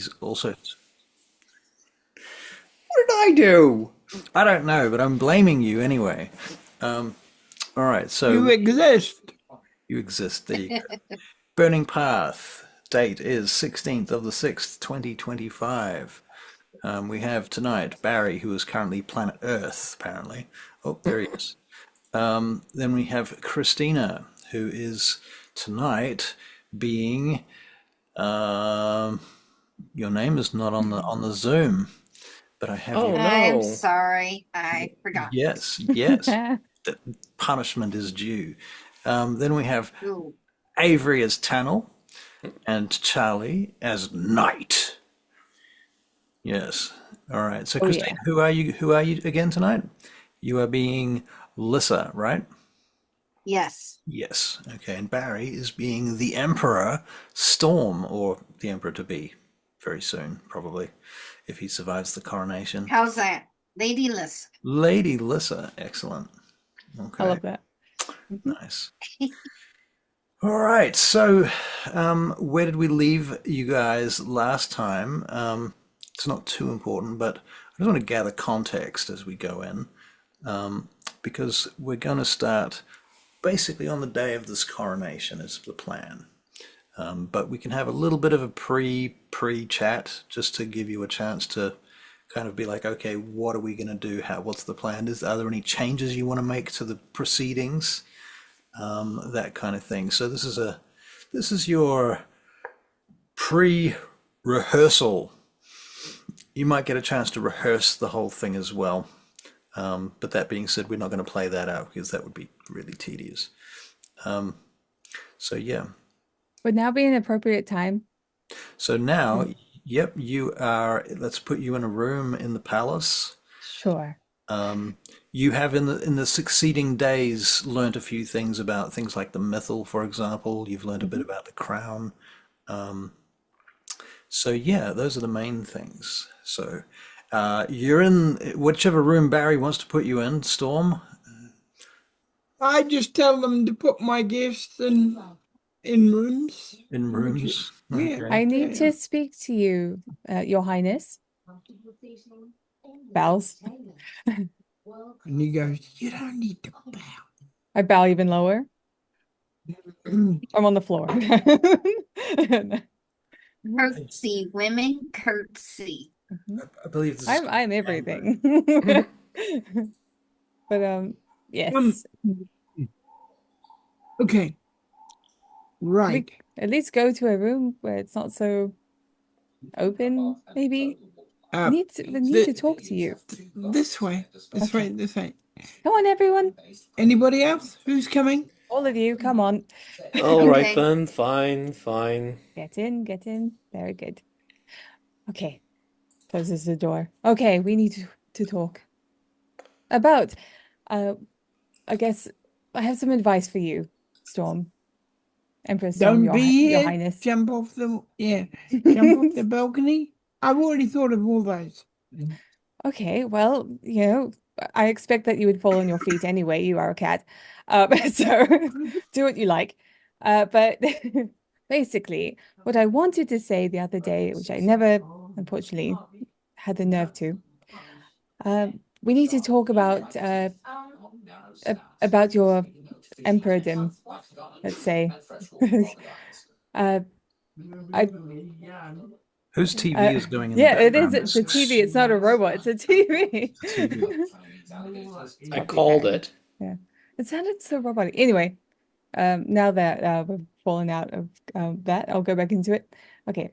He's also. What What did I do? I don't know, but I'm blaming you anyway. All right, You so exist. you exist. There you go. Burning Path. Date is 16th of the 6th, 2025. We have tonight Barry, who is currently planet Earth, apparently. Oh, there he is. Then we have Christina, who is tonight being. Um, your name is not on the Zoom, but I have you. Oh I'm no. sorry, I forgot. Yes, yes. The punishment is due. Then we have Ooh, Avery as Tannel and Charlie as Knight. Yes. All right. So Oh Christine, yeah. who are you? Who are you again tonight? You are being Lissa, right? yes. Yes. Okay. And Barry is being the Emperor Storm, or the Emperor to be, very soon, probably, if he survives the coronation. How's that? Lady List. Lady Lissa, excellent. I Okay, love that. Mhm. nice. All right. So, where did we leave you guys last time? It's not too important, but I just want to gather context as we go in, because we're going to start basically on the day of this coronation is the plan. But we can have a little bit of a pre chat just to give you a chance to kind of be like, okay, what are we going to do? What's the plan? Are there any changes you want to make to the proceedings? That kind of thing. So this is your pre-rehearsal. You might get a chance to rehearse the whole thing as well. But that being said, we're not going to play that out because that would be really tedious. So yeah. Would now be an appropriate time? So now, yep, you are. Let's put you in a room in the palace. Sure. You have in the succeeding days learnt a few things about things like the mythal, for example. You've learned a bit about the crown. So yeah, those are the main things. So you're in whichever room Barry wants to put you in, Storm. I just tell them to put my gifts in rooms. In rooms. Yeah. Okay. I need to speak to you, Your Highness. Bows. And he goes, you don't need to bow. I bow even lower. I'm on the floor. Curtsy, women, curtsy. I believe this is I'm everything. But yes. Okay. Right. At least go to a room where it's not so open, maybe. We need to talk to you. This way. This way. This way. Come on, everyone. Anybody else? Who's coming? All of you, come on. All right Okay. then. Fine, fine. Get in, get in. Very good. Okay. Closes the door. Okay, we need to talk. About, I guess I have some advice for you, Storm. Empress Storm, Don't be Your here. Highness. Jump off jump off the balcony. I've already thought of all those. Okay, well, I expect that you would fall on your feet anyway. You are a cat. So do what you like. But basically, what I wanted to say the other day, which I never, unfortunately, had the nerve to, we need to talk about your emperordom, let's say. I whose TV is going in the yeah, it is. background? It's a TV. It's not a robot. It's a TV. I called it. Yeah, it sounded so robotic. Anyway, now that we've fallen out of that, I'll go back into it. Okay,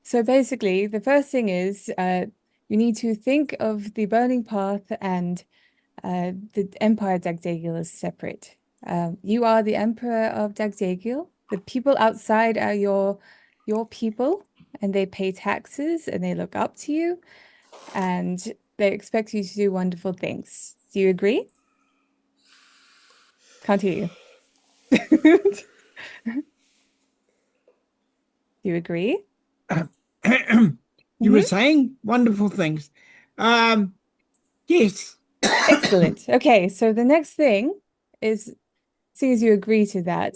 so basically, the first thing is you need to think of the Burning Path and the Empire of Dagdagil as separate. You are the Emperor of Dagdagil. The people outside are your people, and they pay taxes and they look up to you, and they expect you to do wonderful things. Do you agree? Can't hear you. Do you agree? You were saying wonderful things. Yes. Excellent. Okay, so the next thing is, seeing as you agree to that,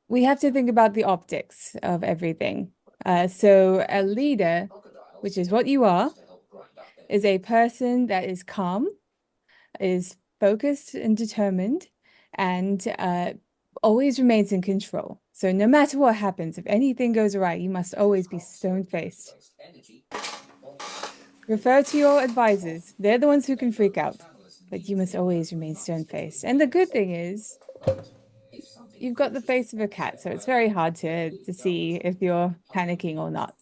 we have to think about the optics of everything. So a leader, which is what you are, is a person that is calm, is focused and determined, and always remains in control. So no matter what happens, if anything goes awry, you must always be stone-faced. Refer to your advisors. They're the ones who can freak out, but you must always remain stone-faced. And the good thing is, you've got the face of a cat, so it's very hard to see if you're panicking or not.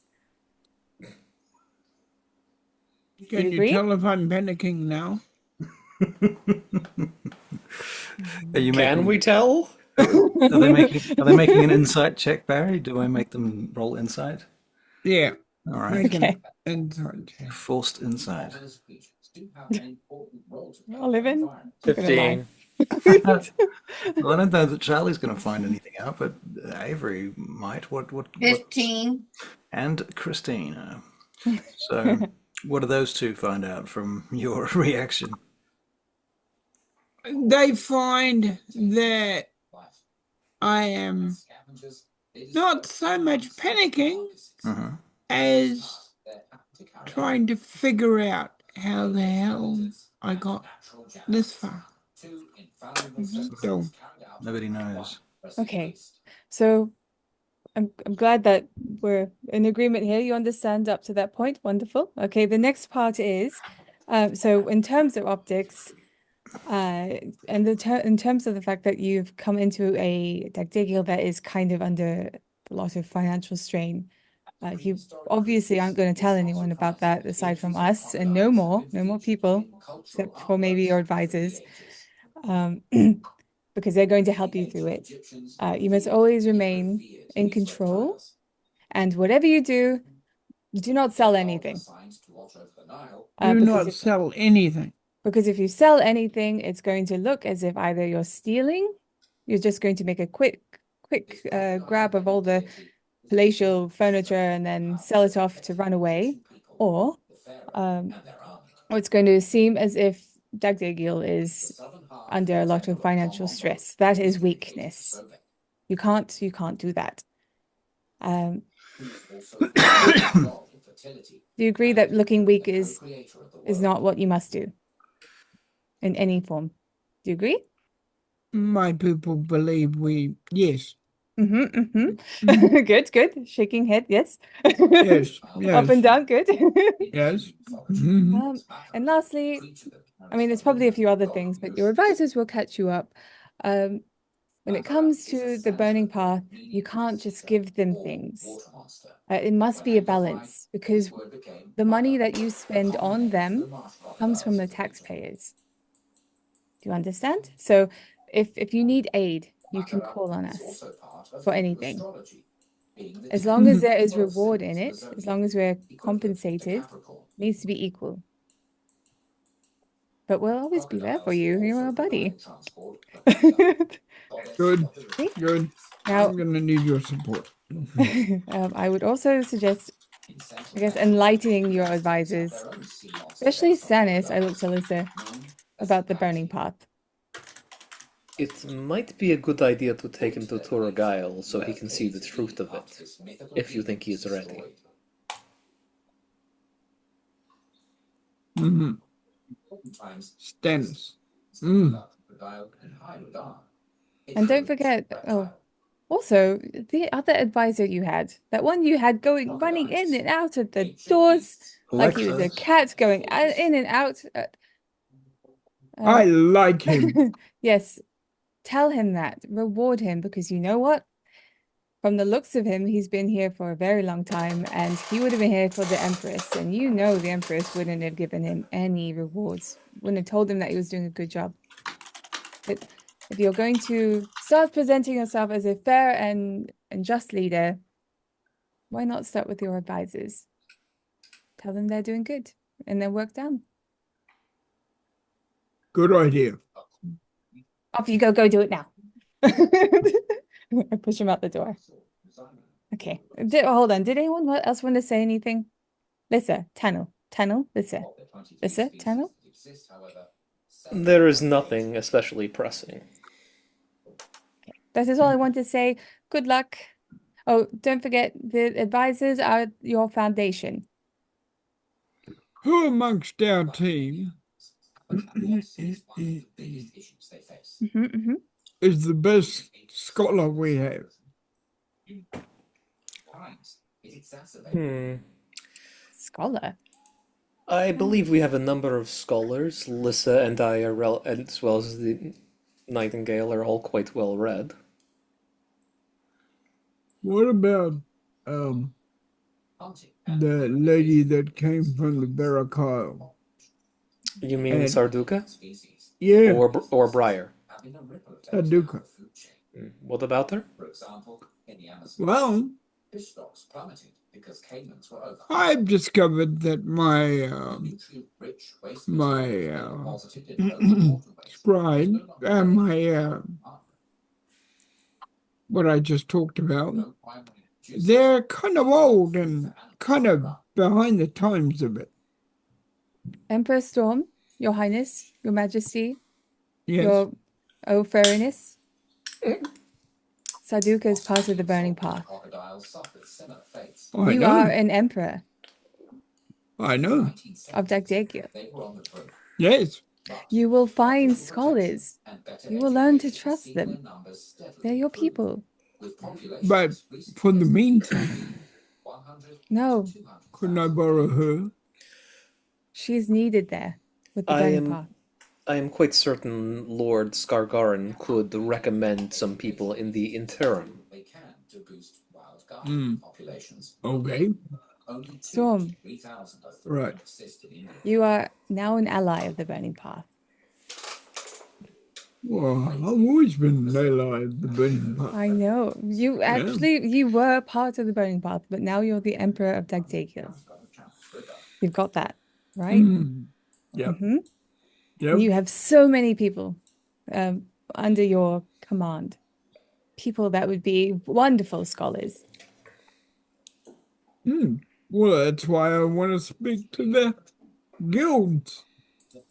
Can you agree? tell if I'm panicking now? Are you Can making? we tell? Are they making an insight check, Barry? Do I make them roll insight? Yeah. All right. Make Okay. an insight check. Forced insight. I'll live in. 15. Well, I don't know that Charlie's going to find anything out, but Avery might. What? 15. And Christina. So, what do those two find out from your reaction? They find that I am not so much panicking Uh-huh. as trying to figure out how the hell I got this far. So, Nobody knows. Okay. So I'm glad that we're in agreement here. You understand up to that point. Wonderful. Okay, the next part is so in terms of optics, and in terms of the fact that you've come into a deal that is kind of under a lot of financial strain, you obviously aren't going to tell anyone about that aside from us, and no more people except for maybe your advisors, because they're going to help you through it. You must always remain in control, and whatever you do not sell anything. do not sell anything. Because if you sell anything, it's going to look as if either you're stealing, you're just going to make a quick grab of all the palatial furniture and then sell it off to run away, or it's going to seem as if Dagdagil is under a lot of financial stress. That is weakness. You can't do that. Do you agree that looking weak is not what you must do in any form? Do you agree? My people believe yes. Good. Shaking head, yes. Yes. Up and down, good. Yes. And lastly, I mean, there's probably a few other things, but your advisors will catch you up. When it comes to the burning path, you can't just give them things. It must be a balance, because the money that you spend on them comes from the taxpayers. Do you understand? So if you need aid, you can call on us for anything. As long as there is reward in it, as long as we're compensated, it needs to be equal. But we'll always be there for you. You're our buddy. Good. Now, I'm going to need your support. I would also suggest, I guess, enlightening your advisors, especially Stannis. I look to Alyssa about the burning path. It might be a good idea to take him to Toragail so he can see the truth of it, if you think he is ready. Stannis. And don't forget, also, the other advisor you had, that one you had running in and out of the doors, like he was a cat going in and out. I like him. Yes, tell him that. Reward him, because you know what? From the looks of him, he's been here for a very long time, and he would have been here for the Empress, and you know the Empress wouldn't have given him any rewards, wouldn't have told him that he was doing a good job. But if you're going to start presenting yourself as a fair and just leader, why not start with your advisors? Tell them they're doing good, and then work down. Good idea. Off you go do it now. I push him out the door. Okay. Hold on. Did anyone else want to say anything? Lissa, Tannel, Lissa, Tannel? There is nothing especially pressing. Okay. That is all I want to say. Good luck. Oh, don't forget the advisors are your foundation. Who amongst our team is the best scholar we have? Scholar. I believe we have a number of scholars. Lissa and I are as well as the Nightingale are all quite well read. What about the lady that came from the Barracuda? You mean And Sarduka yeah, or Briar? Saduka. What about her? Well, I've discovered that my scribe and my what I just talked about, they're kind of old and kind of behind the times a bit. Emperor Storm, Your Highness, Your Majesty, Yes, Your Oh Fairiness. Sarduka is part of the Burning Path. I You know. are an emperor I know. of Dagdagia. Yes. You will find scholars. You will learn to trust them. They're your people. But for the meantime, No, couldn't I borrow her? she's needed there with the I Burning am Path. I am quite certain Lord Skargaran could recommend some people in the interim. Okay. Storm, Right. you are now an ally of the Burning Path. Well, I've always been an ally of the Burning Path. I know. You actually, you were part of the Burning Path, but now you're the Emperor of Dagdagia. You've got that, right? Yep. And you have so many people under your command. People that would be wonderful scholars. Well, that's why I want to speak to the guilds.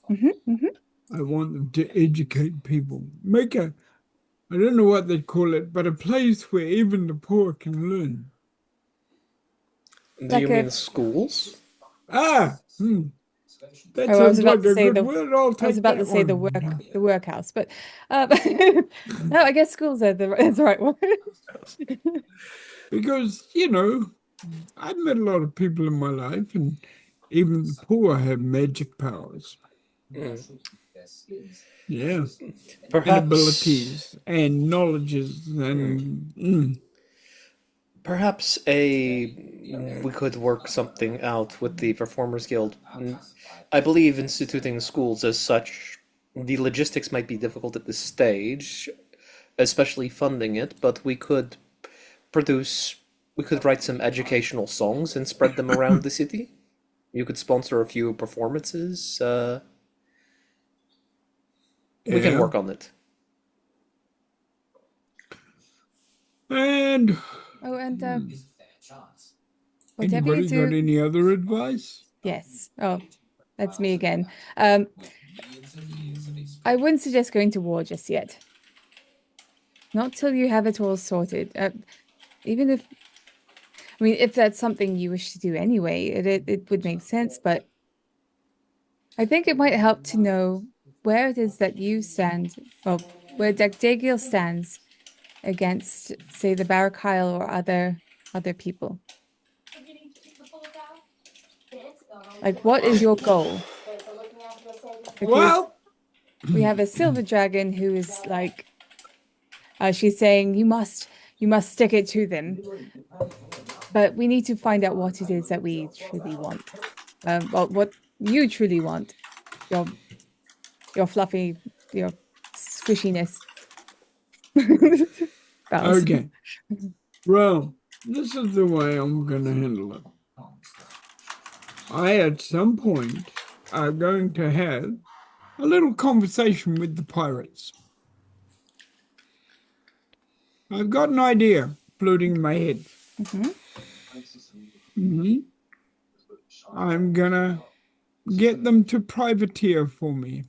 I want them to educate people. Make a, I don't know what they call it, but a place where even the poor can learn. Do you mean schools? That I was sounds about like to a say good word. I'll I was take about to that say one. the workhouse, but no, I guess schools are that's the right word. Because, I've met a lot of people in my life, and even the poor have magic powers. Yeah. And Perhaps abilities and knowledges and perhaps we could work something out with the Performers Guild. I believe instituting schools as such, the logistics might be difficult at this stage, especially funding it, but we could write some educational songs and spread them around the city. You could sponsor a few performances. We can work on it. And whatever you anybody do. got any other advice? Yes. Oh, that's me again. I wouldn't suggest going to war just yet. Not till you have it all sorted. Even if, I mean, if that's something you wish to do anyway, it would make sense, but I think it might help to know where it is that you stand, well, where Dagdagiel stands against, say, the Barakyle or other people. Like, what is your goal? Because Well, we have a silver dragon who is like, she's saying you must stick it to them, but we need to find out what it is that we truly want. Well, what you truly want, your fluffy, your squishiness. okay. Well, this is the way I'm going to handle it. I, at some point, are going to have a little conversation with the pirates. I've got an idea floating in my head. I'm going to get them to privateer for me.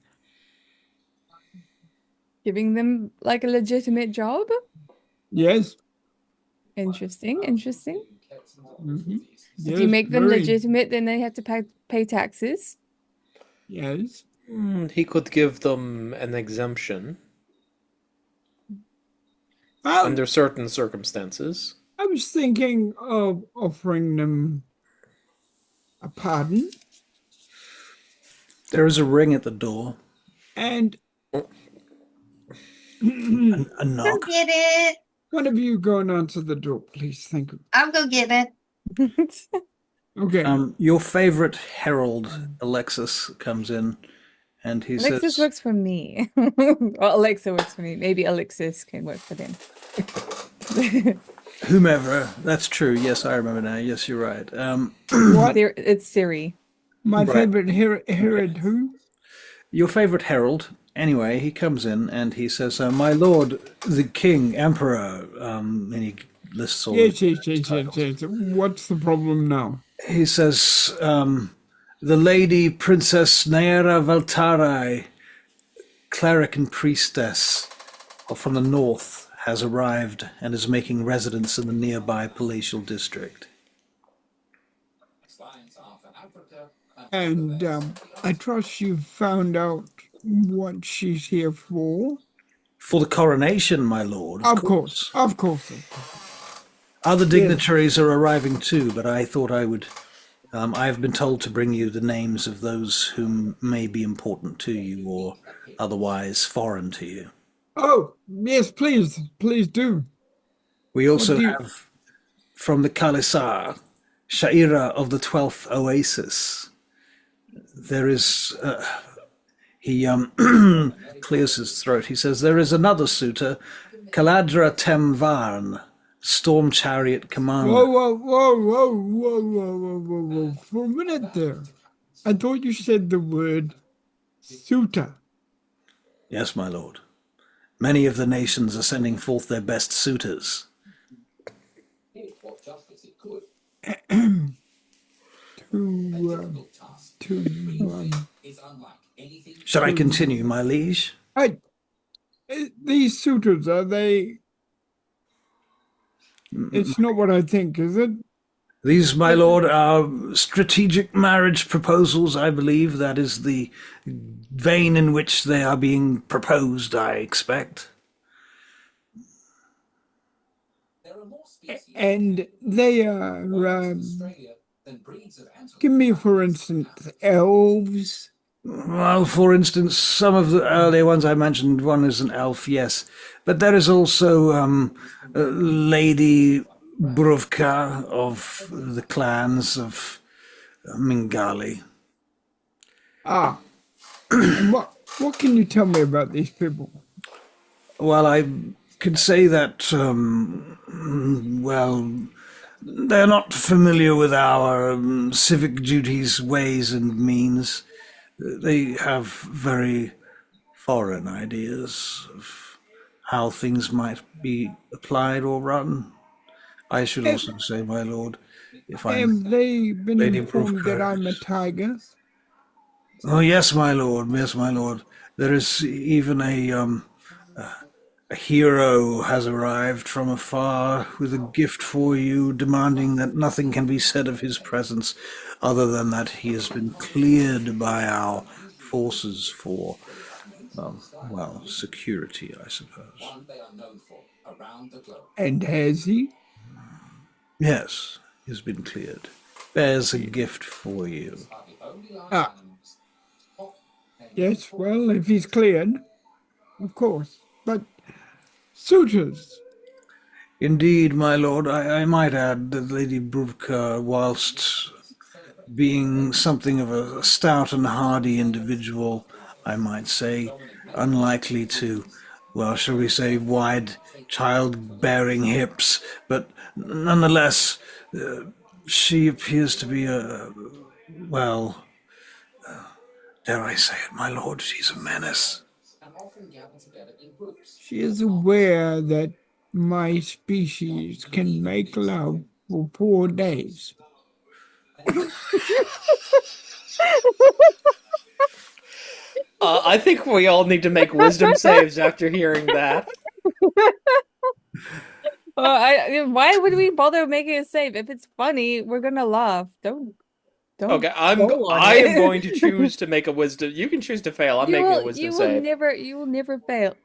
Giving them like a legitimate job? Yes. Interesting, interesting. Mm-hmm. If you Yes, make them very. legitimate, then they have to pay taxes. Yes. He could give them an exemption Um, under certain circumstances. I was thinking of offering them a pardon There is a ring at the door. and A Go knock. get it. one of you go and answer the door, please. Thank you. I'll go get it. Okay. Your favorite herald, Alexis, comes in, and he Alexis says, works for me. Well, Alexa works for me. Maybe Alexis can work for them. whomever. That's true. Yes, I remember now. Yes, you're right. What? It's Siri. My Right. favorite Herod who? Your favorite herald. Anyway, he comes in and he says, "My lord, the king, emperor," and he lists all. Yes, yes, yes, yes, yes. What's the problem now? He says, "The lady Princess Naira Valtarai, cleric and priestess from the north, has arrived and is making residence in the nearby palatial district." And I trust you've found out what she's here for. For the coronation, my lord. Of course, of course. Other dignitaries are arriving too, but I thought I would. I've been told to bring you the names of those whom may be important to you or otherwise foreign to you. Oh, yes, please, please do. We also do you- have from the Khalasar, Shaira of the 12th Oasis. There is. He clears his throat. He says, "There is another suitor, Kaladra Temvarn, storm chariot commander." Whoa, whoa, whoa, whoa, whoa, whoa, whoa, whoa, whoa. For a minute there. I thought you said the word suitor. Yes, my lord. Many of the nations are sending forth their best suitors. Shall I continue, my liege? These suitors, are they? It's not what I think, is it? These, my lord, are strategic marriage proposals, I believe. That is the vein in which they are being proposed, I expect. And they are, give me, for instance, elves. Well, for instance, some of the earlier ones I mentioned, one is an elf, yes. But there is also Lady Bruvka of the clans of Mingali. Ah. And what can you tell me about these people? Well, I could say that, well, they're not familiar with our civic duties, ways, and means. They have very foreign ideas of how things might be applied or run. I should also say, my lord, if I'm Have they been Lady informed that Bruvka. I'm a tiger? Oh, yes, my lord. Yes, my lord. There is even a hero has arrived from afar with a gift for you, demanding that nothing can be said of his presence other than that he has been cleared by our forces for, well, security, I suppose. And has he? Yes, he's been cleared. There's a gift for you. Ah. Yes, well, if he's cleared, of course. But suitors. Indeed, my lord, I might add that Lady Bruvka, whilst being something of a stout and hardy individual, I might say, unlikely to, well, shall we say, wide childbearing hips, but nonetheless, she appears to be well, dare I say it, my lord, she's a menace. She is aware that my species can make love for 4 days. I think we all need to make wisdom saves after hearing that. Why would we bother making a save? If it's funny, we're gonna laugh. Don't Okay, roll on I am it. going to choose to make a wisdom. You can choose to fail. I'm making a wisdom save. You will never fail.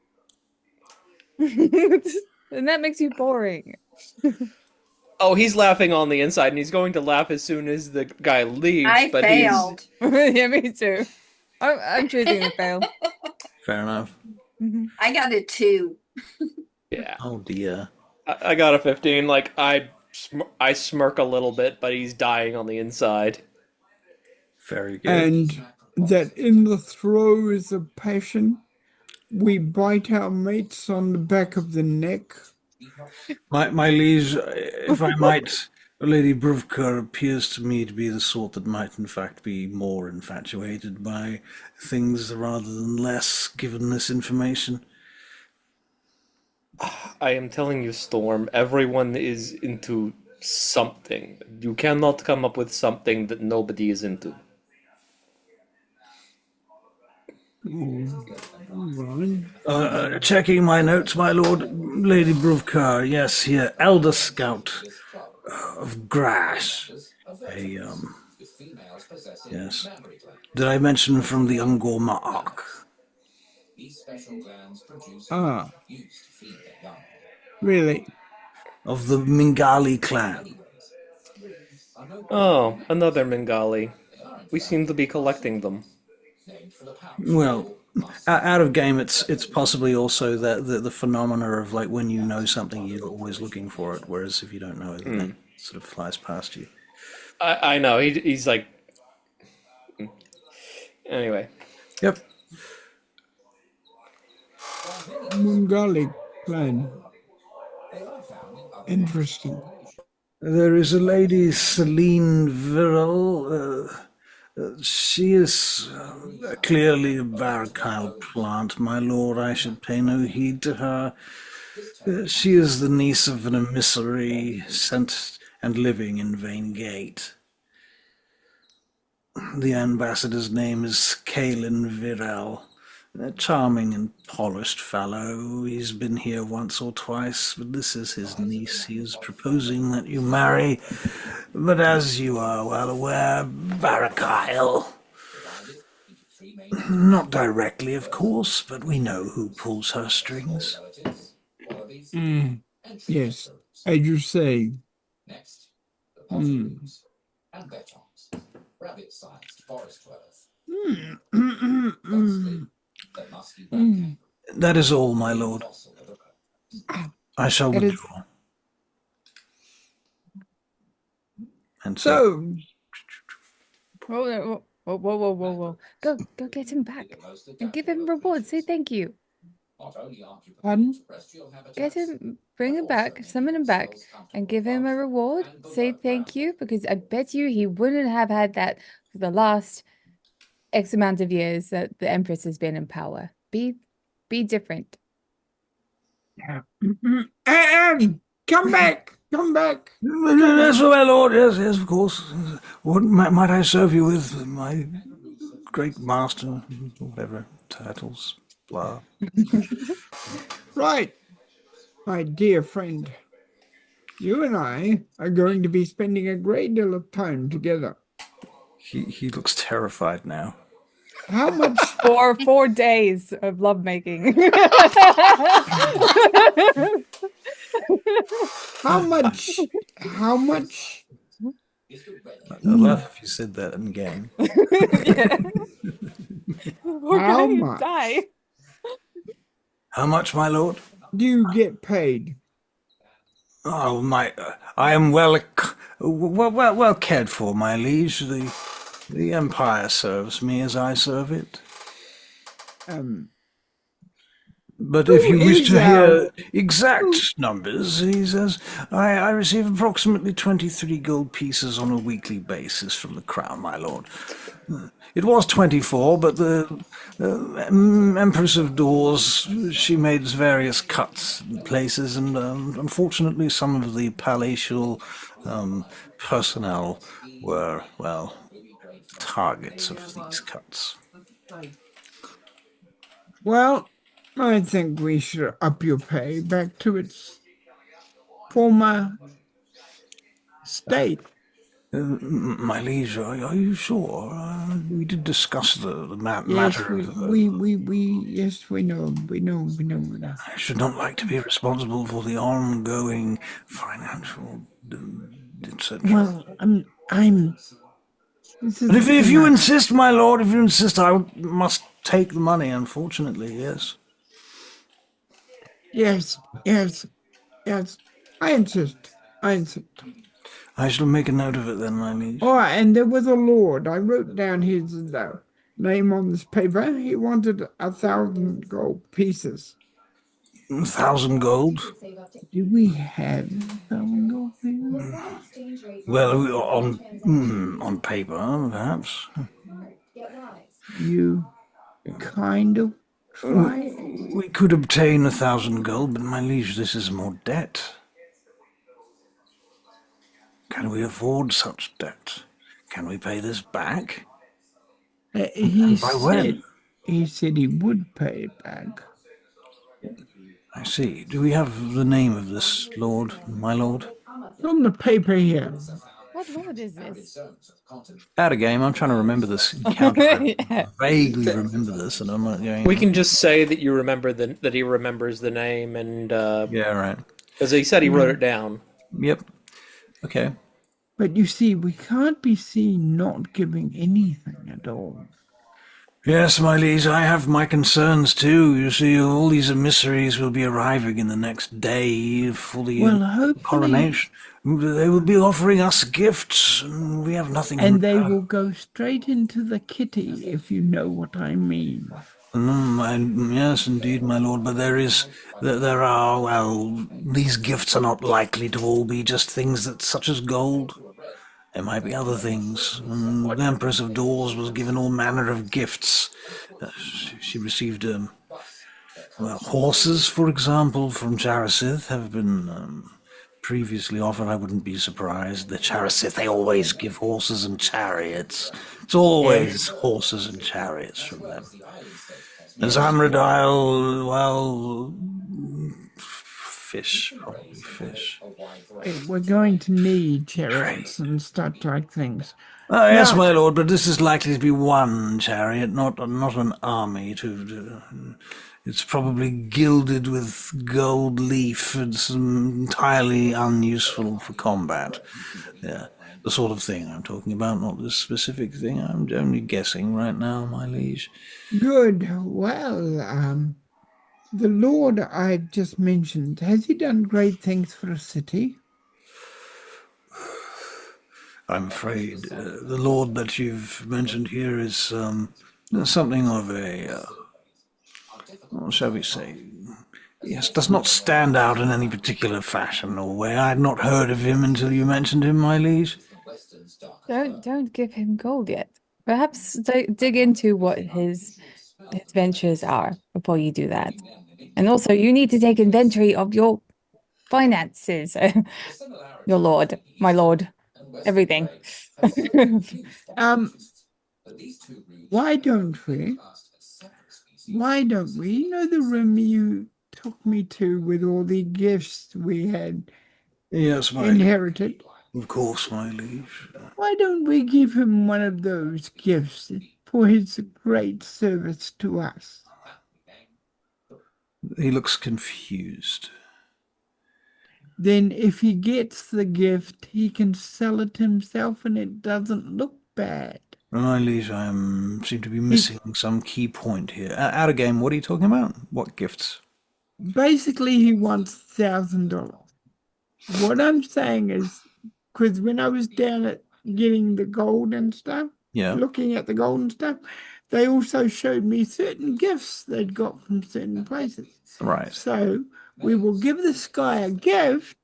And that makes you boring. Oh, he's laughing on the inside, and he's going to laugh as soon as the guy leaves. I but failed. Yeah, me too. I'm choosing to fail. Fair enough. I got a 2. Yeah. Oh dear. I got a 15. Like I smirk a little bit, but he's dying on the inside. Very good. And that in the throes of passion, we bite our mates on the back of the neck. My liege, if I might, Lady Bruvka appears to me to be the sort that might in fact be more infatuated by things rather than less, given this information. I am telling you, Storm, everyone is into something. You cannot come up with something that nobody is into. Checking my notes, my lord. Lady Bruvka, yes, here, Elder Scout of Grass. Yes. Did I mention from the Ungor Ark? Ah, really? Of the Mingali clan. Oh, another Mingali. We seem to be collecting them. Well, out of game, it's possibly also that the phenomena of like when you know something, you're always looking for it, whereas if you don't know it, then it sort of flies past you. I know. He's like. Anyway. Yep. Mungali clan. Interesting. There is a lady, Celine Viril. She is clearly a varicile plant, my lord. I should pay no heed to her. She is the niece of an emissary sent and living in Vaingate. The ambassador's name is Kalin Virel. A charming and polished fellow. He's been here once or twice, but this is his niece. He is proposing that you marry, but as you are well aware, varicile. Not directly, of course, but we know who pulls her strings. Yes, as you say. That is all, my lord. I shall withdraw. And So, Whoa. Go get him back. And give him reward. Say thank you. pardon? Get him, bring him back, summon him back, and give him a reward. Say thank you, because I bet you he wouldn't have had that for the last X amount of years that the Empress has been in power. Be different. And come back! Come back! yes, my lord. Yes, of course. What might I serve you with, my great master? Whatever, turtles, blah. Right, my dear friend. You and I are going to be spending a great deal of time together. He looks terrified now. How much? For 4 days of lovemaking. How much? How much? I'd laugh if you said that in game. We're How going to much? die. How much, my lord? Do you get paid? Oh, I am well cared for, my liege. The Empire serves me as I serve it. But if you wish to hear exact numbers, he says, I receive approximately 23 gold pieces on a weekly basis from the crown, my lord. It was 24, but the Empress of Doors, she made various cuts in places, and unfortunately some of the palatial personnel were, well, targets of these cuts. Well, I think we should up your pay back to its former state. My liege, are you sure? We did discuss the Yes, matter of. yes, we know. I should not like to be responsible for the ongoing financial, etc. Well, I'm. This is But if you matter. insist, my lord, if you insist, I must take the money, unfortunately, yes. Yes. I insist. I shall make a note of it then, my liege. Oh, and there was a lord. I wrote down his name on this paper. He wanted 1,000 gold pieces. 1,000 gold? Do we have 1,000 gold pieces? Well, on paper, perhaps. You kind of try. We could obtain 1,000 gold, but my liege, this is more debt. Can we afford such debt? Can we pay this back? He By when? said he would pay it back. I see. Do we have the name of this lord, my lord? On the paper here. What lord is this? Out of game, I'm trying to remember this encounter. I Yeah. vaguely remember this, and I'm not going. We can just say that you remember that he remembers the name, and Yeah, right. because he said he wrote it down. Yep. Okay. But you see, we can't be seen not giving anything at all. Yes, my liege, I have my concerns too. You see, all these emissaries will be arriving in the next day for the hopefully, coronation. They will be offering us gifts, and we have nothing. And they will go straight into the kitty, if you know what I mean. Yes, indeed, my lord. But there are. Well, these gifts are not likely to all be just things such as gold. There might be other things. The Empress of Doors was given all manner of gifts. She received, horses, for example, from Charasith have been previously offered. I wouldn't be surprised. The Charasith, they always give horses and chariots. It's always horses and chariots from them. And Zamradile, well, fish, probably fish. We're going to need chariots and such like things. Oh, yes, my lord, but this is likely to be one chariot, not an army. It's probably gilded with gold leaf. It's entirely unuseful for combat. Yeah, the sort of thing I'm talking about, not this specific thing. I'm only guessing right now, my liege. Good. Well, the lord I've just mentioned, has he done great things for a city? I'm afraid the lord that you've mentioned here is something of a, what shall we say? Yes, does not stand out in any particular fashion or way. I had not heard of him until you mentioned him, my liege. Don't give him gold yet. Perhaps dig into what his ventures are before you do that. And also, you need to take inventory of your finances, your lord, my lord, everything. Why don't we? You know the room you took me to with all the gifts we had Yes, my inherited? Of course, my liege. Why don't we give him one of those gifts for his great service to us? He looks confused. Then if he gets the gift, he can sell it himself and it doesn't look bad. My liege, I seem to be missing some key point here. Out of game, what are you talking about? What gifts? Basically, he wants $1,000. What I'm saying is, because when I was down at getting the gold and stuff, looking at the gold and stuff, they also showed me certain gifts they'd got from certain places. Right. So we will give this guy a gift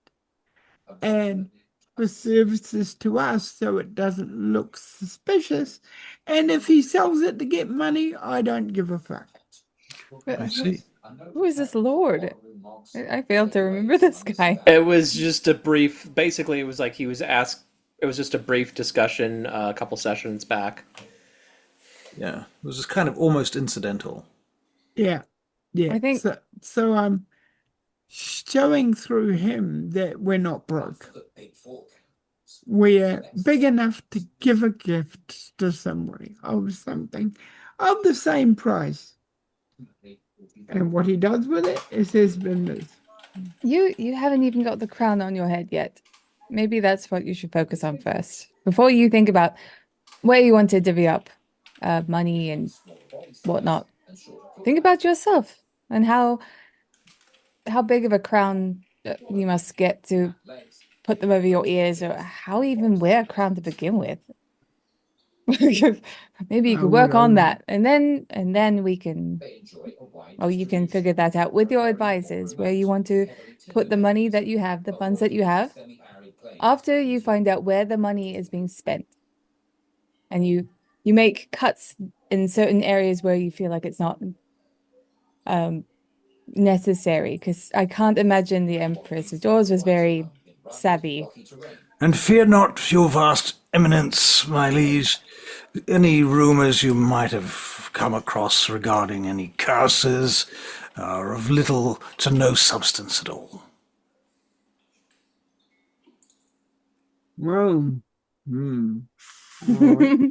and for services to us so it doesn't look suspicious. And if he sells it to get money, I don't give a fuck. I see. Who is this lord? I failed to remember this guy. It was just a brief. Basically, it was like he was asked. It was just a brief discussion a couple sessions back. Yeah, it was just kind of almost incidental. Yeah. I think so. showing through him that we're not broke. We're big enough to give a gift to somebody of something of the same price. And what he does with it is his business. You haven't even got the crown on your head yet. Maybe that's what you should focus on first. Before you think about where you want to divvy up money and whatnot. Think about yourself and how big of a crown you must get to put them over your ears, or how even wear a crown to begin with. Maybe you could work on that, and then we can, or you can figure that out with your advisors, where you want to put the money that you have, the funds that you have, after you find out where the money is being spent. And you make cuts in certain areas where you feel like it's not necessary, because I can't imagine the Empress of Doors was very savvy. And fear not, your vast eminence, my liege. Any rumours you might have come across regarding any curses are of little to no substance at all. Well, all right.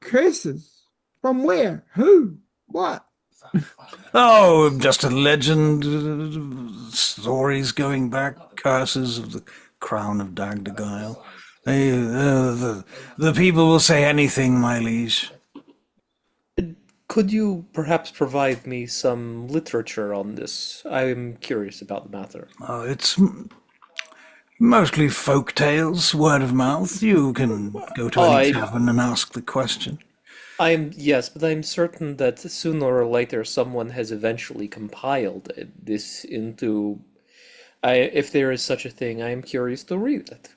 Curses? From where? Who? What? Oh, just a legend, stories going back, curses of the crown of Dagdagyl. The people will say anything, my liege. Could you perhaps provide me some literature on this? I'm curious about the matter. It's mostly folk tales, word of mouth. You can go to any tavern and ask the question. Yes, but I'm certain that sooner or later someone has eventually compiled this into. If there is such a thing, I am curious to read it.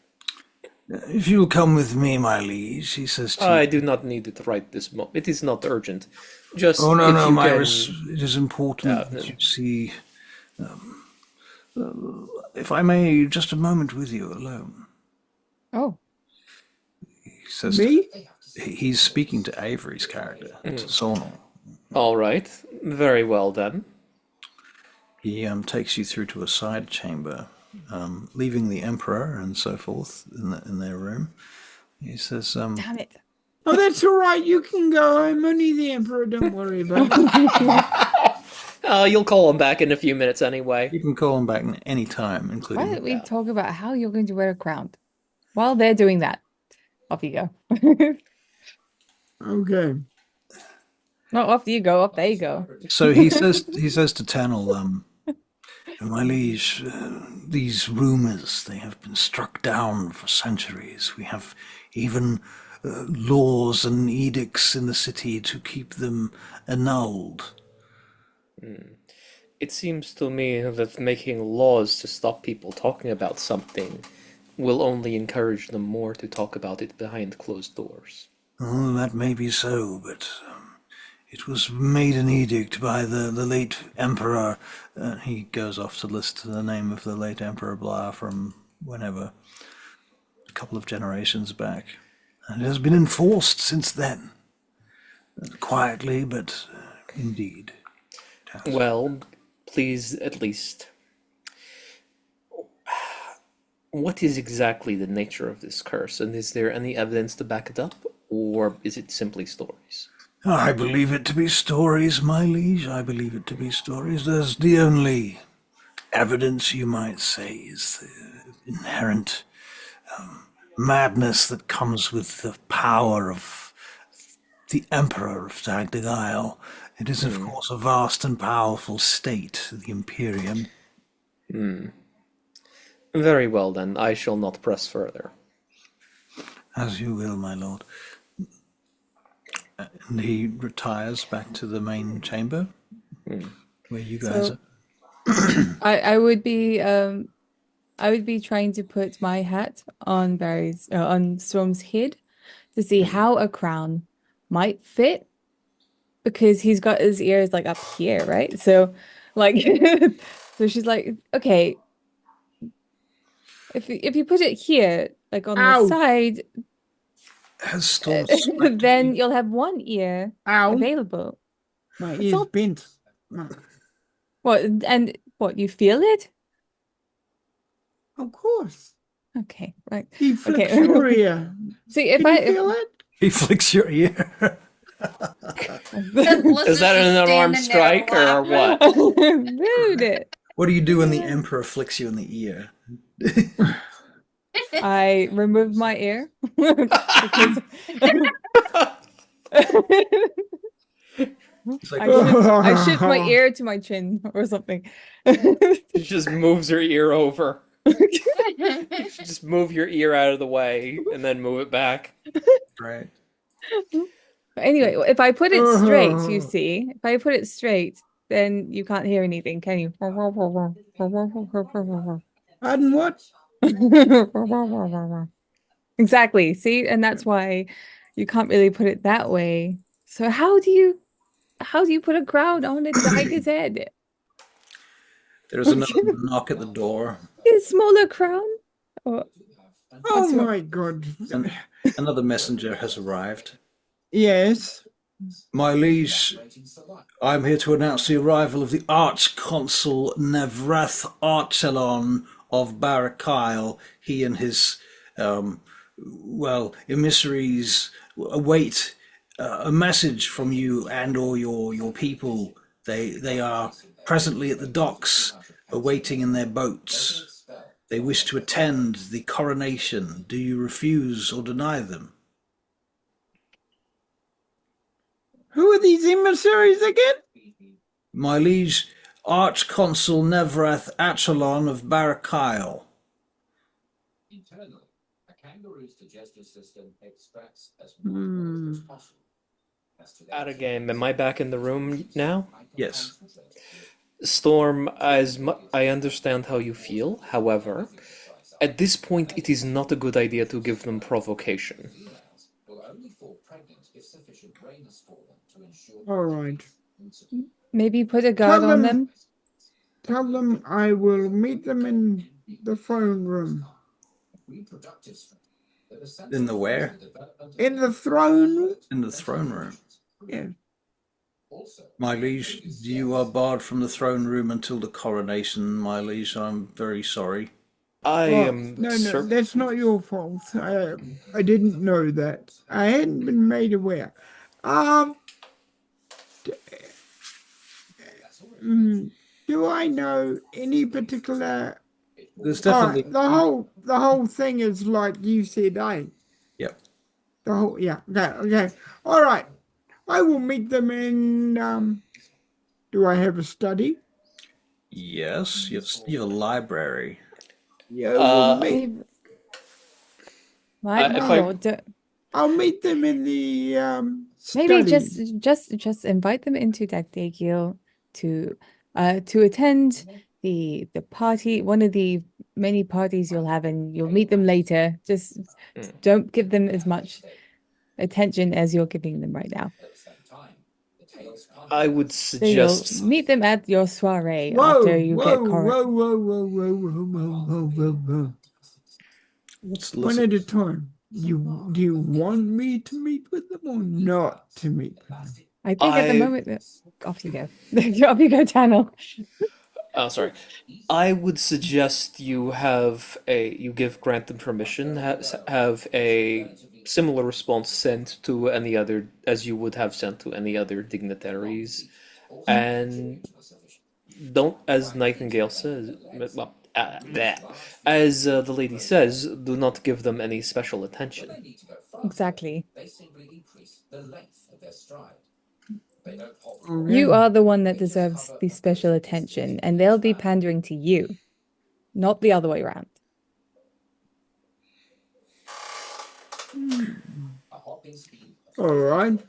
If you'll come with me, my liege, he says to I do not need it right this moment. It is not urgent. Just Oh, no, if no, you Myris, can... it is important that you see... if I may, just a moment with you alone. Oh. He says Me? He's speaking to Avery's character, to Sonal. All right. Very well, then. He takes you through to a side chamber, leaving the Emperor and so forth in their room. He says, Damn it. Oh, that's all right. You can go. I'm only the Emperor. Don't worry about it. You'll call him back in a few minutes anyway. You can call him back any time, including... Why don't we talk about how you're going to wear a crown? While they're doing that, off you go. Okay. Not off you go, off they go. So he says to Tennel, my liege, these rumours, they have been struck down for centuries. We have even laws and edicts in the city to keep them annulled. It seems to me that making laws to stop people talking about something will only encourage them more to talk about it behind closed doors. Oh, that may be so, but it was made an edict by the late Emperor. He goes off to list the name of the late Emperor Blah from whenever, a couple of generations back. And it has been enforced since then. Quietly, but indeed. Well, please at least... What is exactly the nature of this curse, and is there any evidence to back it up, or is it simply stories? I believe it to be stories, my liege. I believe it to be stories. There's the only evidence, you might say, is the inherent madness that comes with the power of the Emperor of Dagdagyl. It is, of course, a vast and powerful state, the Imperium. Very well, then. I shall not press further. As you will, my lord. And he retires back to the main chamber, where you guys are. I would be trying to put my hat on on Storm's head to see how a crown might fit, because he's got his ears like up here, right? So like so she's like, okay, if you put it here, like on the side, Has Storm then you'll have one ear available. My ear's bent. Well, and What, you feel it? Of course. Okay, right. He flicks Okay. your ear. See, if Can you I feel it? He flicks your ear. Is that an unarmed strike or what? Rude. What do you do when the Emperor flicks you in the ear? I remove my ear because It's like, I shift my ear to my chin or something. She just moves her ear over. Just move your ear out of the way and then move it back. right. Anyway, if I put it straight, you see, if I put it straight, then you can't hear anything, can you? And what? Exactly. See, and that's why you can't really put it that way. So how do you put a crown on a tiger's head? There's another knock at the door. A smaller crown? Or Oh what's your- my God. And another messenger has arrived. Yes. My liege, I'm here to announce the arrival of the Archconsul Nevrath Archelon of Barakyle. He and his, emissaries await a message from you and or your people. They are presently at the docks, awaiting in their boats. They wish to attend the coronation. Do you refuse or deny them? Who are these emissaries again? My liege, Archconsul Nevrath Achelon of Barakyle. Out of game. Am I back in the room now? Yes. Storm, I understand how you feel. However, at this point, it is not a good idea to give them provocation. All right. maybe put a guard on them? Tell them I will meet them in the throne room. In the where? In the throne room? In the throne room. Yeah. My liege, you are barred from the throne room until the coronation, my liege. I'm very sorry. I Well, am no, that's not your fault. I didn't know that. I hadn't been made aware. Do I know any particular? There's definitely. The whole thing is like you said, eh? Yep. The whole, yeah. Okay. All right. I will meet them in. Do I have a study? Yes, you have a library. Yeah. Right, if my I- lord. I'll meet them in the Maybe study. just invite them into Dagdagil to attend the party, one of the many parties you'll have, and you'll meet them later. Just don't give them as much attention as you're giving them right now. I would So you'll suggest meet them at your soiree Whoa, after you get whoa. What's One at a time. Do you want me to meet with them or not to meet with them? I think at the moment off you go. Off you go, Channel. Oh, sorry. I would suggest you grant them permission, have a similar response sent to any other, as you would have sent to any other dignitaries, and don't, as Nightingale says, well, as the lady says, do not give them any special attention. Exactly. Okay. You are the one that deserves the special attention, and they'll be pandering to you, not the other way around. All right.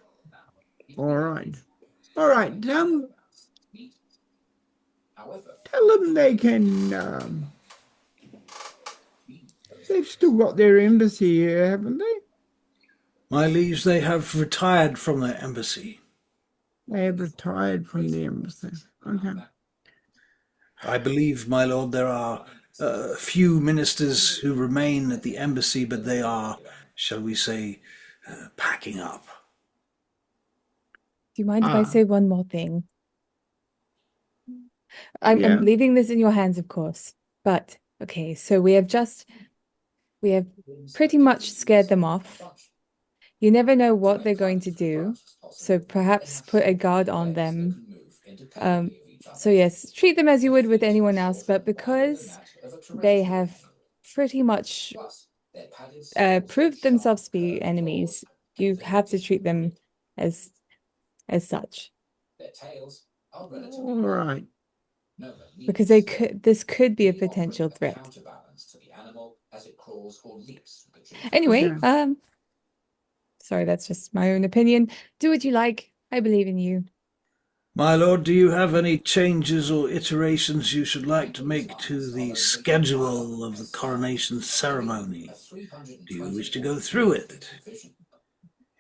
Tell them they can. They've still got their embassy here, haven't they? My liege, they have retired from their embassy. They have retired from the embassy. Okay. I believe, my lord, there are a few ministers who remain at the embassy, but they are, shall we say, packing up. Do you mind if I say one more thing? I'm Yeah. leaving this in your hands, of course. But okay, so we have pretty much scared them off. You never know what they're going to do, so perhaps put a guard on them. So yes, treat them as you would with anyone else, but because they have pretty much proved themselves to be enemies, you have to treat them as such. All right. Because this could be a potential threat. Anyway, Okay. sorry, that's just my own opinion. Do what you like. I believe in you. My lord, do you have any changes or iterations you should like to make to the schedule of the coronation ceremony? Do you wish to go through it?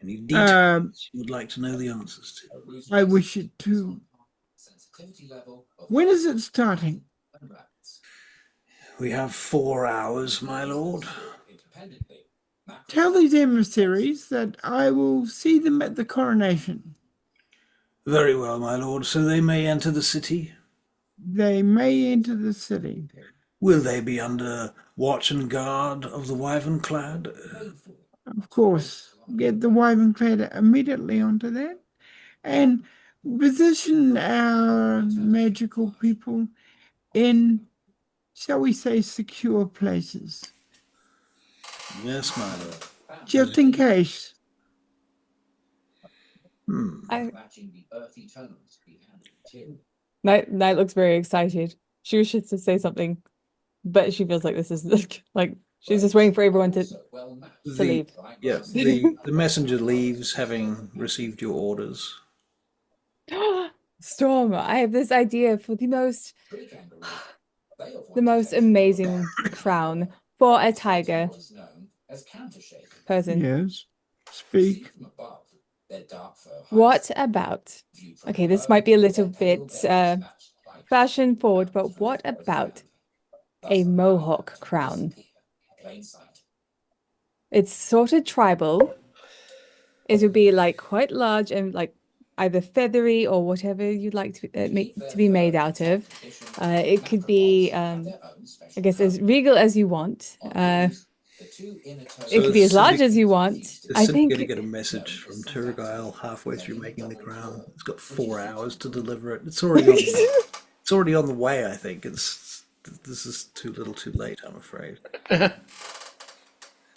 Any details you would like to know the answers to? I wish it to. When is it starting? We have 4 hours, my lord. Tell these emissaries that I will see them at the coronation. Very well, my lord. So they may enter the city? They may enter the city. Will they be under watch and guard of the Wyvernclad? Of course, get the Wyvernclad immediately onto that and position our magical people in, shall we say, secure places. Yes, my lord. Just in case. Night looks very excited. She wishes to say something, but she feels like this is like she's just waiting for everyone to leave. Yeah, the messenger leaves, having received your orders. Storm, I have this idea for the most amazing crown for a tiger person. Yes. Speak. What about? Okay, this might be a little bit fashion forward, but what about a mohawk crown? It's sort of tribal. It would be like quite large and like either feathery or whatever you'd like to be made out of. It could be, I guess, as regal as you want. It could be as large as you want. I think going to get a message from Turgile halfway through making the crown. It's got 4 hours to deliver it. It's already it's already on the way. I think this is too little, too late. I'm afraid.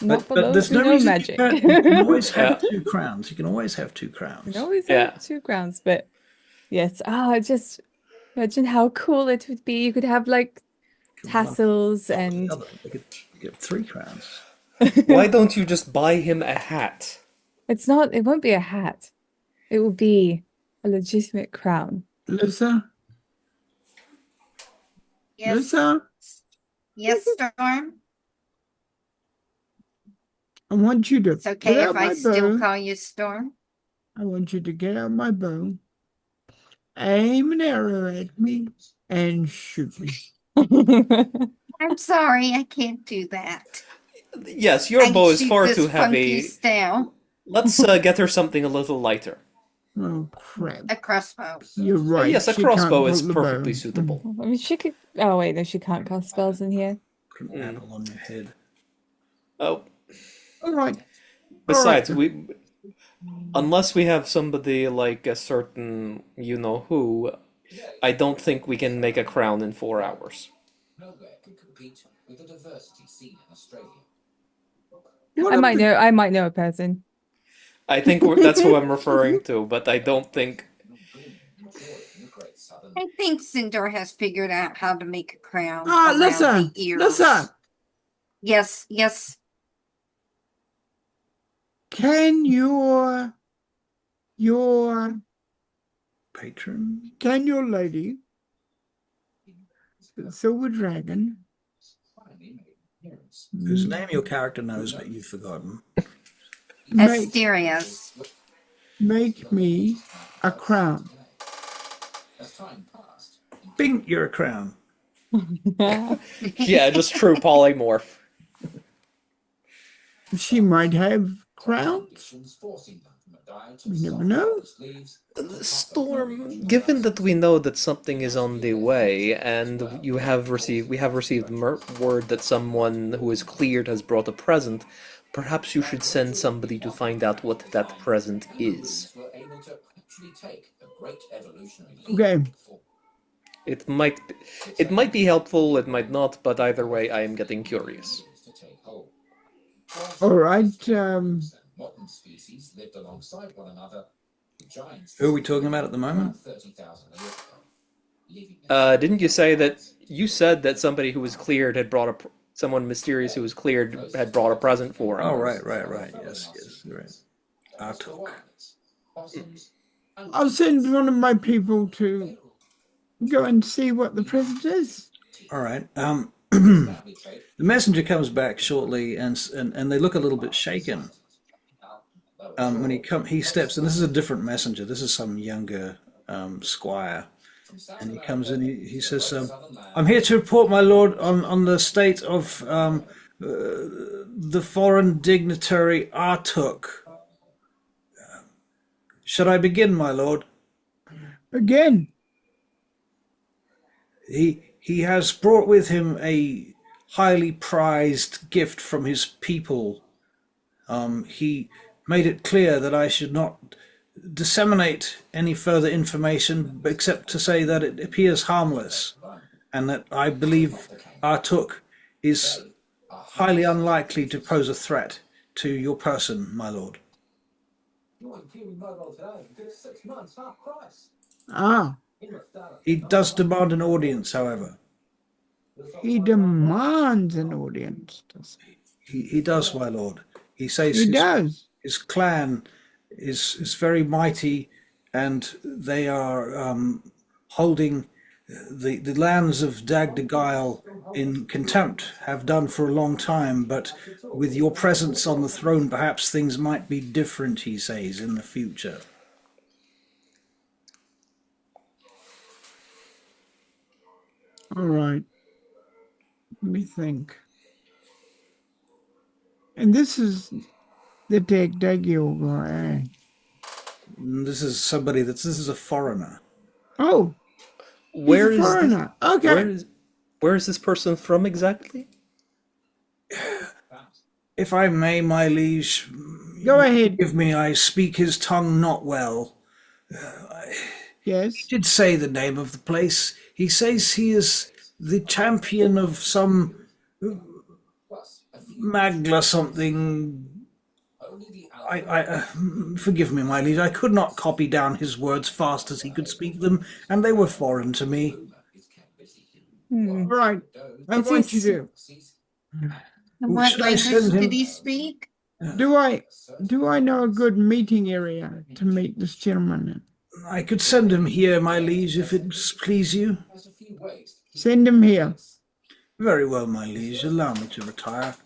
Not for those there's who no know reason magic. you can always have 2 crowns. You can always have 2 crowns. You can always have 2 crowns, but yes. Just imagine how cool it would be. You could have like tassels and You could get 3 crowns. Why don't you just buy him a hat? it won't be a hat. It will be a legitimate crown. Lisa? Yes. Lisa? Yes, Storm. I want you to It's okay get if out I my still bow. call you Storm. I want you to get out my bow, aim an arrow at me, and shoot me. I'm sorry, I can't do that. Yes, your I bow is shoot far this too funky heavy. style. Let's get her something a little lighter. Oh, crap. A crossbow. You're right. Yes, a she can't crossbow is pull the perfectly bow. suitable. I mean, she could. Oh wait, no, she can't cast spells in here. Put an apple on your head. Oh, All right. besides, All right. unless we have somebody like a certain you-know-who, I don't think we can make a crown in 4 hours. I might know a person. I think that's who I'm referring to, but I don't think... I think Sindor has figured out how to make a crown Ah, around listen, the ears. listen. Yes. Can your Patron? can your lady, the Silver Dragon, Whose name your character knows, but you've forgotten. Asterias. make me a crown? Bing, you're a crown. Yeah, just true polymorph. She might have crowns. You never know. Storm, given that we know that something is on the way, and we have received word that someone who is cleared has brought a present, perhaps you should send somebody to find out what that present is. Okay. It might be helpful, it might not, but either way, I am getting curious. All right. Who are we talking about at the moment? Didn't you say that you said that somebody who was cleared had brought someone mysterious who was cleared had brought a present for him? Oh, right. Yes, you're right. Artok. I'll send one of my people to go and see what the present is. All right. The messenger comes back shortly, and they look a little bit shaken. When he steps in. This is a different messenger. This is some younger squire, and he comes in. He says, "I'm here to report, my lord, on the state of the foreign dignitary Artuk. Should I begin, my lord?" Again. He has brought with him a highly prized gift from his people. He made it clear that I should not disseminate any further information except to say that it appears harmless, and that I believe Artuk is highly unlikely to pose a threat to your person, my lord. Ah. He does demand an audience, however. He demands an audience, does he? He does, my lord. He says He does. His clan is very mighty, and they are holding the lands of Dagdagail in contempt, have done for a long time, but with your presence on the throne, perhaps things might be different, he says, in the future. All right. Let me think. And this is the Dagdagail guy. This is somebody this is a foreigner. Oh, Where he's a is foreigner. Okay. Where is this person from exactly? If I may, my liege, Go ahead. forgive me, I speak his tongue not well. Yes. He did say the name of the place. He says he is the champion of some Magla something. Forgive me, my liege, I could not copy down his words fast as he could speak them, and they were foreign to me. All right. I It want you is- to. What Should I language send him? did he speak? Do I know a good meeting area to meet this gentleman in? I could send him here, my liege, if it please you. Send him here. Very well, my liege. Allow me to retire.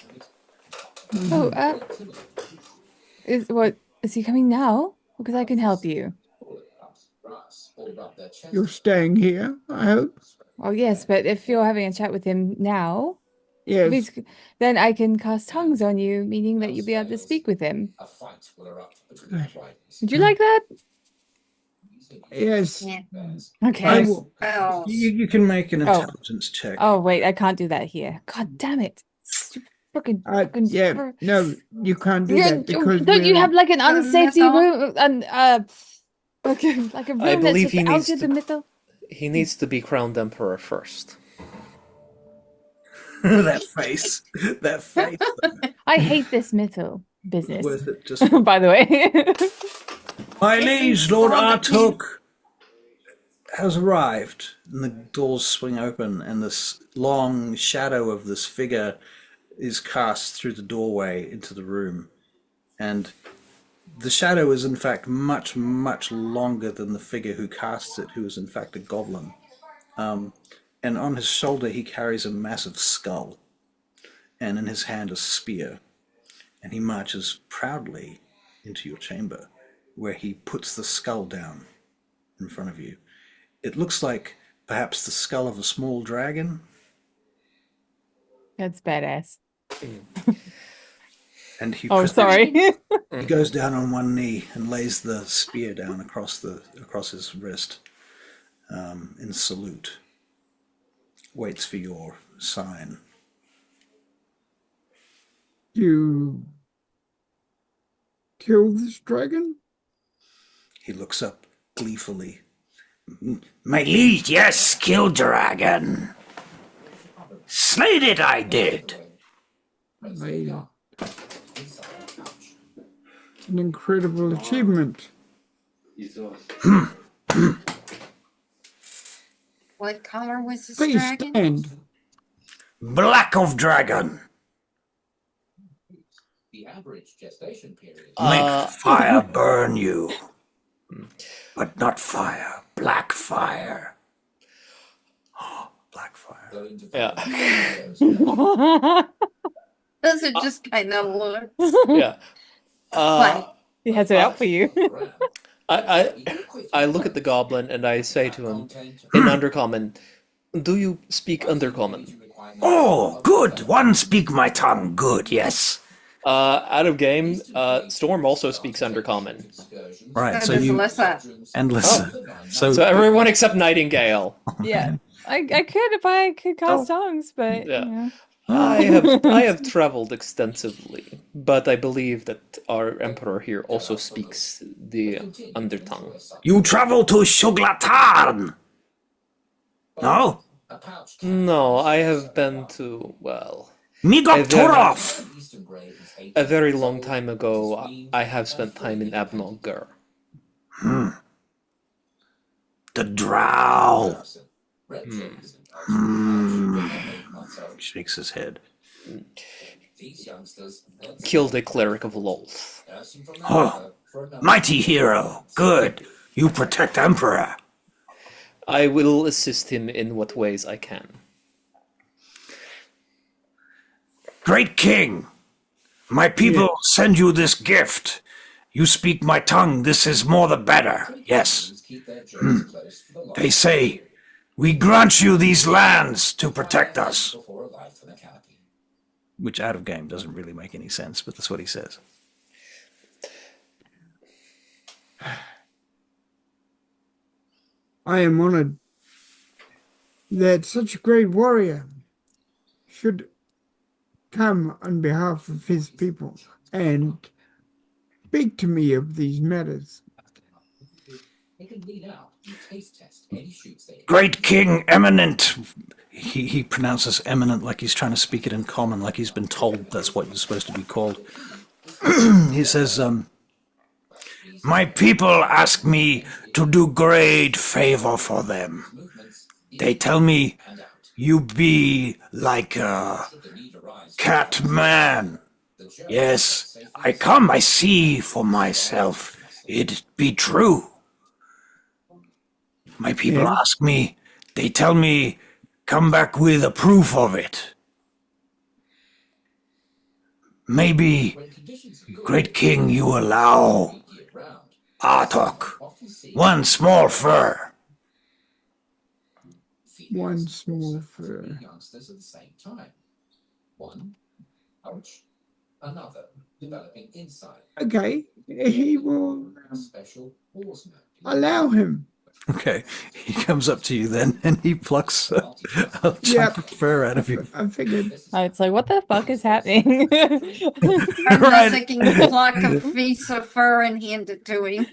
Oh, is he coming now? Because I can help you. You're staying here, I hope. Oh yes, but if you're having a chat with him now, Yes. please, then I can cast tongues on you, meaning that you'll be able to speak with him. Would you like that? Yes. Yeah. Okay. I will. Else. You can make an intelligence check. Oh wait, I can't do that here. God damn it! Fucking Yeah. No, you can't do Yeah, that because don't you we're- have like an unsafety Mythal? room and like a room I that's believe just he out needs of the to- mythal? He needs to be crowned emperor first. That face. That face. I hate this mythal business. Worth it just By the way. My liege, Lord All the Artuk has arrived. And the doors swing open, and this long shadow of this figure is cast through the doorway into the room. And the shadow is, in fact, much, much longer than the figure who casts it, who is, in fact, a goblin. And on his shoulder, he carries a massive skull, and in his hand, a spear. And he marches proudly into your chamber, where he puts the skull down in front of you. It looks like perhaps the skull of a small dragon. That's badass. And he Oh, sorry. he goes down on one knee and lays the spear down across his wrist in salute. Waits for your sign. You kill this dragon? He looks up gleefully. My liege, yes, kill dragon. Slayed it, I did. It's an incredible achievement. What color was this Please dragon? stand. Black of dragon. The average gestation period. Make fire burn you. But not fire. Black fire. Black fire. Yeah. Those are just kind of looks. Yeah. What? He has it out for you. I look at the goblin and I say to him in Undercommon, "Do you speak Undercommon?" Oh, good. One speak my tongue. Good, yes. Out of game, Storm also speaks Undercommon. Right, So so does you Alyssa. and listen. So So everyone except Nightingale. Yeah. I could if I could cast tongues, but Yeah. you know. I have traveled extensively, but I believe that our emperor here also speaks the Undertongue. You travel to Shuglatarn. No? No, I have been to, well, Migok Turov. a very long time ago. I have spent time in Abnogger. The Drow. shakes his head. Killed a cleric of Lolth. Oh, mighty hero. Good. You protect Emperor. I will assist him in what ways I can. Great king. My people send you this gift. You speak my tongue. This is more the better. Yes. They say, we grant you these lands to protect us. Which out of game doesn't really make any sense, but that's what he says. I am honored that such a great warrior should come on behalf of his people and speak to me of these matters. Great king, eminent. He pronounces eminent like he's trying to speak it in common, like he's been told that's what you're supposed to be called. He says, My people ask me to do great favor for them. They tell me you be like a cat man. Yes, I come, I see for myself. It be true. My people ask me, they tell me, come back with a proof of it. Maybe, great king, you allow Artok one small fur. One small fur. Okay, he will allow him. okay, he comes up to you then, and he plucks a chunk of fur out of you. I figured. It's like, what the fuck is happening? I'm Right. just thinking pluck a piece of fur and hand it to him.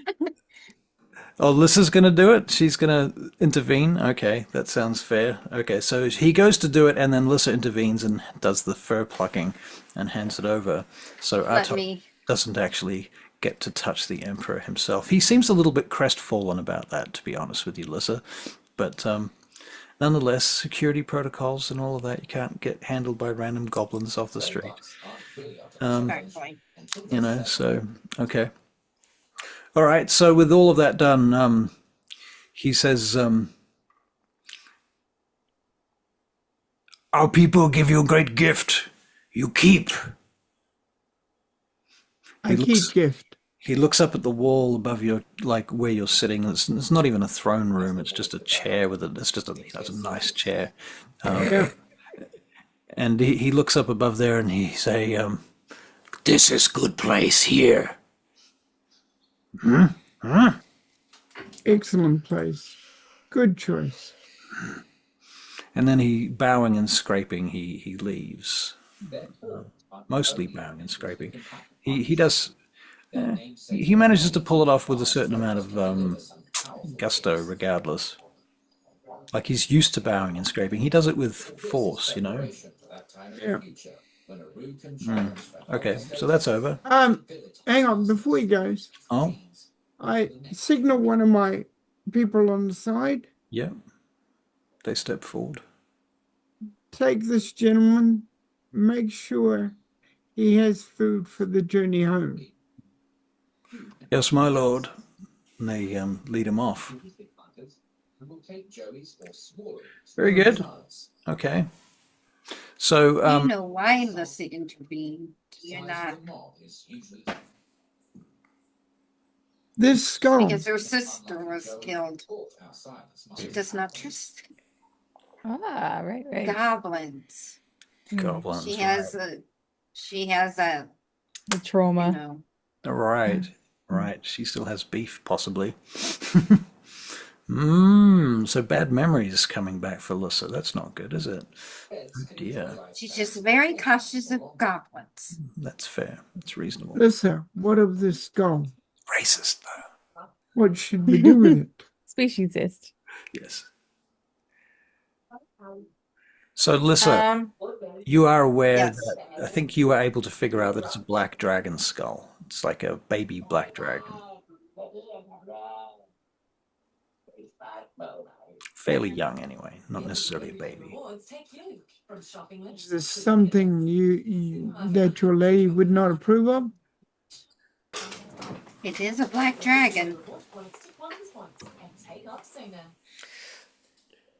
Oh, Lissa's going to do it? She's going to intervene? Okay, that sounds fair. Okay, so he goes to do it, and then Lissa intervenes and does the fur plucking and hands it over. So Let Artok me. doesn't actually get to touch the Emperor himself. He seems a little bit crestfallen about that, to be honest with you, Lissa. But nonetheless, security protocols and all of that, you can't get handled by random goblins off the street. Exactly. You know, so, okay. All right, so with all of that done, he says, Our people give you a great gift. You keep. I keep gift. he looks up at the wall above your, like where you're sitting. It's not even a throne room. It's just a chair with it's just a, it's a nice chair. Yeah. And he looks up above there and he say, This is good place here. Hmm? Huh? Excellent place. Good choice. And then he, bowing and scraping, he leaves. Mostly bowing and scraping. He does. He manages to pull it off with a certain amount of gusto, regardless. Like he's used to bowing and scraping. He does it with force, you know. Yeah. Okay, so that's over. Hang on, before he goes, Oh, I signal one of my people on the side. yeah. They step forward. Take this gentleman, make sure he has food for the journey home. Yes, my lord. And they lead him off. Very good. Okay. So, You know why Lucy intervened. Do you not? This skull. Because her sister was killed. She does not trust Ah, right. goblins. goblins. She has a The trauma. you know. Right. She still has beef, possibly. So bad memories coming back for Lyssa. That's not good, is it? Oh dear. She's just very cautious of goblins. That's fair. That's reasonable. Listen, what of this skull? Racist, though. What should we do with it? Speciesist. Yes. So, Lyssa, you are aware yes. that I think you were able to figure out that it's a black dragon skull. It's like a baby black dragon. Fairly young, anyway. Not necessarily a baby. Is this something that your lady would not approve of? It is a black dragon.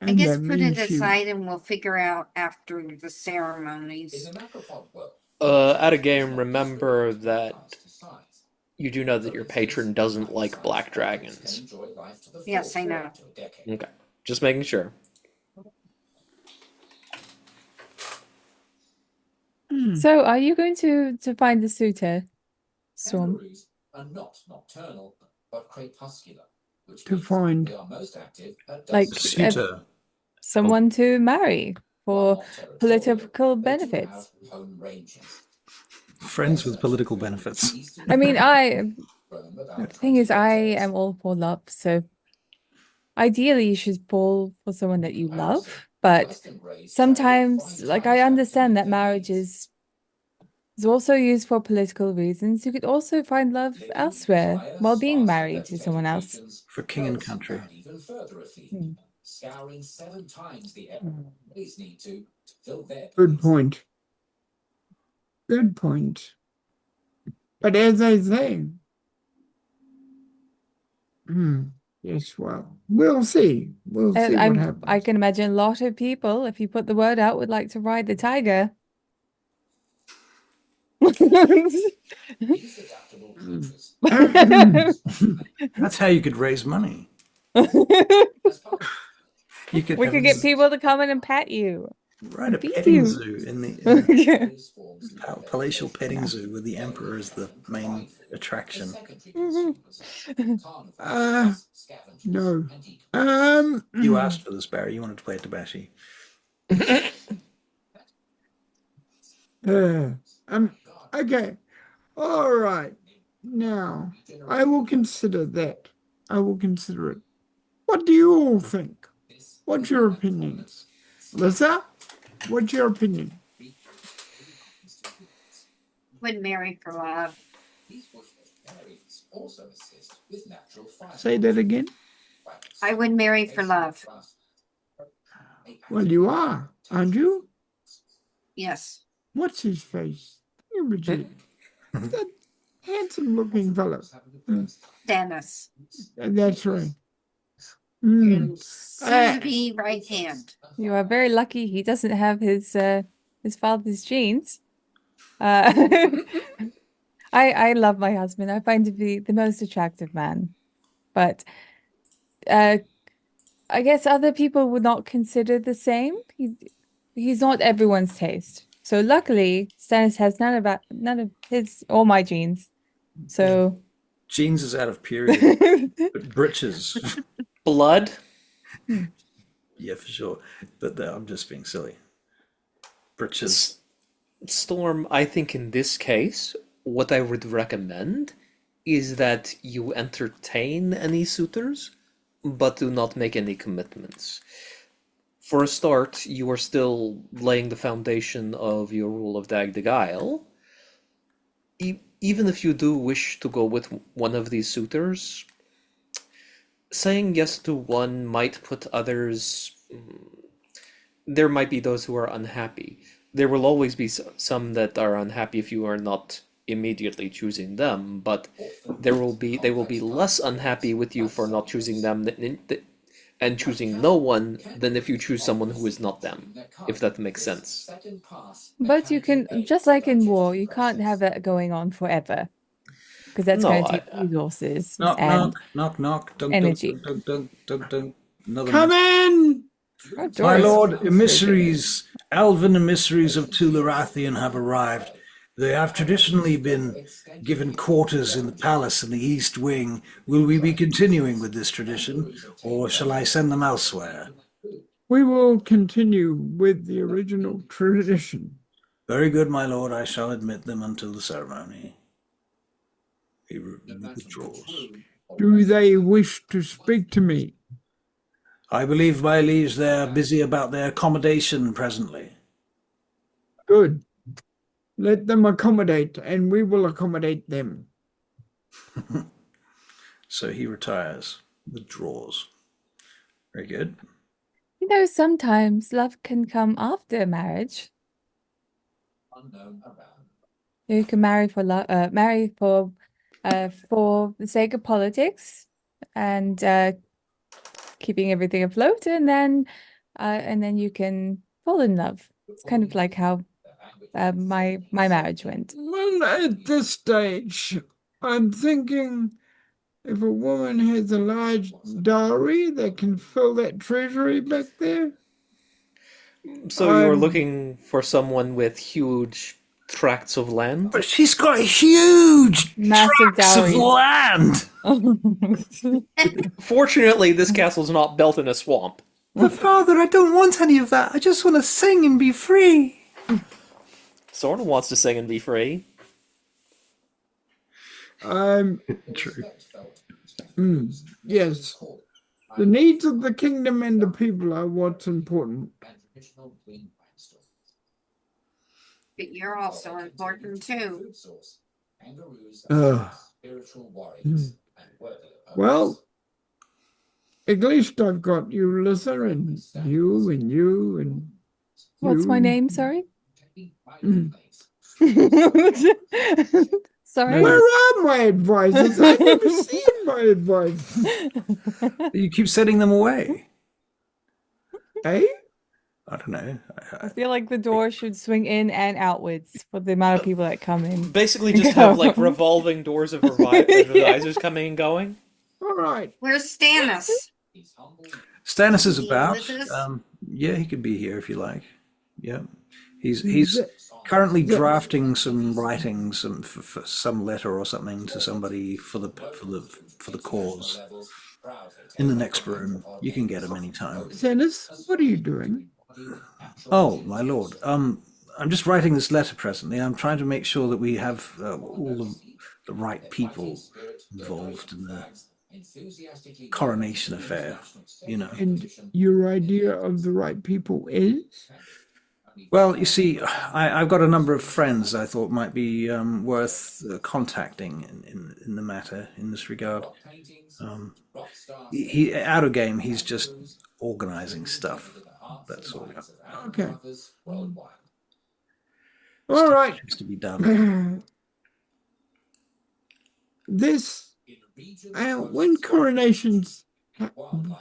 I And guess that put it means she- aside and we'll figure out after the ceremonies. At a game, remember that you do know that your patron doesn't like black dragons. Yes, I know. Okay, just making sure. So, are you going to find the suitor, Storm? Are not nocturnal, but crepuscular, which To means find- they are most active at Like, dusk. Suitor. Someone to marry for While not territorial, political they do benefits. have home ranges. Friends with political benefits. I mean, Roam about the thing is, 20 I hectares. am all for love, so ideally you should fall for someone that you love, but Western Greys sometimes, carry like, fine I traps understand to that meet their marriage needs. is also used for political reasons. You could also find love Living, elsewhere drier, while being sparsely married to someone vegetated else. regions For king and close country. down even further afield, Hmm. scouring 7 times the area Greys need to fill their Good place. point. Good point. But as I say, yes, well, we'll see. We'll see what happens. I can imagine a lot of people, if you put the word out, would like to ride the tiger. These adaptable creatures, That's how you could raise money. as part of You could We have could get people to come in and pet you. right a beat petting you. zoo in the Yeah. these forms of palatial petting vegetation. zoo with the emperor as the main The attraction. secondary Mhm. consumers, carnivores, scavengers, no. and decomposers. You asked for this, Barry. You wanted to play Tabashi. Okay. All right. Now, I will consider that. I will consider it. What do you all think? What's your opinions? Lyssa, what's your opinion? Would marry for love. These bush berries also assist with natural fire. Say that again. I would marry for love. Well, you are, aren't you? Yes. What's his face? That handsome-looking fellow. Dennis. That's right. Soon to be right hand. You are very lucky he doesn't have his father's genes. I love my husband. I find him to be the most attractive man. But I guess other people would not consider the same. He's not everyone's taste. So luckily, Stannis has none of his or my genes. So Jeans is out of period, but britches. Blood? Yeah, for sure. But I'm just being silly. Britches. Storm, I think in this case, what I would recommend is that you entertain any suitors, but do not make any commitments. For a start, you are still laying the foundation of your rule of Dag the Guile. Even if you do wish to go with one of these suitors, saying yes to one might put others. There might be those who are unhappy. There will always be some that are unhappy if you are not immediately choosing them, but they will be less unhappy with you for not choosing them and choosing no one than if you choose someone who is not them, if that makes sense. But you can, just like in war, you can't have that going on forever because that's No, going to take resources Knock, and knock, knock, knock. Dunk, energy. dunk, dunk, dunk, dunk. Another Come in! Oh, My Doris. lord, emissaries, elven emissaries of Tularathian have arrived. They have traditionally been given quarters in the palace in the East Wing. Will we be continuing with this tradition, or shall I send them elsewhere? We will continue with the original tradition. Very good, my lord. I shall admit them until the ceremony. He withdraws. Do they wish to speak to me? I believe, my liege, they're busy about their accommodation presently. Good. Let them accommodate, and we will accommodate them. So he retires, withdraws. Very good. You know, sometimes love can come after marriage. You can marry for love, marry for the sake of politics and keeping everything afloat, and then you can fall in love. It's kind of like how my marriage went. Well, at this stage, I'm thinking if a woman has a large dowry that can fill that treasury back there. So you're looking for someone with huge tracts of land? But she's got huge Massive tracts of dowries. land. Fortunately, this castle's not built in a swamp. But father, I don't want any of that. I just want to sing and be free. Sora wants to sing and be free. True. Yes. The needs of the kingdom and the people are what's important. But you're also important too. Well, at least I've got you, Lissa, and you, and you, and What's my you. name? Sorry. Mm. Sorry. Where are my advisors? I've never seen my advisors. You keep sending them away. Eh? I don't know. I feel like the door should swing in and outwards for the amount of people that come in. Basically, just have like revolving doors of advisors coming and going. All right. Where's Stannis? Stannis is He about. with us? Yeah, he could be here if you like. Yeah, he's currently drafting some writings, for some letter or something to somebody for the cause. In the next room, you can get him anytime. Stannis, what are you doing? Oh, my lord. I'm just writing this letter presently. I'm trying to make sure that we have all the right people involved in the coronation affair, you know. And your idea of the right people is? Well, you see, I've got a number of friends I thought might be worth contacting in the matter, in this regard. He out of game, he's just organizing stuff. That's all. Okay. All right. Has to be done. This, when coronations happen,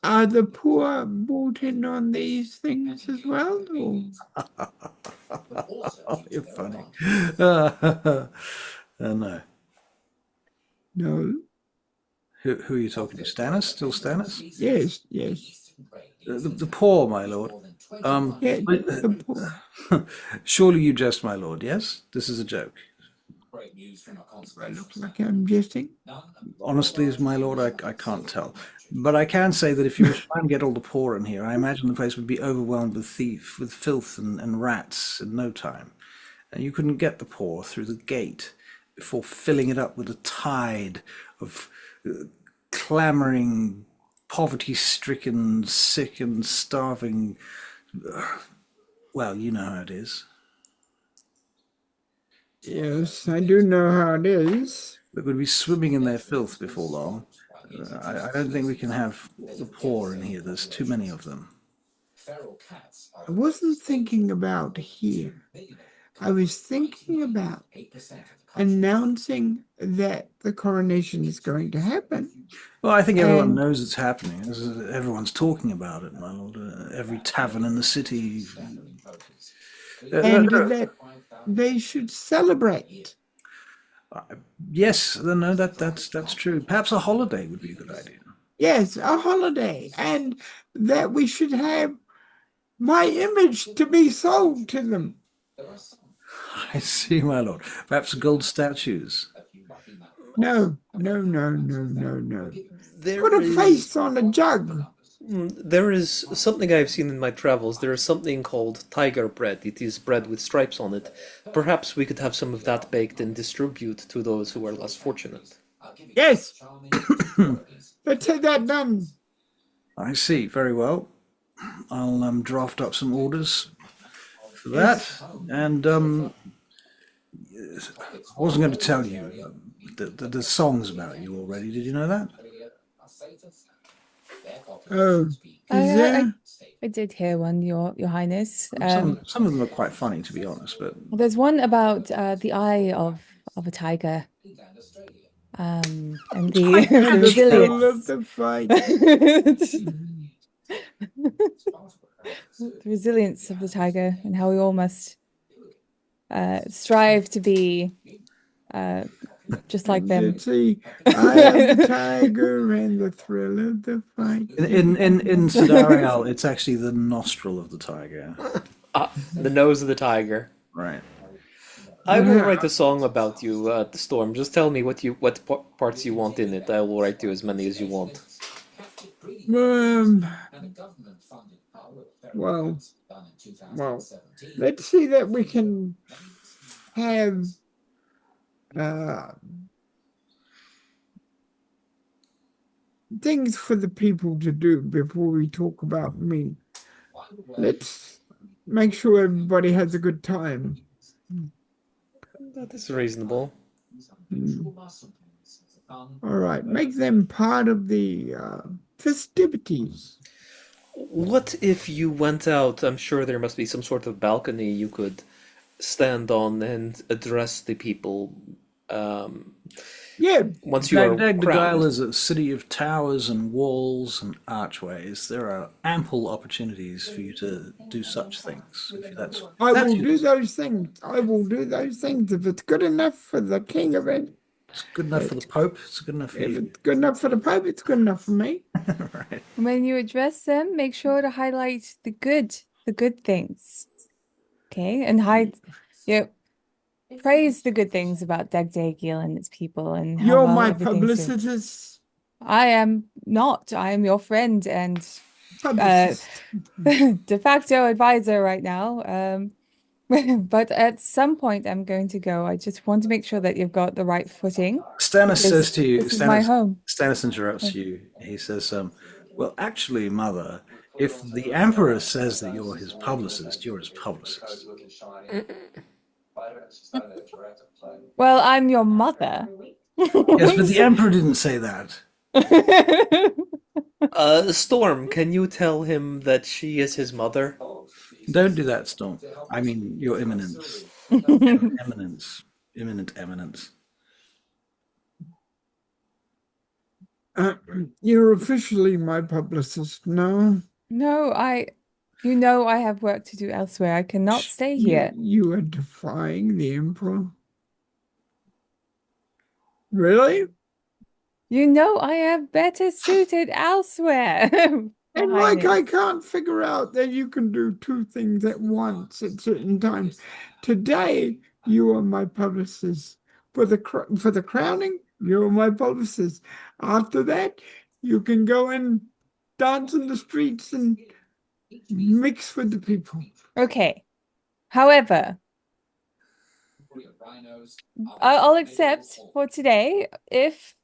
are the poor brought in on these things as well? Oh, you're funny. No. No. Who are you talking to? Stannis? Still Stannis? Yes, yes. The poor, my lord. Yeah, the poor. Surely you jest, my lord, yes? This is a joke. I look like I'm jesting. Honestly, my lord, I can't tell. But I can say that if you were to try and get all the poor in here, I imagine the place would be overwhelmed with filth and rats in no time. And you couldn't get the poor through the gate before filling it up with a tide of clamoring, poverty-stricken, sick and starving. Well, you know how it is. Yes, I do know how it is. That would be swimming in their filth before long. I don't think we can have the poor in here. There's too many of them. I wasn't thinking about here. I was thinking about announcing that the coronation is going to happen. Well, I think everyone And- knows it's happening. Everyone's talking about it, my lord. Every tavern in the city. And that they should celebrate. Yes, no, that's true. Perhaps a holiday would be a good idea. Yes, a holiday. And that we should have my image to be sold to them. I see, my lord. Perhaps gold statues. No. Put a face on a jug. There is something I've seen in my travels. There is something called tiger bread. It is bread with stripes on it. Perhaps we could have some of that baked and distribute to those who are less fortunate. Yes. Let's have that done. I see. Very well. I'll draft up some orders for that. And I wasn't going to tell you the songs about you already. Did you know that? Oh, is there? I did hear one, Your Highness. Some of them are quite funny, to be honest. But There's one about the eye of a tiger, and the, the resilience. The fight. The resilience of the tiger, and how we all must strive to be just like them. Let's see. I am the tiger and the thrill of the fight. in Sidarial, it's actually the nostril of the tiger. The nose of the tiger. Right. I will write a song about you, the Storm. Just tell me what parts you want in it. I will write you as many as you want. Well, let's see that we can have things for the people to do before we talk about me. Let's make sure everybody has a good time. That is reasonable. All right, make them part of the festivities. What if you went out? I'm sure there must be some sort of balcony you could stand on and address the people. Yeah, Once you are Baghdad the crowned. Guile is a city of towers and walls and archways. There are ample opportunities for you to do such things. If that's, I that's will do those things. I will do those things if it's good enough for the king of it. It's good enough for the Pope. It's good enough for If you. it's good enough for the Pope, it's good enough for me. Right. When you address them, make sure to highlight the good things. Okay, and praise the good things about Dagdagiel and its people and how You're well my everything's doing. publicist. I am not. I am your friend and Publicist. de facto advisor right now. But at some point I'm going to go. I just want to make sure that you've got the right footing. Stannis says to you, This is my home. Stannis interrupts you. He says, well, actually, Mother, if the Emperor says that you're his publicist, you're his publicist. Well, I'm your mother. Yes, but the Emperor didn't say that. Storm, can you tell him that she is his mother? Don't do that, Storm. I mean, Your Eminence. Eminence. Imminent eminence. You're officially my publicist, no? No, you know I have work to do elsewhere. I cannot stay here. You are defying the Emperor? Really? You know I am better suited elsewhere. And Your like I Highness. can't figure out that you can do two things at once at certain times. Today, you are my publicist. For the crowning, you are my publicist. After that, you can go and dance in the streets and mix with the people. Okay. However, I'll accept for today if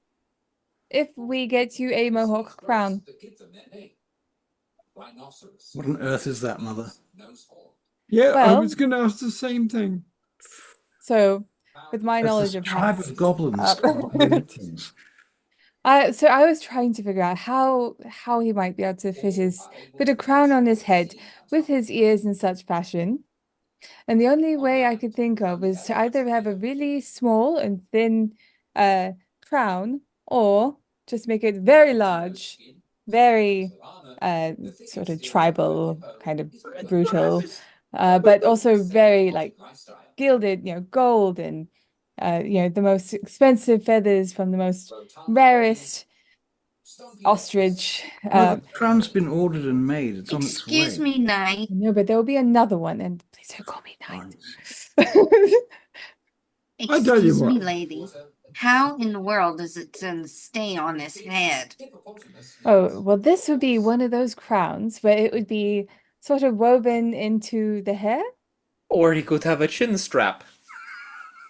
we get you a mohawk crown. What on earth is that, Mother? Yeah, I Well, was going to ask the same thing. so with my That's knowledge this of tribe hats, of goblins. so I was trying to figure out how he might be able to put a crown on his head with his ears in such fashion. And the only way I could think of is to either have a really small and thin crown or just make it very large, very sort of tribal, kind of brutal, but also very like gilded, gold and the most expensive feathers from the most rarest ostrich. Well, the crown's been ordered and made. It's on its way. Excuse me, Knight. No, but there will be another one, and please don't call me Knight. I tell you Excuse me, what. lady. How in the world is it to stay on his head? Oh, well, this would be one of those crowns where it would be sort of woven into the hair. Or he could have a chin strap.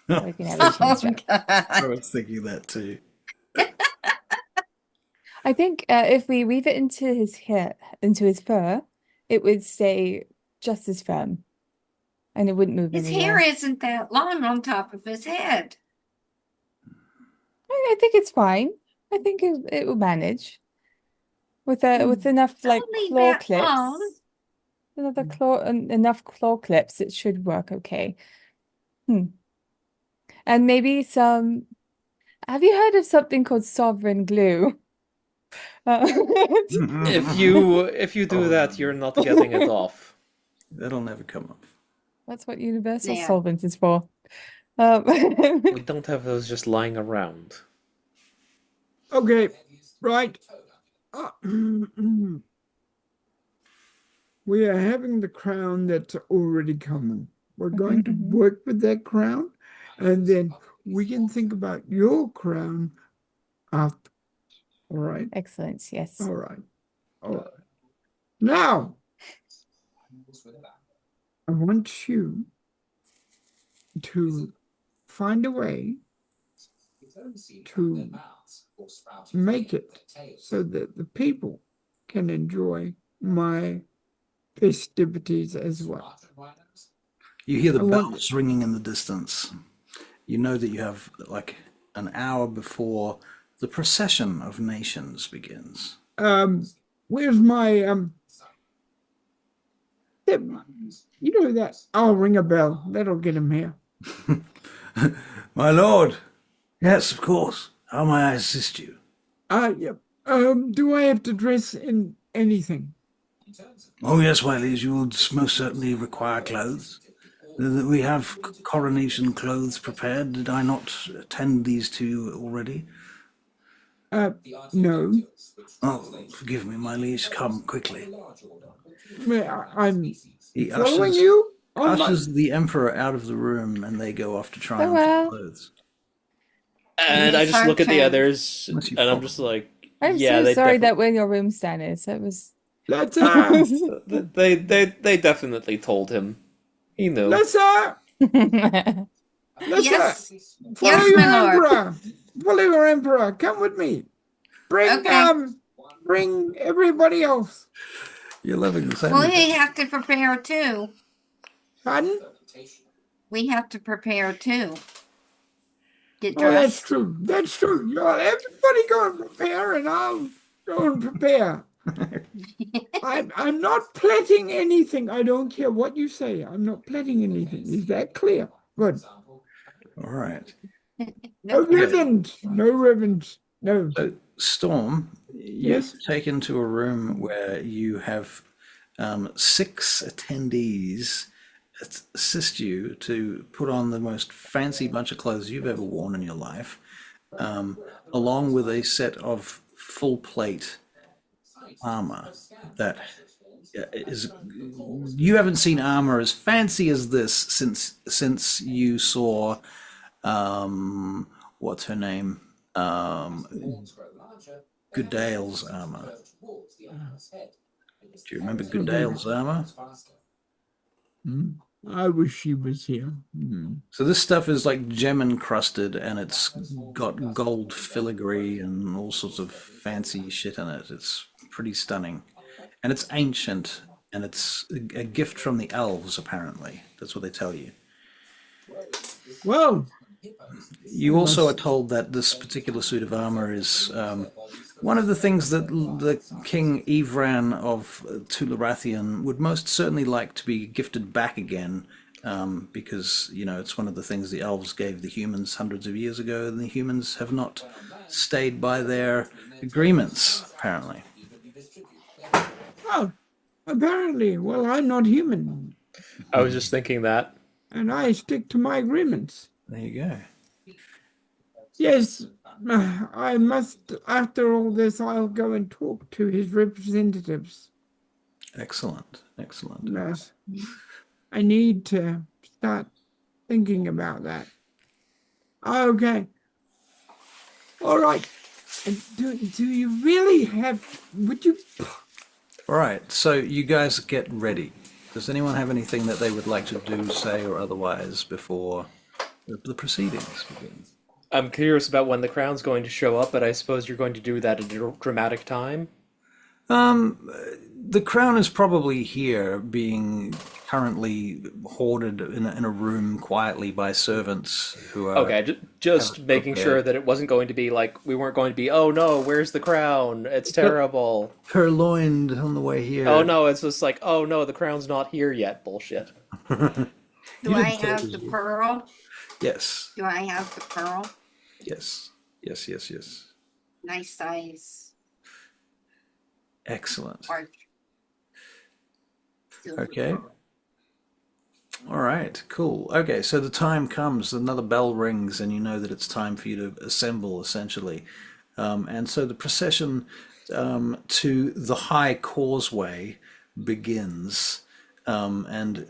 Or you can have a chin Oh, strap. I God. was thinking that too. I think if we weave it into his hair, into his fur, it would stay just as firm, and it wouldn't move His anywhere. hair isn't that long on top of his head. I think it's fine. I think it will manage with enough like Only claw that clips. long. Enough claw clips, it should work okay. And maybe some. Have you heard of something called sovereign glue? If you do that, you're not getting it off. That'll never come up. That's what universal Yeah. solvent is for. We don't have those just lying around. Okay, right. We are having the crown that's already coming. We're going to work with that crown, and then we can think about your crown after. All right. Excellent. Yes. All right. All right. Now, I want you to find a way to make it so that the people can enjoy my festivities as well. You hear the bells ringing in the distance. You know that you have like an hour before the procession of nations begins. Where's my that I'll ring a bell. That'll get him here. My lord. Yes, of course. How may I assist you? Yep. Do I have to dress in anything? Oh yes, my liege, you will most certainly require clothes. We have coronation clothes prepared. Did I not attend these to you already? No. Oh, forgive me, my liege. Come quickly. I'm He following you. ushers the emperor out of the room, and they go off to try on some clothes. And I just look at the others, Unless you and I'm follow. just like, I'm yeah, so they sorry that we're in your room, Stannis. It was. Let's they definitely told him. He knew. Let's Yes. follow Yes, your my lord. emperor. Follow your emperor. Come with me. Bring everybody else. You're living the same. Well, we have to prepare too. Pardon? We have to prepare too. Get Oh, that's dressed. true. That's true. Everybody go and prepare, and I'll go and prepare. I'm not plotting anything. I don't care what you say. I'm not plotting anything. Is that clear? Good. All right. No ribbons. No ribbons. No. So, Storm, you're Yes. taken to a room where you have 6 attendees assist you to put on the most fancy bunch of clothes you've ever worn in your life, along with a set of full plate armor that is. You haven't seen armor as fancy as this since you saw, what's her name? Goodale's armor. Do you remember Goodale's armor? I wish she was here. So this stuff is like gem encrusted, and it's got gold filigree and all sorts of fancy shit in it. It's pretty stunning, and it's ancient, and it's a gift from the elves. Apparently, that's what they tell you. Well, You also are told that this particular suit of armor is one of the things that the King Evran of Tularathian would most certainly like to be gifted back again, because, you know, it's one of the things the elves gave the humans hundreds of years ago, and the humans have not stayed by their agreements, apparently. oh, apparently, well, I'm not human, I was just thinking that. and I stick to my agreements. There you go. Yes, I must, after all this, I'll go and talk to his representatives. Excellent, excellent. Yes. I need to start thinking about that. Okay. All right. And do you really have, would you? All right, so you guys get ready. Does anyone have anything that they would like to do, say, or otherwise before the proceedings begin? I'm curious about when the crown's going to show up, but I suppose you're going to do that at a dramatic time. The crown is probably here, being currently hoarded in a room quietly by servants who are... Okay, just making sure that it wasn't going to be like, we weren't going to be, oh no, where's the crown? It's terrible. purloined on the way here. Oh no, it's just like, oh no, the crown's not here yet. Bullshit. Do I have the pearl? Yes. Do I have the pearl? Yes. Yes, yes, yes. Nice size. Excellent. Or Okay. All right, cool. Okay, so the time comes, another bell rings, and you know that it's time for you to assemble, essentially. And so the procession to the High Causeway begins. And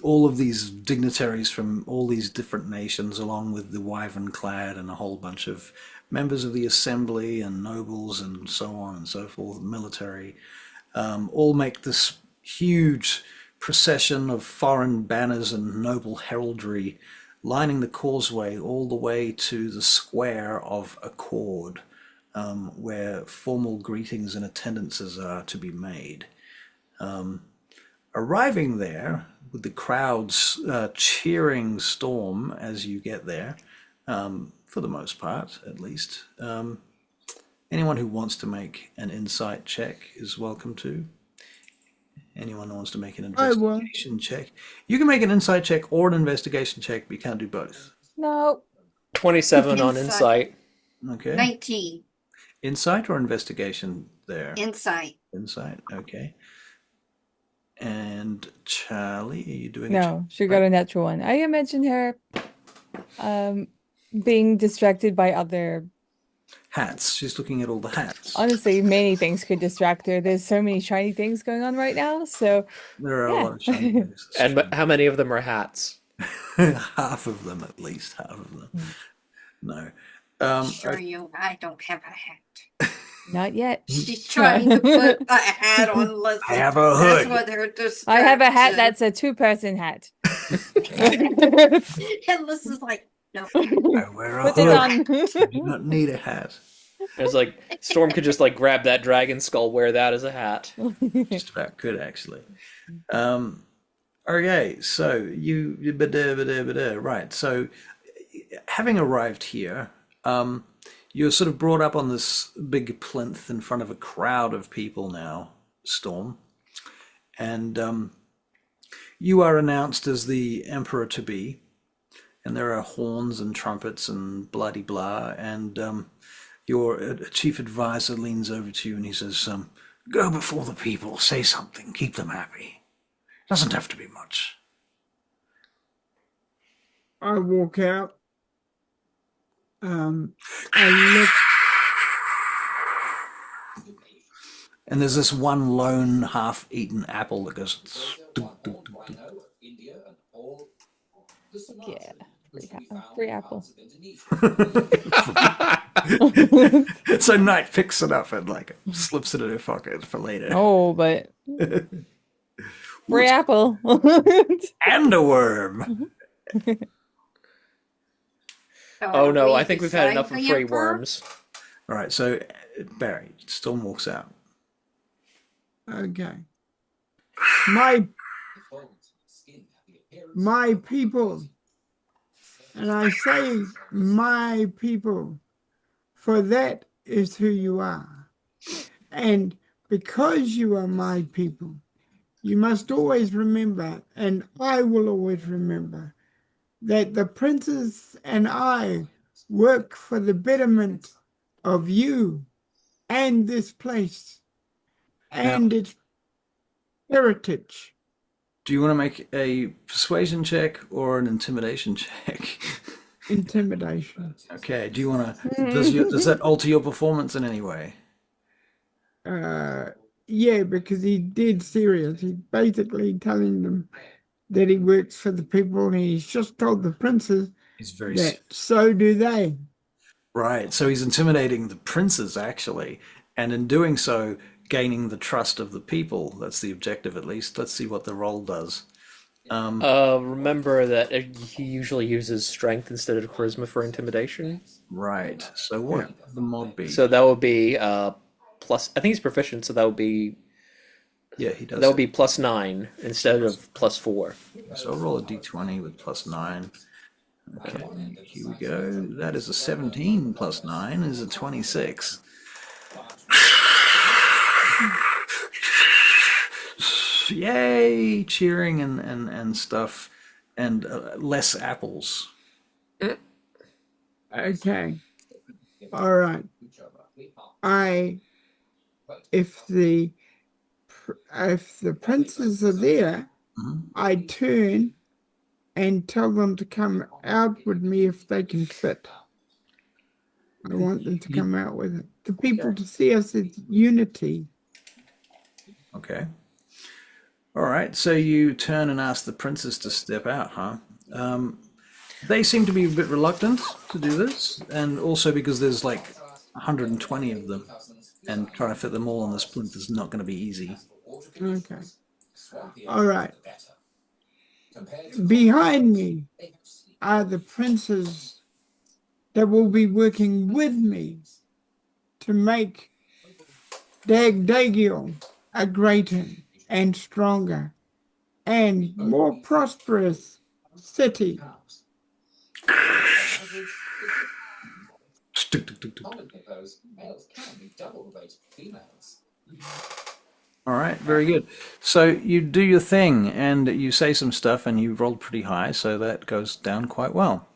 all of these dignitaries from all these different nations, along with the wyvern clad and a whole bunch of members of the assembly and nobles and so on and so forth, military, all make this huge procession of foreign banners and noble heraldry lining the causeway all the way to the square of Accord, where formal greetings and attendances are to be made. Arriving there, with the crowds cheering Storm as you get there, for the most part, at least. Anyone who wants to make an insight check is welcome to. Anyone who wants to make an investigation check. You can make an insight check or an investigation check, but you can't do both. No. 27 on insight. Okay. 19. Insight or investigation there? Insight. Insight, okay. And Charlie, are you doing No, she got a natural one. I imagine her being distracted by other hats? She's looking at all the hats. honestly, many things could distract her. There's so many shiny things going on right now. So There are yeah. a lot of shiny things. And how many of them are hats? Half of them, at least half of them. No. Sure you, I don't have a hat. Not yet. She's trying to put a hat on Leslie. I have a hood. That's what her distraction. I have a hat that's a two-person hat. And Liz like, no. I wear a Put hood. it on. You do not need a hat. It's like, Storm could just like grab that dragon skull, wear that as a hat. Just about could, actually. Okay, so right. So having arrived here, you're sort of brought up on this big plinth in front of a crowd of people now, Storm. And you are announced as the Emperor-to-be. And there are horns and trumpets and bloody-blah. And your chief advisor leans over to you and he says, Go before the people, say something, keep them happy. Doesn't have to be much. I walk out. I look. And there's this one lone half-eaten apple that goes. Dunk, dunk, dunk, dunk. Yeah. Free apple. So Knight picks it up and like slips it in her pocket for later. Oh, but free apple. And a worm. Oh no, I think we've had enough of free worms. All right, so Barry, Storm walks out. Okay. My people, and I say my people, for that is who you are. And because you are my people, you must always remember, and I will always remember, that the princes and I work for the betterment of you and this place and its heritage. Do you want to make a persuasion check or an intimidation check? Intimidation. Okay. Do you want to? Does that alter your performance in any way? Yeah, because he's dead serious. He's basically telling them that he works for the people, and he's just told the princes that so do they. Right. So he's intimidating the princes actually, and in doing so, gaining the trust of the people. That's the objective, at least. Let's see what the roll does. Remember that he usually uses strength instead of charisma for intimidation. Right. So what would the mod be? So that would be plus. I think he's proficient, so that would be. Yeah, he does. That would be +9 instead of +4. So I'll roll a d20 with +9. Okay, here we go. That is a 17 plus 9 is a 26. Yay! Cheering and stuff, and less apples. Okay. All right. If the princes are there, I turn and tell them to come out with me if they can fit. I want them to come out with it. The people to see us as unity. Okay. All right. So you turn and ask the princes to step out, huh? They seem to be a bit reluctant to do this, and also because there's like 120 of them, and trying to fit them all on this plinth is not going to be easy. Okay. All right. Behind me are the princes that will be working with me to make Dagdagiel a greater and stronger and more prosperous city. All right, very good. So you do your thing and you say some stuff and you rolled pretty high, so that goes down quite well.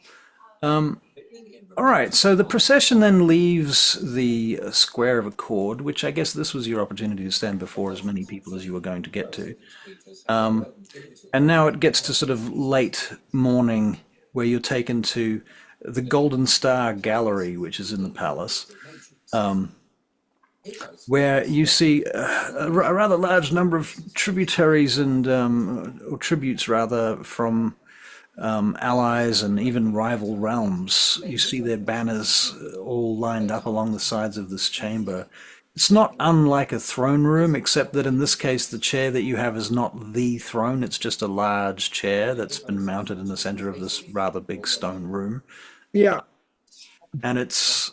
All right, so the procession then leaves the square of Accord, which I guess this was your opportunity to stand before as many people as you were going to get to. And now it gets to sort of late morning where you're taken to the Golden Star Gallery, which is in the palace, where you see a rather large number of tributaries and or tributes rather from allies and even rival realms. You see their banners all lined up along the sides of this chamber. It's not unlike a throne room, except that in this case the chair that you have is not the throne, it's just a large chair that's been mounted in the center of this rather big stone room. Yeah. And it's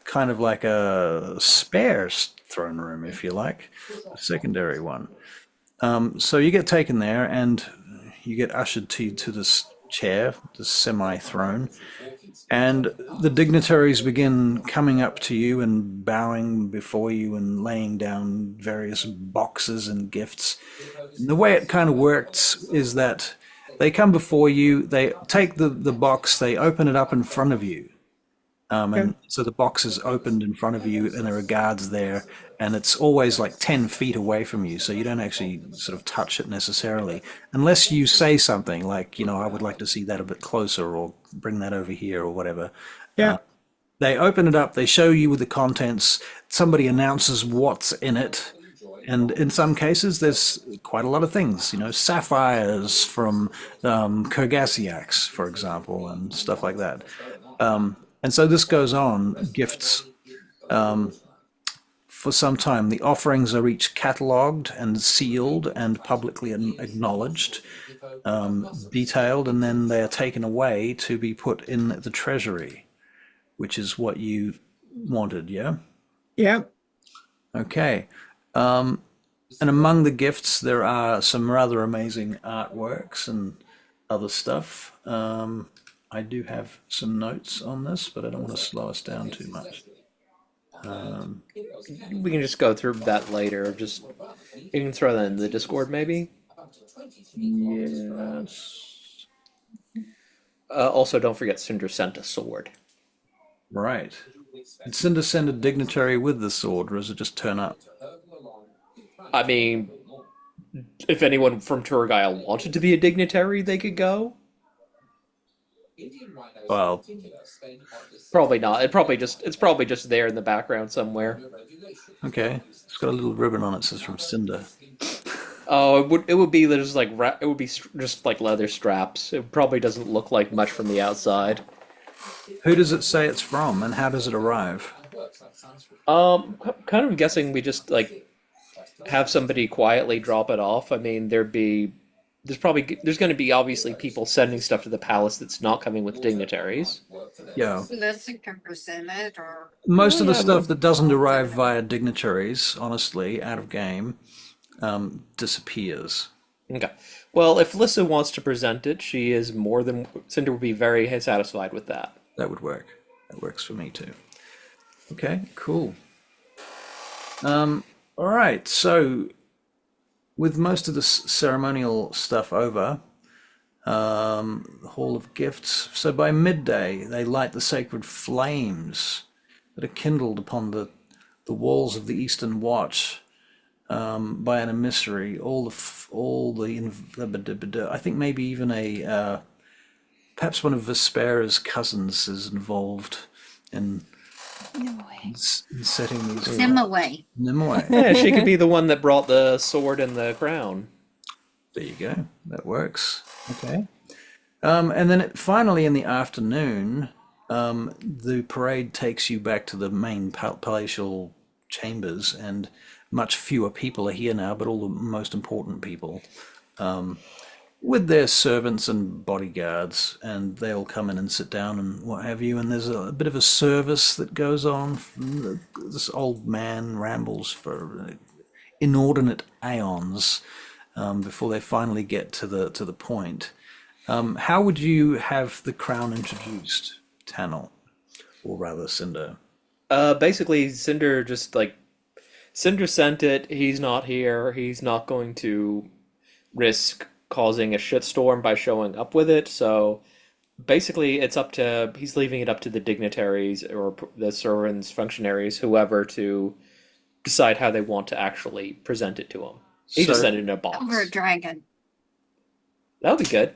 kind of like a spare throne room, if you like, a secondary one. So you get taken there and you get ushered to this chair, this semi-throne, and the dignitaries begin coming up to you and bowing before you and laying down various boxes and gifts. And the way it kind of works is that they come before you, they take the box, they open it up in front of you. And so the box is opened in front of you and there are guards there, and it's always like 10 feet away from you, so you don't actually sort of touch it necessarily, unless you say something like, you know, I would like to see that a bit closer, or bring that over here, or whatever. Yeah. They open it up, they show you the contents, somebody announces what's in it, And in some cases, there's quite a lot of things, sapphires from Kurgasiaks, for example, and stuff like that. And so this goes on, gifts for some time. The offerings are each catalogued and sealed and publicly acknowledged, detailed, and then they are taken away to be put in the treasury, which is what you wanted, yeah? Yeah. Okay. And among the gifts, there are some rather amazing artworks and other stuff. I do have some notes on this, but I don't want to slow us down too much. We can just go through that later. Just you can throw that in the Discord, maybe. Yes. Also, don't forget Cinder sent a sword. Right. Did Cinder send a dignitary with the sword, or does it just turn up? I mean, if anyone from Turgile wanted to be a dignitary, they could go. Well, Probably not. It's probably just there in the background somewhere. okay. It's got a little ribbon on it. It says from Cinder. Oh, it would be just like it would be just like leather straps. It probably doesn't look like much from the outside. Who does it say it's from, and how does it arrive? Kind of guessing we just like have somebody quietly drop it off. I mean, there's going to be obviously people sending stuff to the palace that's not coming with dignitaries. Yeah. Unless you can present it or Most of the Yeah, stuff that doesn't arrive via dignitaries, honestly, out of game, disappears. Okay. Well, if Lissa wants to present it, she is more than Cinder would be very satisfied with that. That would work. That works for me too. Okay, cool. All right, so with most of the ceremonial stuff over, the Hall of Gifts. So by midday, they light the sacred flames that are kindled upon the walls of the Eastern Watch by an emissary. I think maybe even perhaps one of Vespera's cousins is involved in setting these. Nimaway. Nimue. Yeah, she could be the one that brought the sword and the crown. There you go. That works. Okay. And then finally in the afternoon, the parade takes you back to the main palatial chambers, and much fewer people are here now, but all the most important people, with their servants and bodyguards, and they all come in and sit down and what have you. And there's a bit of a service that goes on. This old man rambles for inordinate aeons before they finally get to the point. How would you have the crown introduced, Tannel, or rather Cinder? Basically, Cinder sent it. He's not here. He's not going to risk causing a shitstorm by showing up with it. So basically, he's leaving it up to the dignitaries or the servants, functionaries, whoever, to decide how they want to actually present it to him. He just sent it in a box. Over a dragon. That would be good.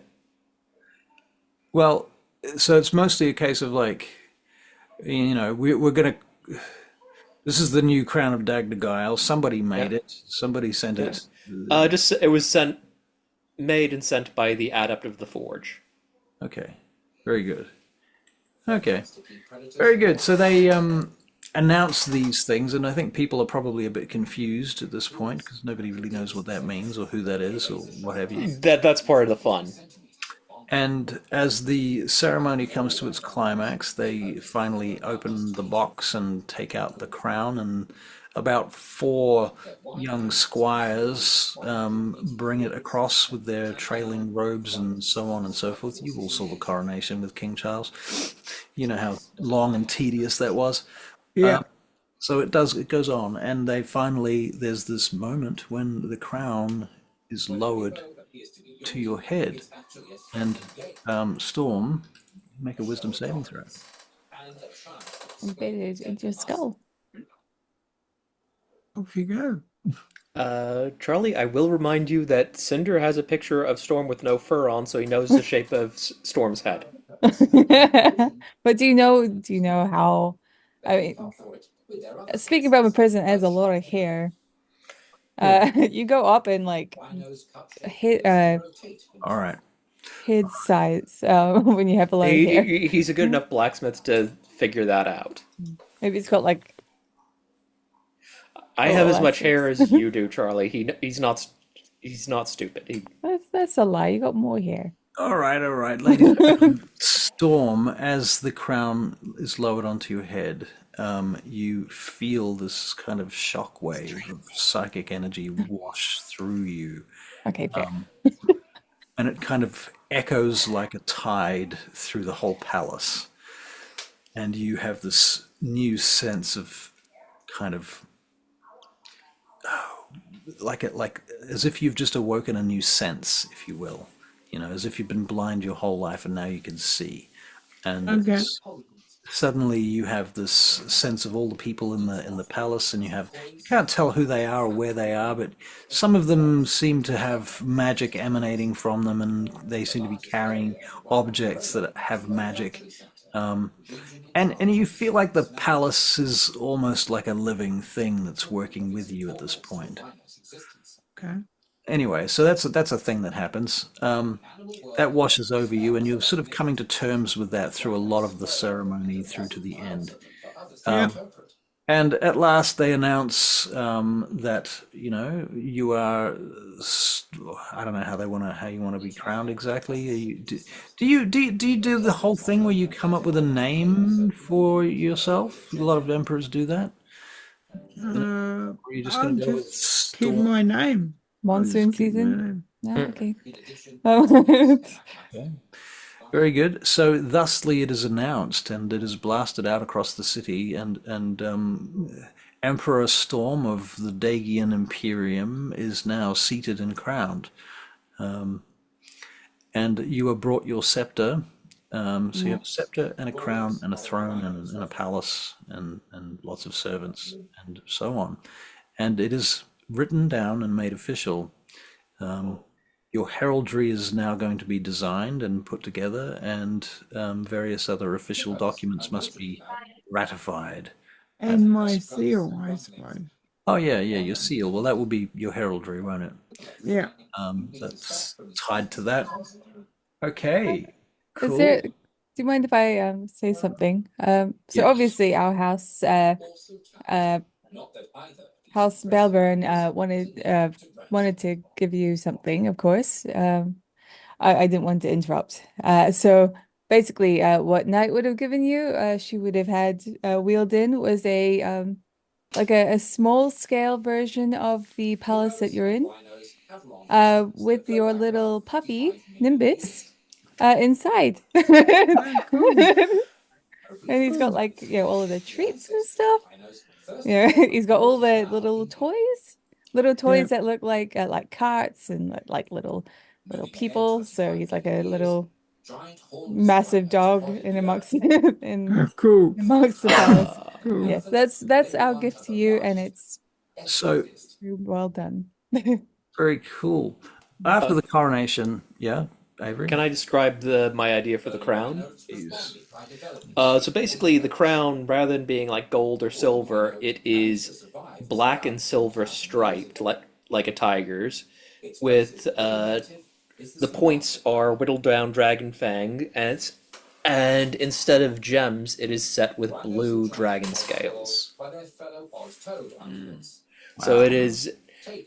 Well, so it's mostly a case of like, we're gonna. This is the new crown of Dagdagile. Somebody made it. Somebody sent it. It was made and sent by the adept of the forge. Okay, very good. Okay, very good. So they announce these things, and I think people are probably a bit confused at this point because nobody really knows what that means or who that is or what have you. That's part of the fun. And as the ceremony comes to its climax, they finally open the box and take out the crown, and about 4 young squires bring it across with their trailing robes and so on and so forth. You all saw the coronation with King Charles. You know how long and tedious that was. Yeah. So it goes on, and there's this moment when the crown is lowered to your head, and Storm, make a wisdom saving throw. Embedded into your skull. Off you go. Charlie, I will remind you that Cinder has a picture of Storm with no fur on, so he knows the shape of Storm's head. But do you know how? I mean, speaking about a person has a lot of hair. You go up and like hit All right. hid size when you have a lot of hair. He's a good enough blacksmith to figure that out. Maybe it's got like I have as much hair elastic. as you do, Charlie. He's not stupid. That's a lie. You got more hair. All right, all right, ladies. Storm, as the crown is lowered onto your head, you feel this kind of shock wave of psychic energy wash through you, Okay, fair. and it kind of echoes like a tide through the whole palace. And you have this new sense of kind of like as if you've just awoken a new sense, if you will. You know, as if you've been blind your whole life and now you can see. And Okay. suddenly you have this sense of all the people in the palace, and you can't tell who they are or where they are, but some of them seem to have magic emanating from them, and they seem to be carrying objects that have magic. And you feel like the palace is almost like a living thing that's working with you at this point. Okay. Anyway, so that's a thing that happens. That washes over you, and you're sort of coming to terms with that through a lot of the ceremony through to the end. Yeah. And at last, they announce that you are. I don't know how you want to be crowned exactly. Do you do the whole thing where you come up with a name for yourself? A lot of emperors do that. Or are you just I'll going to go with just keep Storm? my name. I'll just Monsoon keep my season? name. No, okay. Very good. So, thusly, it is announced, and it is blasted out across the city, and Emperor Storm of the Dagian Imperium is now seated and crowned. And you are brought your scepter. So you have a scepter and a crown and a throne and a palace and lots of servants and so on. And it is written down and made official. Your heraldry is now going to be designed and put together, and various other official documents must be ratified. And my seal, I suppose. Oh yeah, your seal. Well, that will be your heraldry, won't it? Yeah. That's tied to that. Okay, Is cool. there, do you mind if I say something? So Yes. obviously our house House Belburn wanted to give you something, of course. I didn't want to interrupt. So basically what Knight would have given you, she would have had wheeled in was a like a small scale version of the palace that you're in, with your little puppy, Nimbus, inside. Oh, cool. And he's got like, all of the treats and stuff. He's got all the little toys that look like carts and like little people. So he's like a little massive dog in amongst in Cool. amongst the palace. Cool. Yes, that's our gift to you, and it's So well done. very cool. After the coronation, yeah, Avery. Can I describe my idea for the crown? Please. So basically, the crown, rather than being like gold or silver, it is black and silver striped, like a tiger's, with the points are whittled down dragon fang, and instead of gems, it is set with blue dragon scales. So it is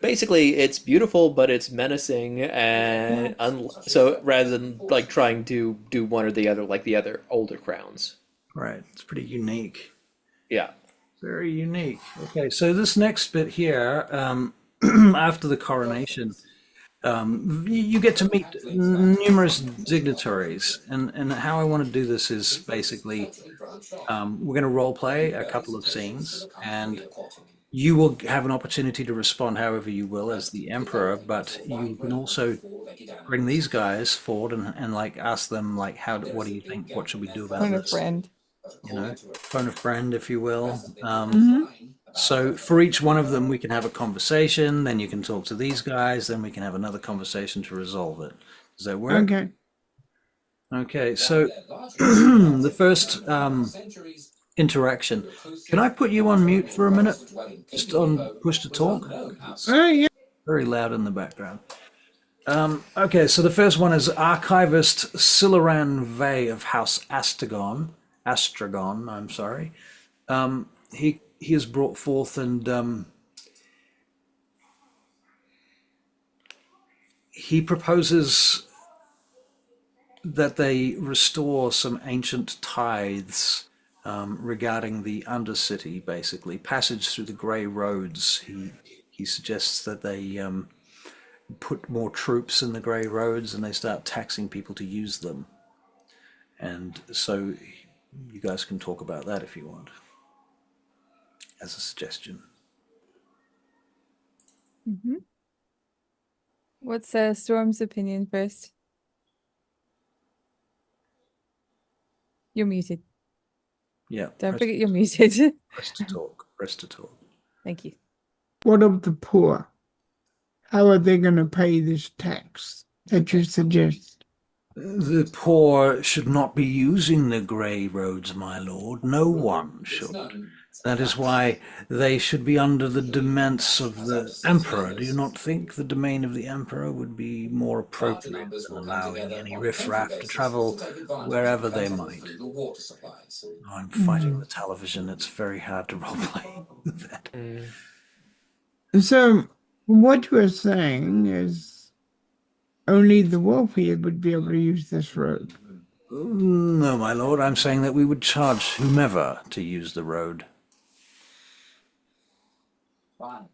basically it's beautiful, but it's menacing, and so rather than like trying to do one or the other like the other older crowns. Right, it's pretty unique. Yeah. Very unique. Okay, so this next bit here, after the coronation, you get to meet numerous dignitaries, and how I want to do this is basically we're going to role play a couple of scenes, and you will have an opportunity to respond however you will as the emperor, but you can also bring these guys forward and like ask them like what do you think, what should we do about Phone a this, friend. phone a friend, if you will. So for each one of them we can have a conversation, then you can talk to these guys, then we can have another conversation to resolve it. Does that work? Okay. Okay, so the first interaction. Can I put you on mute for a minute? Just on push to talk? Yeah. Very loud in the background. Okay, so the first one is Archivist Silaran Vey of House Astragon, I'm sorry. He has brought forth and he proposes that they restore some ancient tithes regarding the Undercity, basically. Passage through the grey roads. He suggests that they put more troops in the grey roads and they start taxing people to use them. And so you guys can talk about that if you want, as a suggestion. What's Storm's opinion first? You're muted. Yeah. Don't forget you're muted. Press to talk. Press to talk. Thank you. What of the poor? How are they going to pay this tax that you suggest? The poor should not be using the grey roads, my lord. No one should. That is why they should be under the demesne of the Emperor. Do you not think the domain of the Emperor would be more appropriate than allowing any riffraff to travel wherever they might? Oh, I'm fighting the television. It's very hard to roleplay that. So what you are saying is only the wealthy would be able to use this road. No, my lord. I'm saying that we would charge whomever to use the road. But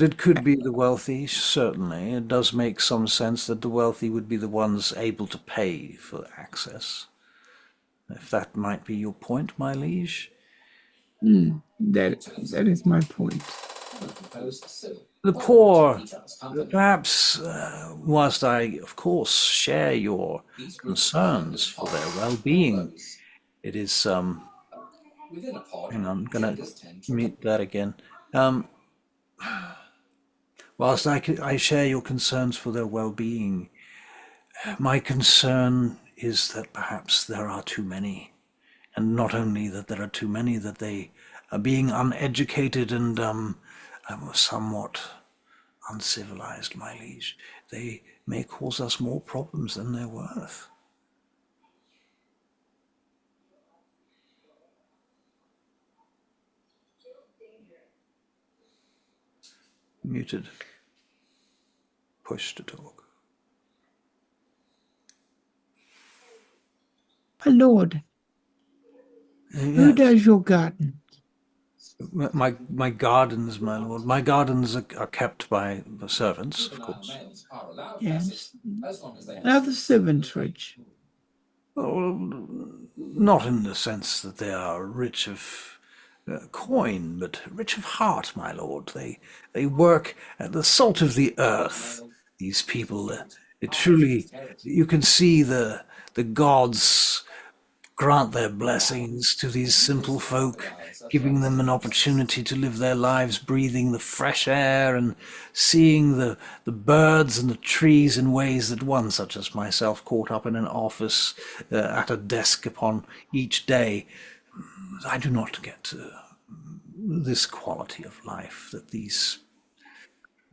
it could be the wealthy, certainly. It does make some sense that the wealthy would be the ones able to pay for access. If that might be your point, my liege. That is my point. The poor, perhaps, whilst I, of course, share your concerns for their well-being, it is, hang on, I'm going to mute that again. Whilst I share your concerns for their well-being, my concern is that perhaps there are too many. And not only that there are too many, that they are being uneducated and somewhat uncivilized, my liege. They may cause us more problems than they're worth. Muted. Push to talk. My lord, who does your garden? My gardens, my lord. My gardens are kept by the servants, of course. Yes. Are the servants rich? Well, not in the sense that they are rich of coin, but rich of heart, my lord. They work at the salt of the earth. These people, it truly, you can see the gods grant their blessings to these simple folk, giving them an opportunity to live their lives breathing the fresh air and seeing the birds and the trees in ways that one such as myself, caught up in an office at a desk upon each day, I do not get this quality of life that these...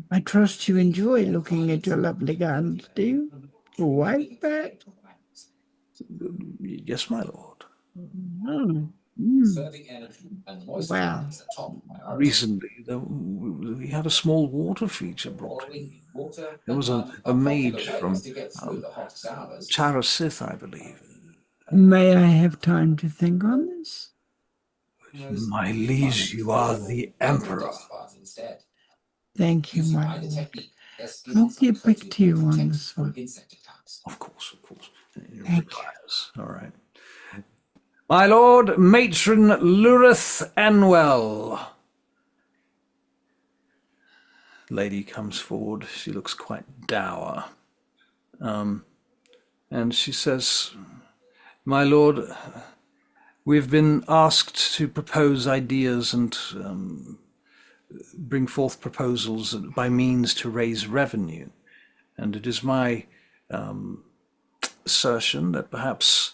I trust you enjoy looking at your lovely gardens, do you? Like that? Yes, my lord. Wow. Recently, we had a small water feature brought in. There was a mage from Charasith, I believe. May I have time to think on this? My liege, you are the emperor. Thank you, my lord. I'll get back to you on this one. Of course, of course. Thank Retires. All right. My lord, Matron Lurith Enwell. Lady comes forward. She looks quite dour. And she says, my lord, we've been asked to propose ideas and bring forth proposals by means to raise revenue. And it is my assertion that perhaps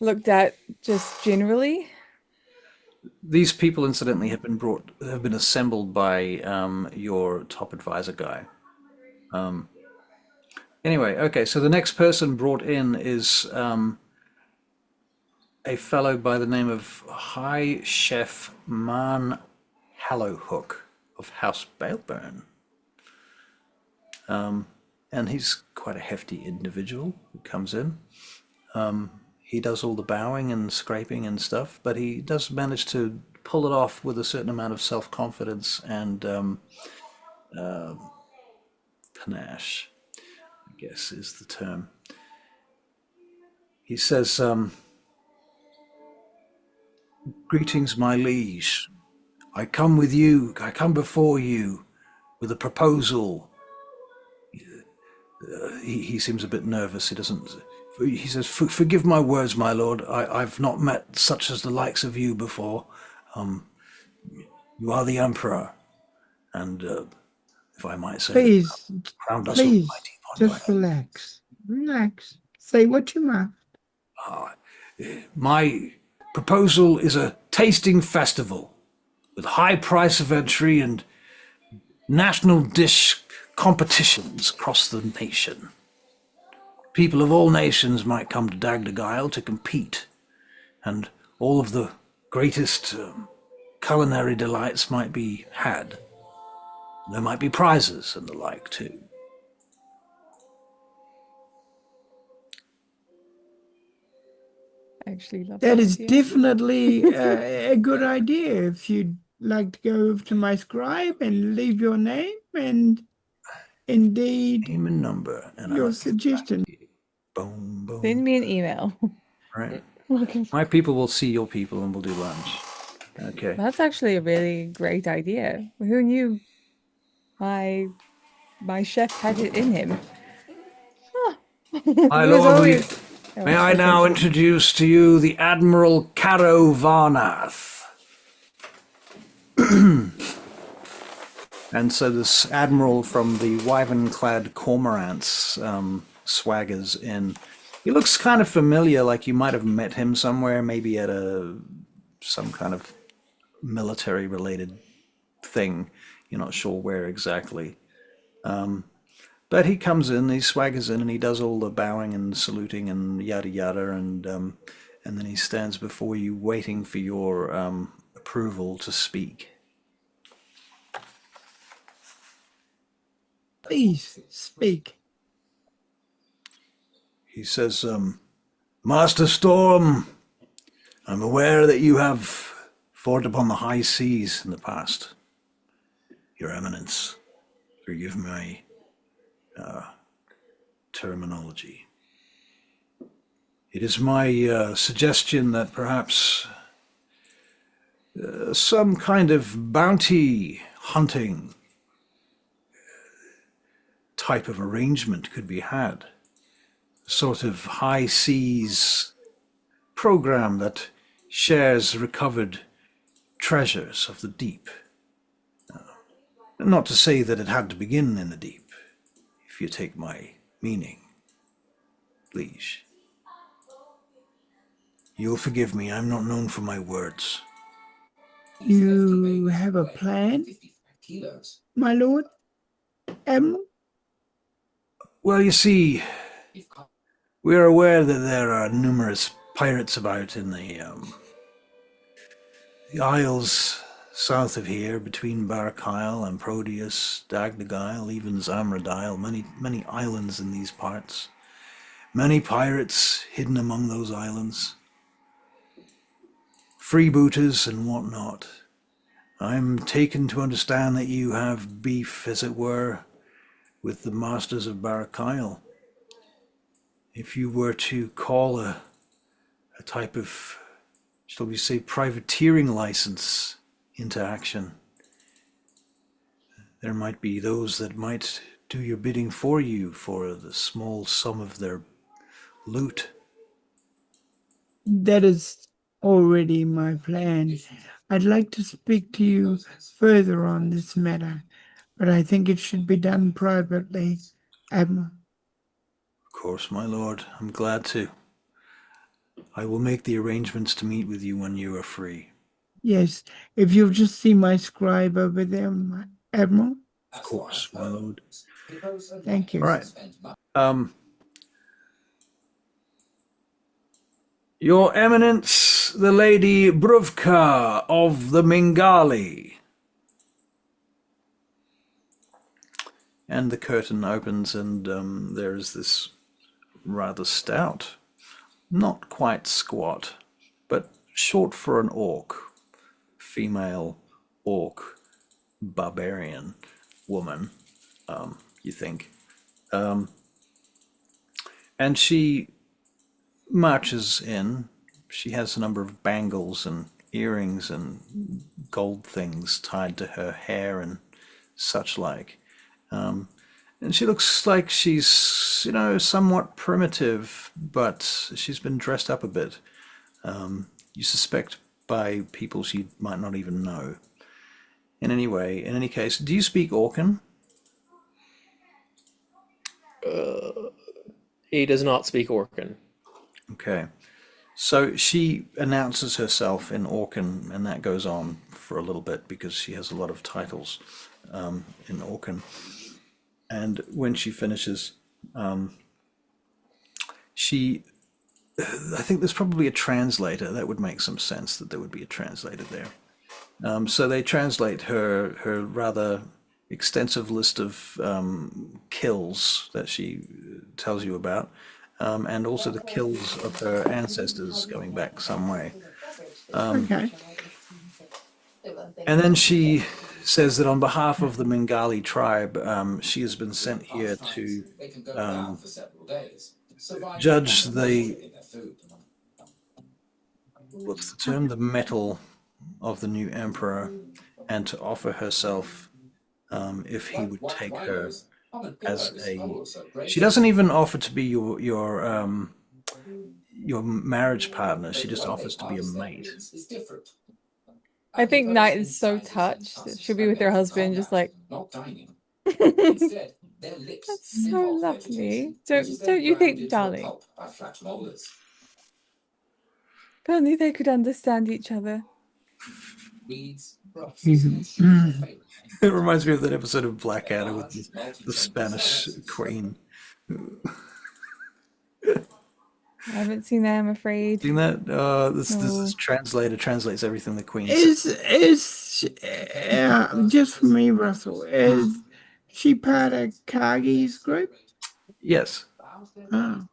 looked at just generally? These people, incidentally, have been assembled by your top advisor guy. Anyway, okay, so the next person brought in is a fellow by the name of High Chef Man Hallowhook of House Baleburn. And he's quite a hefty individual who comes in. He does all the bowing and scraping and stuff, but he does manage to pull it off with a certain amount of self-confidence and panache, I guess is the term. He says, "Greetings, my liege. I come before you with a proposal." He seems a bit nervous. He doesn't. He says, "Forgive my words, my lord. I've not met such as the likes of you before. You are the emperor, and if I might say, Please, crowned us with please, mighty just honor. relax. Relax. Say what you must. My proposal is a tasting festival with high price of entry and national dish competitions across the nation. People of all nations might come to Dagdagyl to compete, and all of the greatest culinary delights might be had. There might be prizes and the like too." I actually love That that is idea. definitely a good idea. If you'd like to go over to my scribe and leave your name and indeed Name and number, and your I'll suggestion. boom, boom. Send me an email. Right. Okay. My people will see your people, and we'll do lunch. Okay. That's actually a really great idea. Who knew my chef had it in him? My He was lord, always. Oh, may I okay, now sure. introduce to you the Admiral Caro Varnath. And so this admiral from the wyvern-clad cormorants swaggers in. He looks kind of familiar, like you might have met him somewhere, maybe at some kind of military-related thing. You're not sure where exactly. But he comes in, he swaggers in, and he does all the bowing and saluting and yada yada, and then he stands before you, waiting for your approval to speak. Please speak. He says, Master Storm, I'm aware that you have fought upon the high seas in the past. Your Eminence, forgive my terminology. It is my suggestion that perhaps some kind of bounty hunting type of arrangement could be had. A sort of high seas program that shares recovered treasures of the deep. Not to say that it had to begin in the deep, if you take my meaning, liege. You'll forgive me, I'm not known for my words. You have a plan, my lord? Admiral? Well, you see, we're aware that there are numerous pirates about in the isles south of here, between Barakyle and Proteus, Dagdagyl, even Zamradyle, many islands in these parts. Many pirates hidden among those islands. Freebooters and whatnot. I'm taken to understand that you have beef, as it were, with the masters of Barakyle. If you were to call a type of, shall we say, privateering license into action, there might be those that might do your bidding for you for the small sum of their loot. That is already my plan. I'd like to speak to you further on this matter, but I think it should be done privately, Admiral. Of course, my lord, I'm glad to. I will make the arrangements to meet with you when you are free. Yes, if you'll just see my scribe over there, Admiral. Of course, my lord. Thank you. All right. Your Eminence, the Lady Bruvka of the Mingali. And the curtain opens, and there is this rather stout, not quite squat, but short for an orc, female orc, barbarian woman, you think. And she marches in. She has a number of bangles and earrings and gold things tied to her hair and such like. And she looks like she's, you know, somewhat primitive, but she's been dressed up a bit. You suspect by people she might not even know. In any case, do you speak Orcan? He does not speak Orcan. Okay. So she announces herself in Orcan, and that goes on for a little bit because she has a lot of titles in Orcan. And when she finishes, I think there's probably a translator. That would make some sense that there would be a translator there. So they translate her rather extensive list of kills that she tells you about, and also the kills of her ancestors going back some way. Okay. And then she says that on behalf of the Mingali tribe, she has been sent here to judge the, what's the term, the metal of the new emperor, and to offer herself if he would take her as a. She doesn't even offer to be your marriage partner. She just offers to be a mate. I think Knight is so touched that she'll be with her husband, just like, that's so lovely. Don't you think, darling? If only they could understand each other. It reminds me of that episode of Blackadder with the Spanish queen. I haven't seen that, I'm afraid. Seen that? This No. translator translates everything the queen says. Is just for me, Russell, is she part of Kagi's group? Yes. Oh.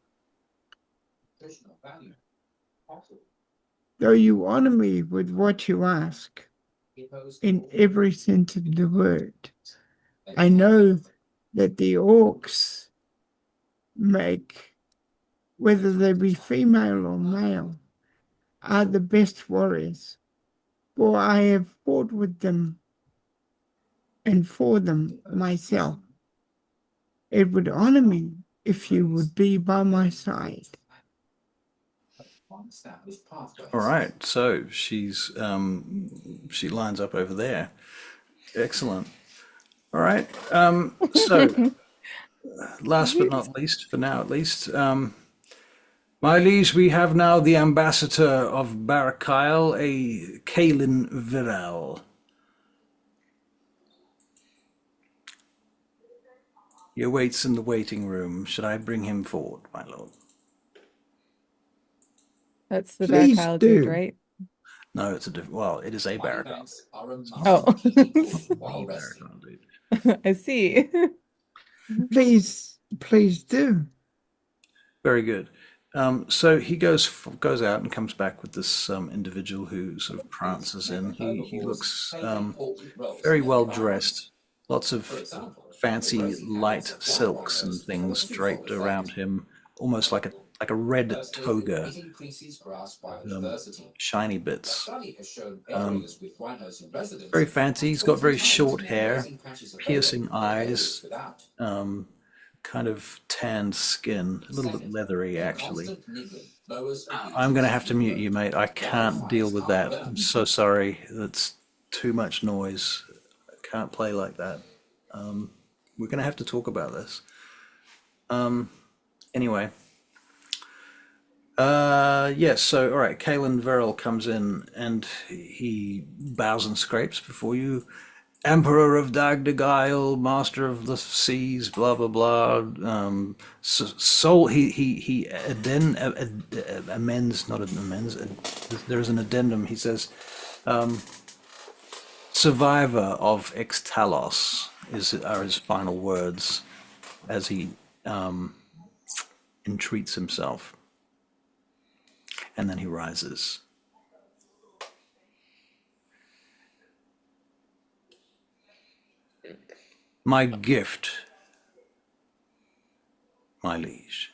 Though you honor me with what you ask, in every sense of the word, I know that the orcs make, whether they be female or male, are the best warriors, for I have fought with them and for them myself. It would honor me if you would be by my side. All right. So she's she lines up over there. Excellent. All right. So last but not least, for now at least, my liege, we have now the ambassador of Barakyle, a Kalin Viral. He awaits in the waiting room. Should I bring him forward, my lord? That's the Please Barakyle do. dude, right? No, it's a different. Well, it is a Barakyle. Oh. Barakyle, dude. I see. Please do. Very good. So he goes out and comes back with this individual who sort of prances in. He looks very well dressed. Lots of fancy light silks and things draped around him, almost like a red toga, shiny bits. Very fancy. He's got very short hair, piercing eyes, kind of tanned skin, a little bit leathery actually. I'm going to have to mute you, mate. I can't deal with that. I'm so sorry. That's too much noise. I can't play like that. We're going to have to talk about this. Anyway, Yes, so, all right, Kalen Verrill comes in and he bows and scrapes before you. Emperor of Dagdagail, master of the seas, blah blah blah. Soul. He then amends, not amends. There is an addendum. He says, "Survivor of Extalos" are his final words as he entreats himself, and then he rises. My gift, my liege,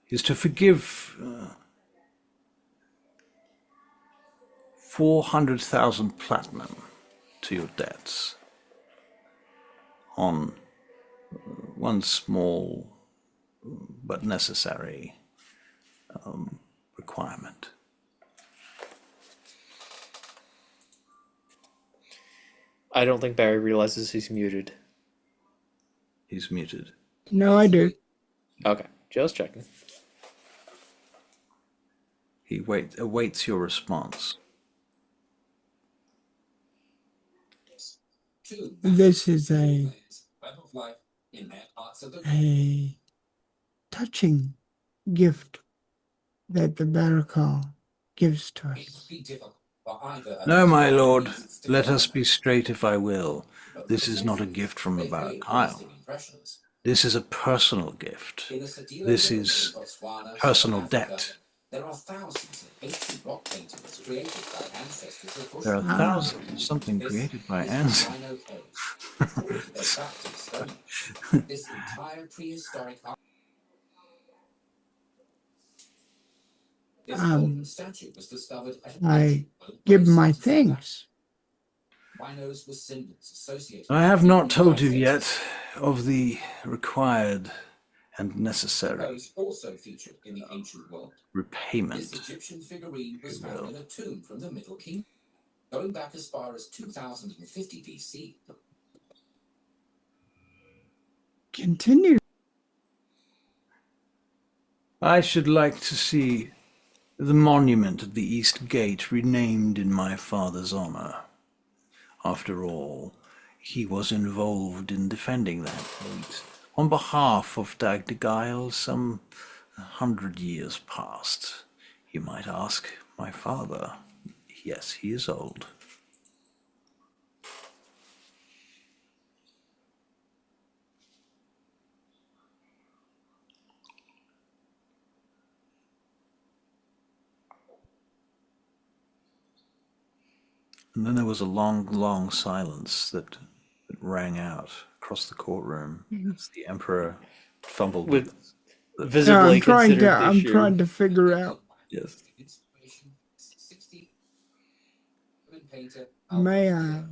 is to forgive 400,000 platinum to your debts on one small but necessary requirement. I don't think Barry realizes he's muted. He's muted. No, I do. Okay, just checking. He awaits your response. This is a touching gift that the Barakal gives to us. No, my lord, let us be straight if I will. This is not a gift from the Barakyle. This is a personal gift. This is personal debt. There are thousands of ancient rock paintings created by ancestors across There are the thousands of something created by ancestors. Rhino Cave. Back to Stone Age. This entire prehistoric this golden statue was discovered at I give my thanks. Rhinos were symbols associated. I have not told you yet of the required and necessary Also featured in the ancient world. repayment. This Egyptian figurine was found in a tomb from the Middle Kingdom, going back as far as 2050 BC. Continue. I should like to see the monument at the East Gate renamed in my father's honor. After all, he was involved in defending that gate on behalf of Dagdagail some 100 years past. You might ask, my father. Yes, he is old. And then there was a long, long silence that rang out across the courtroom as the Emperor fumbled with the Visibly considered the I'm shoe. trying to figure out. yes. May I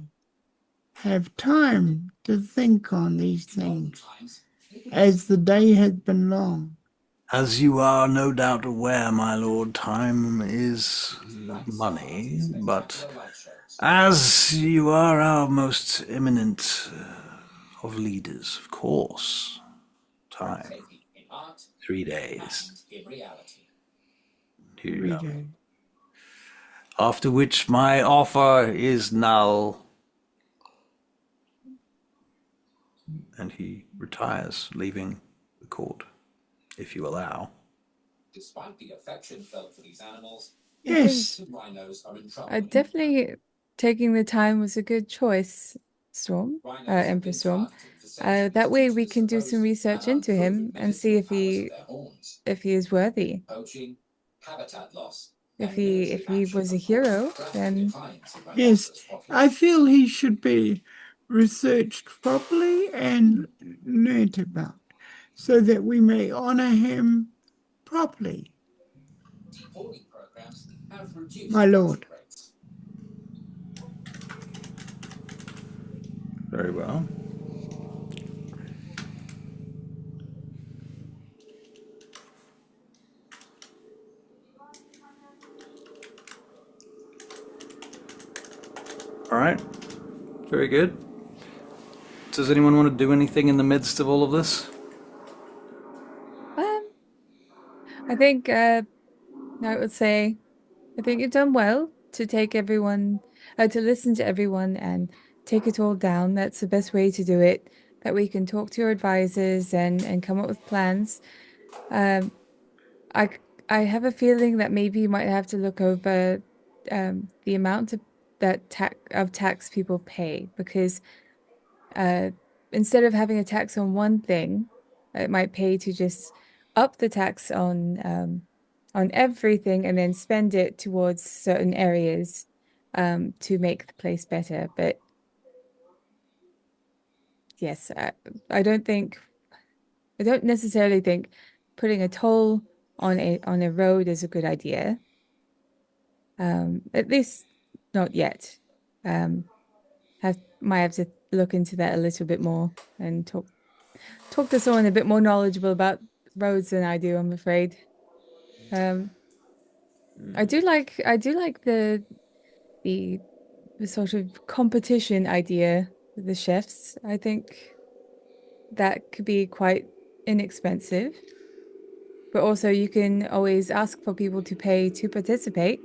have time to think on these things, as the day has been long. As you are no doubt aware, my lord, time is money, but as you are our most eminent of leaders, of course, time. 3 days. Here you go. After which my offer is null. And he retires, leaving the court, if you allow. Despite the affection felt for these animals, Yes. rhinos are in trouble. Definitely taking the time was a good choice, Storm, Emperor Storm. That way we can do some research into him and see if he is worthy. Poaching, habitat loss. If he was a hero, then Yes, I feel he should be researched properly and learnt about, so that we may honor him properly. My lord. Very well. All right. Very good. Does anyone want to do anything in the midst of all of this? think I would say I think you've done well to take everyone, to listen to everyone and take it all down. That's the best way to do it. That we can talk to your advisors and come up with plans. Um, I I have a feeling that maybe you might have to look over the amount of tax people pay because uh, instead of having a tax on one thing, it might pay to just up the tax on everything and then spend it towards certain areas to make the place better. But yes, I don't think I don't necessarily think putting a toll on a road is a good idea. At least not yet. Might have to look into that a little bit more and talk to someone a bit more knowledgeable about roads than I do, I'm afraid. Um, I do like the sort of competition idea with the chefs. I think that could be quite inexpensive, but also you can always ask for people to pay to participate,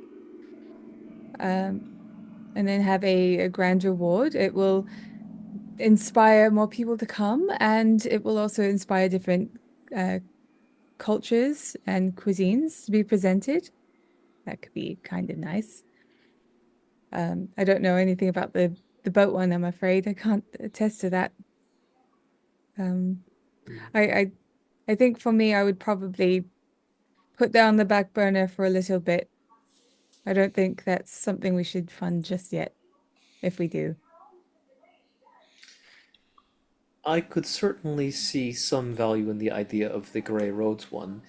and then have a grand reward. It will inspire more people to come, and it will also inspire different uh, cultures and cuisines to be presented. That could be kind of nice. I don't know anything about the boat one, I'm afraid. I can't attest to that. Um, I I think for me, I would probably put that on the back burner for a little bit. I don't think that's something we should fund just yet, if we do. I could certainly see some value in the idea of the Grey Roads one,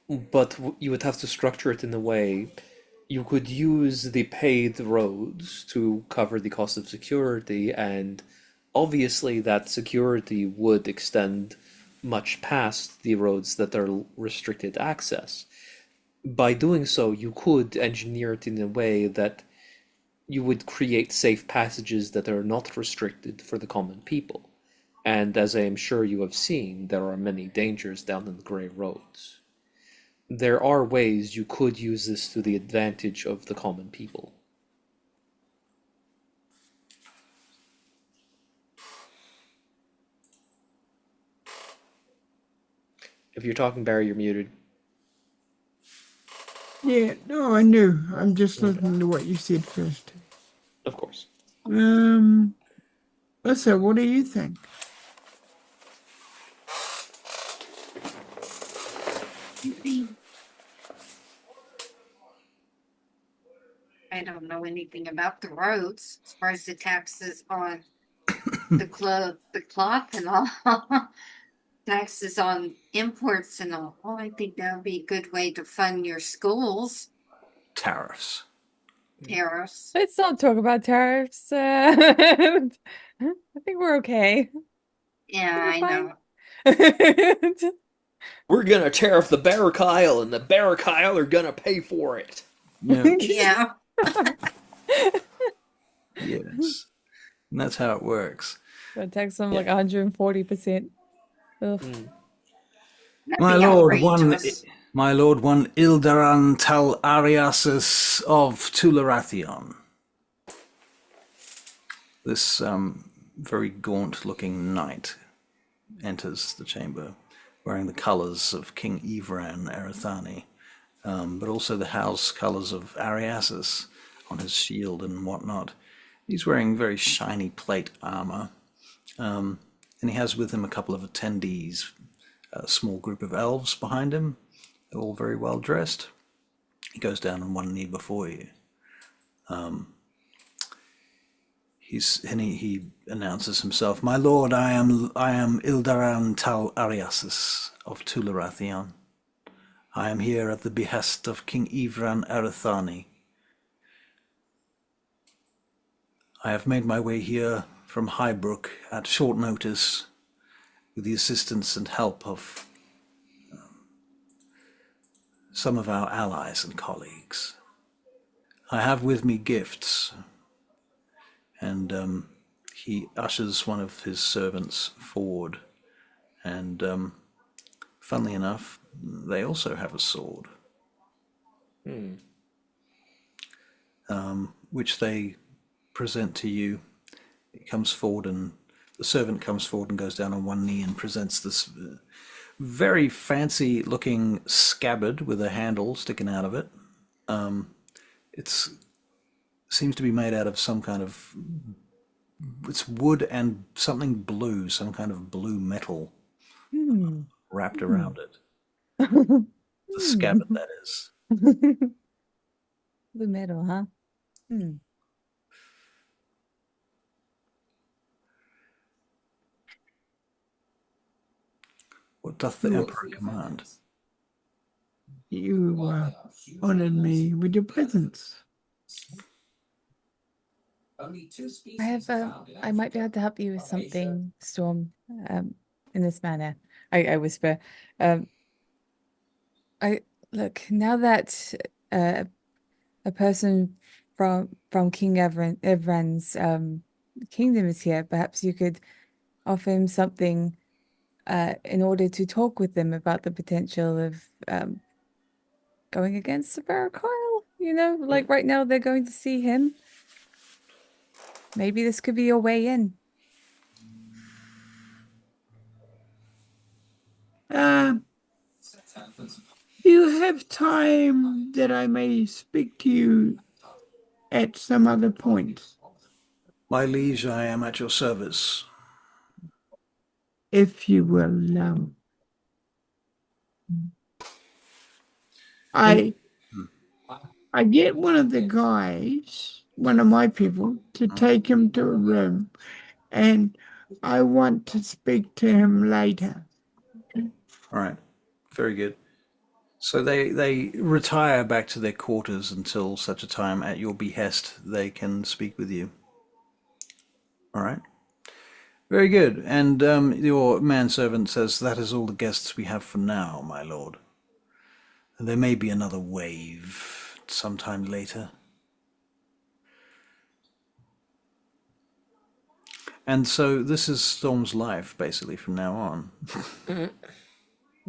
but you would have to structure it in a way you could use the paid roads to cover the cost of security, and obviously that security would extend much past the roads that are restricted access. By doing so, you could engineer it in a way that you would create safe passages that are not restricted for the common people. And as I am sure you have seen, there are many dangers down in the Grey Roads. There are ways you could use this to the advantage of the common people. If you're talking, Barry, you're muted. Yeah, no, I knew. I'm just Okay. listening to what you said first. Of course. Lisa, what do you think? I don't know anything about the roads as far as the taxes on the cloth and all. Taxes on imports and all. Oh, I think that would be a good way to fund your schools. Tariffs. Tariffs. Let's not talk about tariffs. I think we're okay. Yeah, We're I fine. know. We're gonna tariff the Barrack Isle, and the Barrack Isle are gonna pay for it. Yeah. Yeah. Yes. And that's how it works. That tax them Yeah. like 140%. Ugh. Mm. That'd My be lord, outrageous. one Ildaran Tal Ariasis of Tularathion. This very gaunt-looking knight enters the chamber, wearing the colours of King Ivran Erithani, but also the house colours of Ariasis on his shield and whatnot. He's wearing very shiny plate armour, and he has with him a couple of attendees, a small group of elves behind him. They're all very well dressed. He goes down on one knee before you. He announces himself, "My lord, I am Ildaran Tal Ariasis of Tularathion. I am here at the behest of King Ivran Erithani. I have made my way here from Highbrook at short notice with the assistance and help of some of our allies and colleagues. I have with me gifts," and he ushers one of his servants forward, and funnily enough, they also have a sword, which they present to you. It comes forward, and the servant comes forward and goes down on one knee and presents this very fancy looking scabbard with a handle sticking out of it. It's seems to be made out of some kind of, it's wood and something blue, some kind of blue metal wrapped around it. The scabbard, that is. The metal, huh? What doth the emperor command? You honored me with your presence. I have I might be able to help you with something, Storm, in this manner. I whisper. I look, now that a person from King Evran's kingdom is here, perhaps you could offer him something in order to talk with them about the potential of going against the Kyle. You know, like right now they're going to see him. Maybe this could be your way in. Do you have time that I may speak to you at some other point? My liege, I am at your service. If you will. I get one of the guys, one of my people, to take him to a room, and I want to speak to him later. All right, very good. So they retire back to their quarters until such a time at your behest they can speak with you. All right. Very good. And your manservant says, that is all the guests we have for now, my lord. There may be another wave sometime later. And so this is Storm's life, basically, from now on.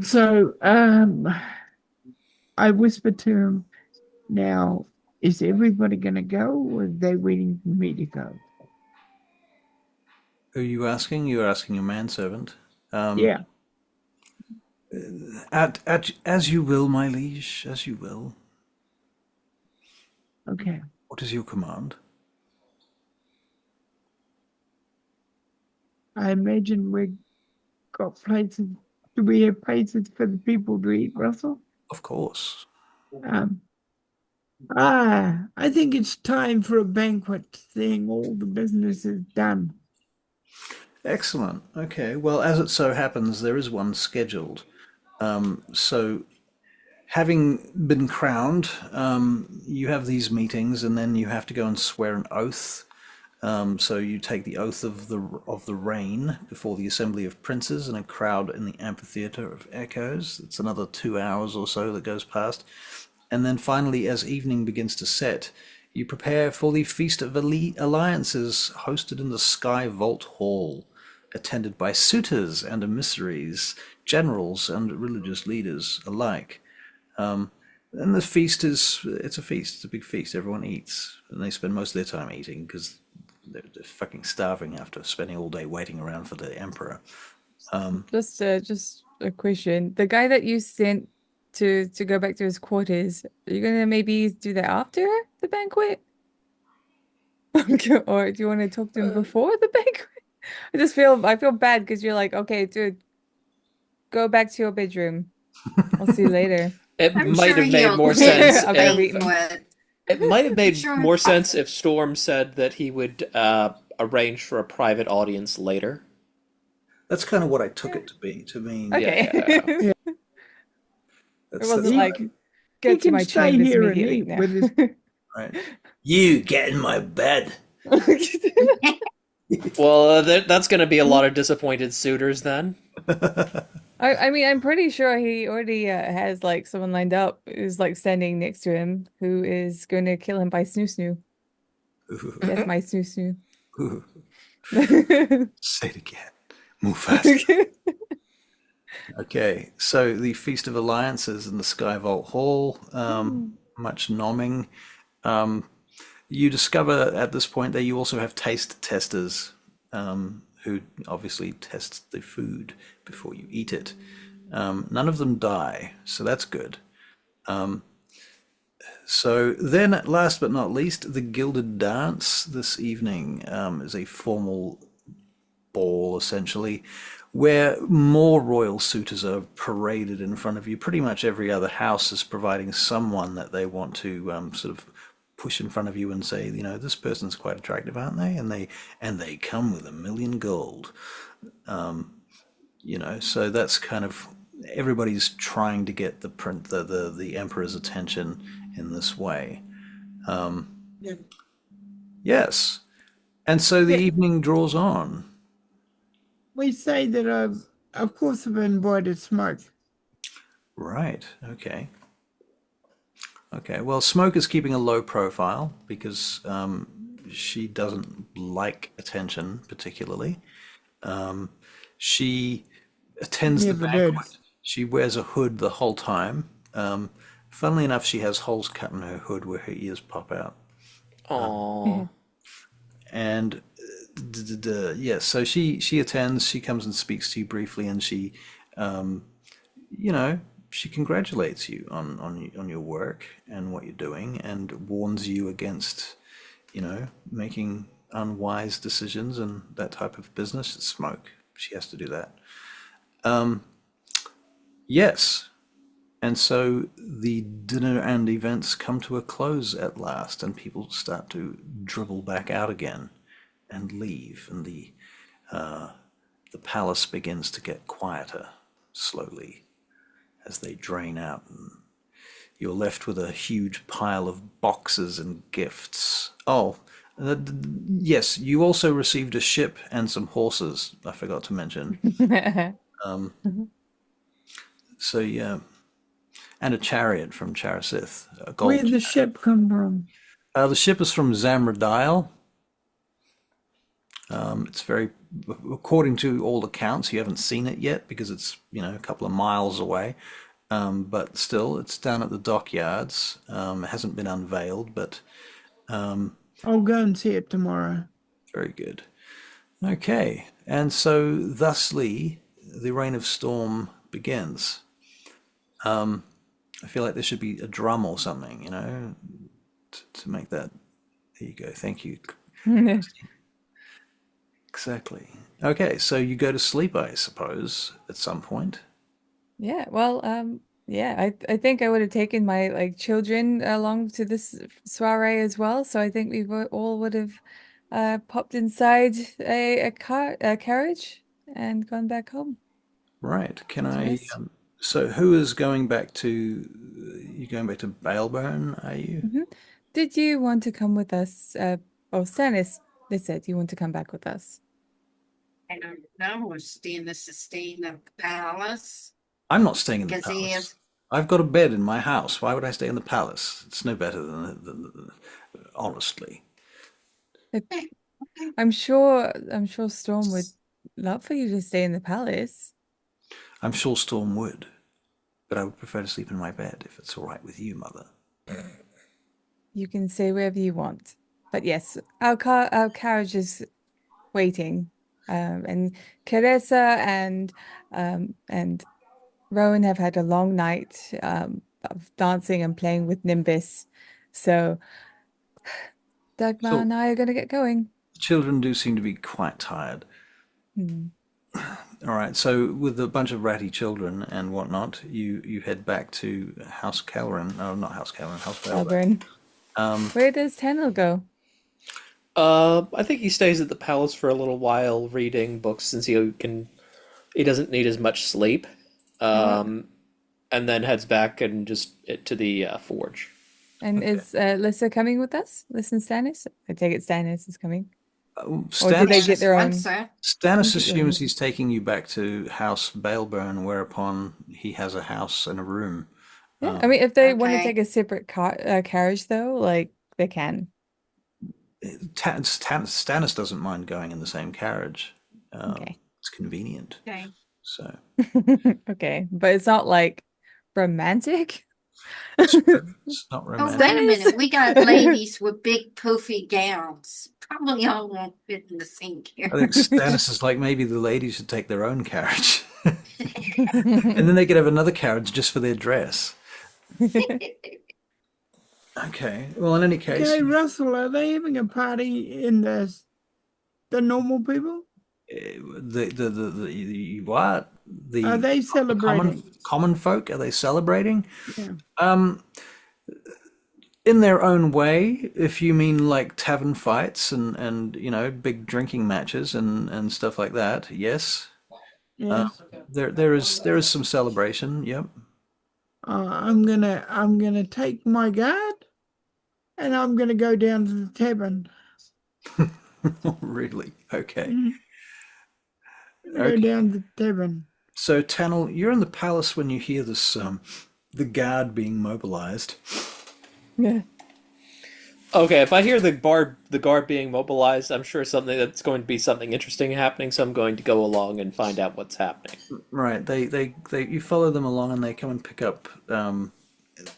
So, I whispered to him, now, is everybody going to go, or are they waiting for me to go? Who are you asking? You're asking your manservant. Yeah. As you will, my liege, as you will. Okay. What is your command? I imagine we got places. Do we have places for the people to eat, Russell? Of course. I think it's time for a banquet, seeing all the business is done. Excellent. Okay. Well, as it so happens, there is one scheduled. So, having been crowned, you have these meetings, and then you have to go and swear an oath. So you take the oath of the reign before the assembly of princes and a crowd in the amphitheater of echoes. It's another 2 hours or so that goes past, and then finally, as evening begins to set, you prepare for the Feast of Alliances, hosted in the Sky Vault Hall, attended by suitors and emissaries, generals and religious leaders alike. And the feast it's a feast. It's a big feast. Everyone eats, and they spend most of their time eating because they're fucking starving after spending all day waiting around for the emperor. Just a question. The guy that you sent to go back to his quarters, are you gonna maybe do that after the banquet? Or do you want to talk to him before the banquet? I feel bad because you're like, okay, dude, go back to your bedroom. I'll see you later. It I'm might sure have made he'll more do sense. I'm the gonna read him. banquet. It might have made Sure. more sense if Storm said that he would arrange for a private audience later. That's kind of what I took it to be. To mean, Okay. Yeah. It wasn't like He get to can my stay chambers here and immediately. eat No. with his. right. You get in my bed. Well, that's going to be a lot of disappointed suitors then. I mean, I'm pretty sure he already has like someone lined up who's like standing next to him who is going to kill him by snoo snoo. Death my snoo snoo. Say it again. Move faster. Okay, so the Feast of Alliances in the Skyvault Hall, Mm. much nomming. Um, you discover at this point that you also have taste testers who obviously test the food before you eat it. None of them die, so that's good. So then, last but not least, the Gilded Dance this evening is a formal ball, essentially, where more royal suitors are paraded in front of you. Pretty much every other house is providing someone that they want to sort of push in front of you and say, you know, this person's quite attractive, aren't they? And they come with 1 million gold. You know, so that's kind of everybody's trying to get the emperor's attention in this way. Yeah. Yes, and so the Yeah. evening draws on. We say that of course I've invited Smoke. Right. Okay. Okay. Well, Smoke is keeping a low profile because she doesn't like attention particularly. She attends the Never did. banquet. She wears a hood the whole time. Funnily enough, she has holes cut in her hood where her ears pop out. Aww. And yes, so she attends. She comes and speaks to you briefly, and she, you know, she congratulates you on your work and what you're doing, and warns you against, you know, making unwise decisions and that type of business. It's Smoke. She has to do that. Yes. And so the dinner and events come to a close at last, and people start to dribble back out again and leave, and the palace begins to get quieter slowly as they drain out, and you're left with a huge pile of boxes and gifts. Oh, yes, you also received a ship and some horses. I forgot to mention. So yeah, and a chariot from Charasith, a gold. Where'd the ship come from? The ship is from Zamradile. It's very, according to all accounts, you haven't seen it yet because it's, you know, a couple of miles away. But still, it's down at the dockyards. It hasn't been unveiled, but I'll go and see it tomorrow. very good. Okay, and so thusly, the Reign of Storm begins. I feel like there should be a drum or something, you know, to make that. There you go. Thank you. Exactly. Okay, so you go to sleep, I suppose, at some point. Yeah, well, yeah, I think I would have taken my like children along to this soiree as well. So I think all would have popped inside a carriage and gone back home Right. Can to I? rest. So who is going back to? You going back to Baleburn? Are you? Hmm. Did you want to come with us? Oh, Stannis, they said you want to come back with us. I don't know. We're staying the sustain of the palace I'm not staying in the because he palace. is. I've got a bed in my house. Why would I stay in the palace? It's no better honestly. Uh, Okay, okay. I'm sure Storm would love for you to stay in the palace. I'm sure Storm would, but I would prefer to sleep in my bed if it's all right with you, Mother. You can stay wherever you want. But yes, our carriage is waiting. And Caressa and Rowan have had a long night of dancing and playing with Nimbus. So Dagmar So and I are going to get going. the children do seem to be quite tired. Hmm. All right, so with a bunch of ratty children and whatnot, you head back to House Calren. No, not House Calren, House Baleburn. Melbourne. Where does Tanner go? I think he stays at the palace for a little while reading books since he doesn't need as much sleep. Uh, And then heads back and just to the forge. and Okay. is Lissa coming with us? Lissa and Stannis? I take it Stannis is coming. Or did Stannis, they get their own? Sir. Stannis Get their assumes own? he's taking you back to House Baleburn, whereupon he has a house and a room. Yeah, I mean, if they want to Okay. take a separate carriage, though, like they can. Stannis doesn't mind going in the same carriage. Okay. It's convenient. Okay. So Okay, but it's not like romantic. it's not Oh, romantic. wait a minute. We got ladies with big poofy gowns. Probably all won't fit in the same I think carriage. Stannis is like maybe the ladies should take their own carriage. And then they could have another carriage just for their dress. Okay. Well, in any case, Okay, Russell, are they having a party in the normal people? the what Are the they celebrating? common folk, are they celebrating? Yeah. In their own way, if you mean like tavern fights and big drinking matches and stuff like that, yes. Yes. There is some celebration. Yep. I'm gonna take my guard and I'm gonna go down to the tavern. Really? Okay. Mhm. I'm gonna go Okay. down to the tavern. So Tannel, you're in the palace when you hear this the guard being mobilized. Yeah. Okay, if I hear the guard being mobilized, I'm sure that's going to be something interesting happening. So I'm going to go along and find out what's happening. Right. They you follow them along and they come and pick up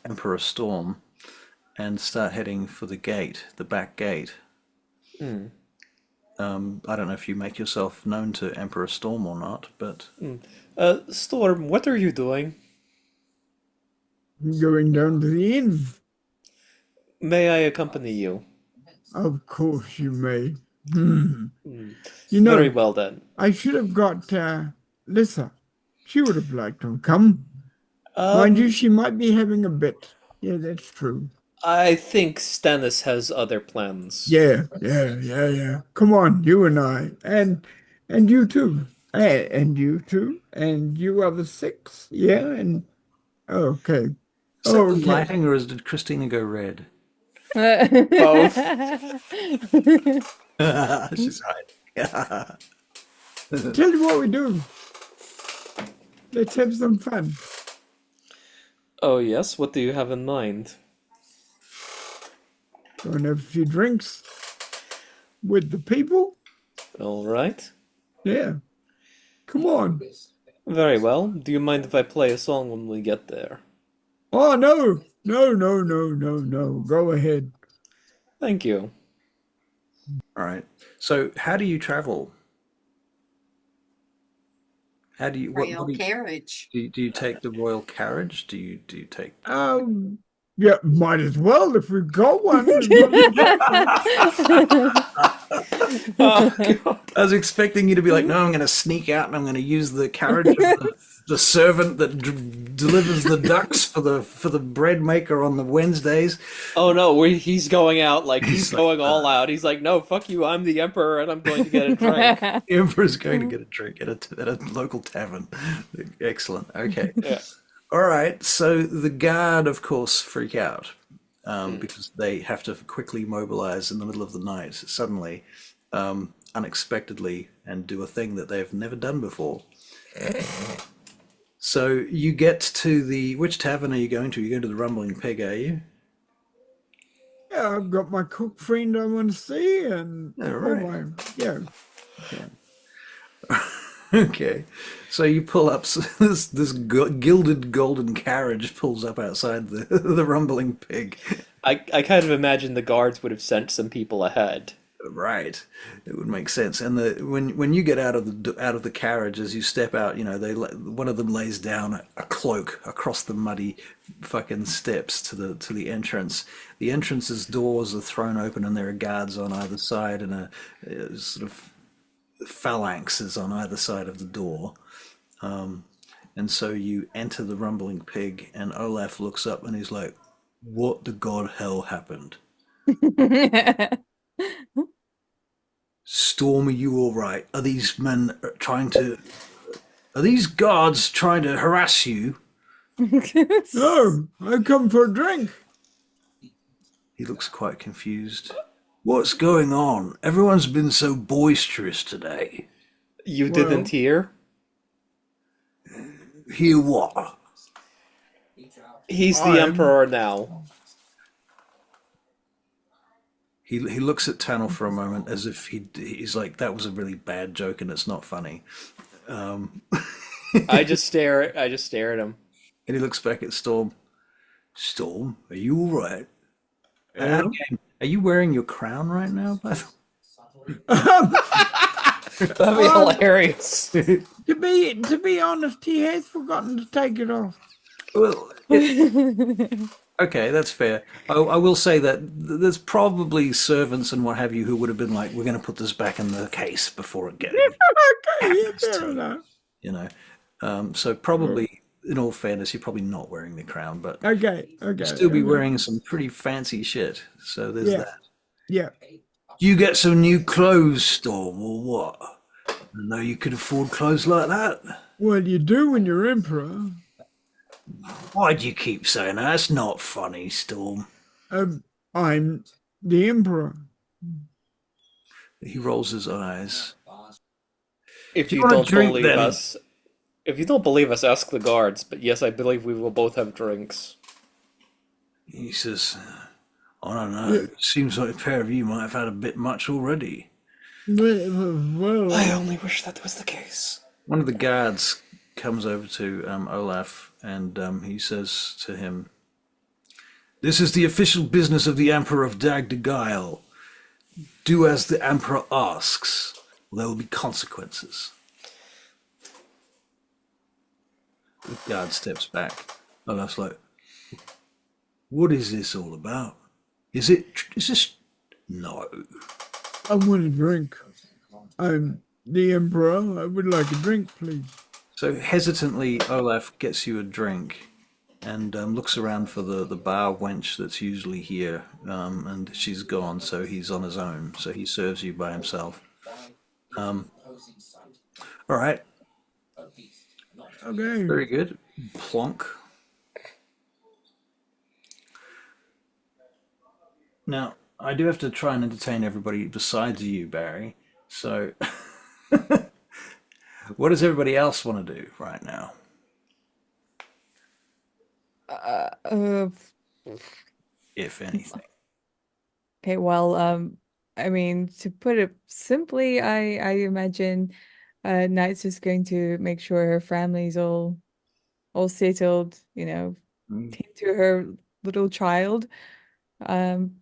Emperor Storm and start heading for the gate, the back gate. Hmm. I don't know if you make yourself known to Emperor Storm or not, but Storm, what are you doing? I'm going down to the inn. May I accompany you? Of course you may. Hmm. Hmm. You Very know, well then. I should have got Lissa. She would have liked to come. Mind you, she might be having a bit. Yeah, that's true. I think Stannis has other plans. Yeah. Come on, you and I, and you too, and you too, and you other six. Yeah, and okay, is that the okay. lighting or did Christina go red? Both. She's hiding. Tell you what we do. Let's have some fun. Oh yes, what do you have in mind? Go and have a few drinks with the people. All right. Yeah, come on. Very well. Do you mind if I play a song when we get there? Oh no. Go ahead. Thank you. All right. So how do you travel? How do you Royal do you, carriage. do you take the royal carriage? Do you take Yeah, might as well if we've got one. Oh, God. I was expecting you to be like, no, I'm going to sneak out and I'm going to use the carriage of the servant that delivers the ducks for the bread maker on the Wednesdays. Oh no, he's going out like he's going all out. He's like, no, fuck you, I'm the emperor and I'm going to get a drink. The Emperor's going to get a drink at a local tavern. Excellent. Okay. Yeah. All right. So the guard, of course, freak out because they have to quickly mobilize in the middle of the night, suddenly, unexpectedly, and do a thing that they've never done before. So you get to which tavern are you going to? You're going to the Rumbling Pig, are you? Yeah, I've got my cook friend I want to see, and All right. yeah. Okay, so you pull up this gilded golden carriage pulls up outside the Rumbling Pig. I kind of imagine the guards would have sent some people ahead. Right, it would make sense. And when you get out of the carriage, as you step out, one of them lays down a cloak across the muddy fucking steps to the entrance. The entrance's doors are thrown open, and there are guards on either side, and a sort of phalanxes on either side of the door. And so you enter the Rumbling Pig, and Olaf looks up and he's like, "What the god hell happened? Storm, are you all right? Are these men are these guards trying to harass you?" No, I come for a drink. He looks quite confused. What's going on? Everyone's been so boisterous today. You Well- didn't hear? Hear what? He's the I'm- emperor now. He looks at Tannel for a moment as if he's like, that was a really bad joke and it's not funny. I just stare. I just stare at him. And he looks back at Storm. Storm, are you all right? Yeah. Are you wearing your crown right now, by the That'd be hilarious. way? To be honest, he has forgotten to take it off. Well, okay, that's fair. I will say that there's probably servants and what have you who would have been like, "We're going to put this back in the case before it gets Okay, yeah, happens to fair you," enough. you know. So probably, in all fairness, you're probably not wearing the crown, but Okay, you'll still be okay. wearing some pretty fancy shit. So there's Yeah. that. Yeah. You get some new clothes, Storm, or what? I know you could afford clothes like that. Well, you do when you're emperor. Why do you keep saying that? That's not funny, Storm. I'm the emperor. He rolls his eyes. If Do you you want a don't drink, believe then? us, if you don't believe us, ask the guards. But yes, I believe we will both have drinks. He says, I don't know. It seems like a pair of you might have had a bit much already. Well, I only wish that was the case. One of the guards comes over to Olaf and he says to him, "This is the official business of the Emperor of Dagdegile. Do as the Emperor asks. There will be consequences." The guard steps back. Olaf's like, "What is this all about? Is this... No." I want a drink. I'm the emperor. I would like a drink, please. So hesitantly, Olaf gets you a drink and looks around for the bar wench that's usually here, and she's gone, so he's on his own. So he serves you by himself. All right, Okay. very good. Plonk. Now, I do have to try and entertain everybody besides you, Barry. So, what does everybody else want to do right now? Uh, If anything. okay, well, I mean, to put it simply, I imagine Knight's just going to make sure her family's all settled, Mm. tend to her little child, um,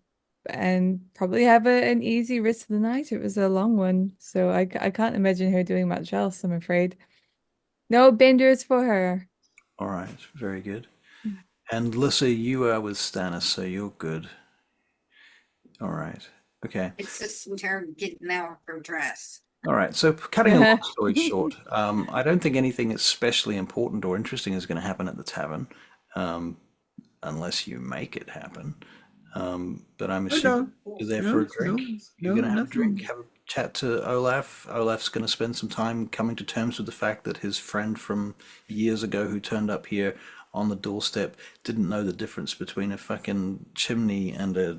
and probably have an easy rest of the night. It was a long one, so I can't imagine her doing much else, I'm afraid. No benders for her. All right, very good. And Lissa, you are with Stannis, so you're good. All right. Okay. It's just in terms of getting out of her dress. All right. So cutting a long story short, I don't think anything especially important or interesting is going to happen at the tavern, unless you make it happen. But I'm assuming you're there for a drink. You're going to have a drink, have a chat to Olaf. Olaf's going to spend some time coming to terms with the fact that his friend from years ago who turned up here on the doorstep didn't know the difference between a fucking chimney and a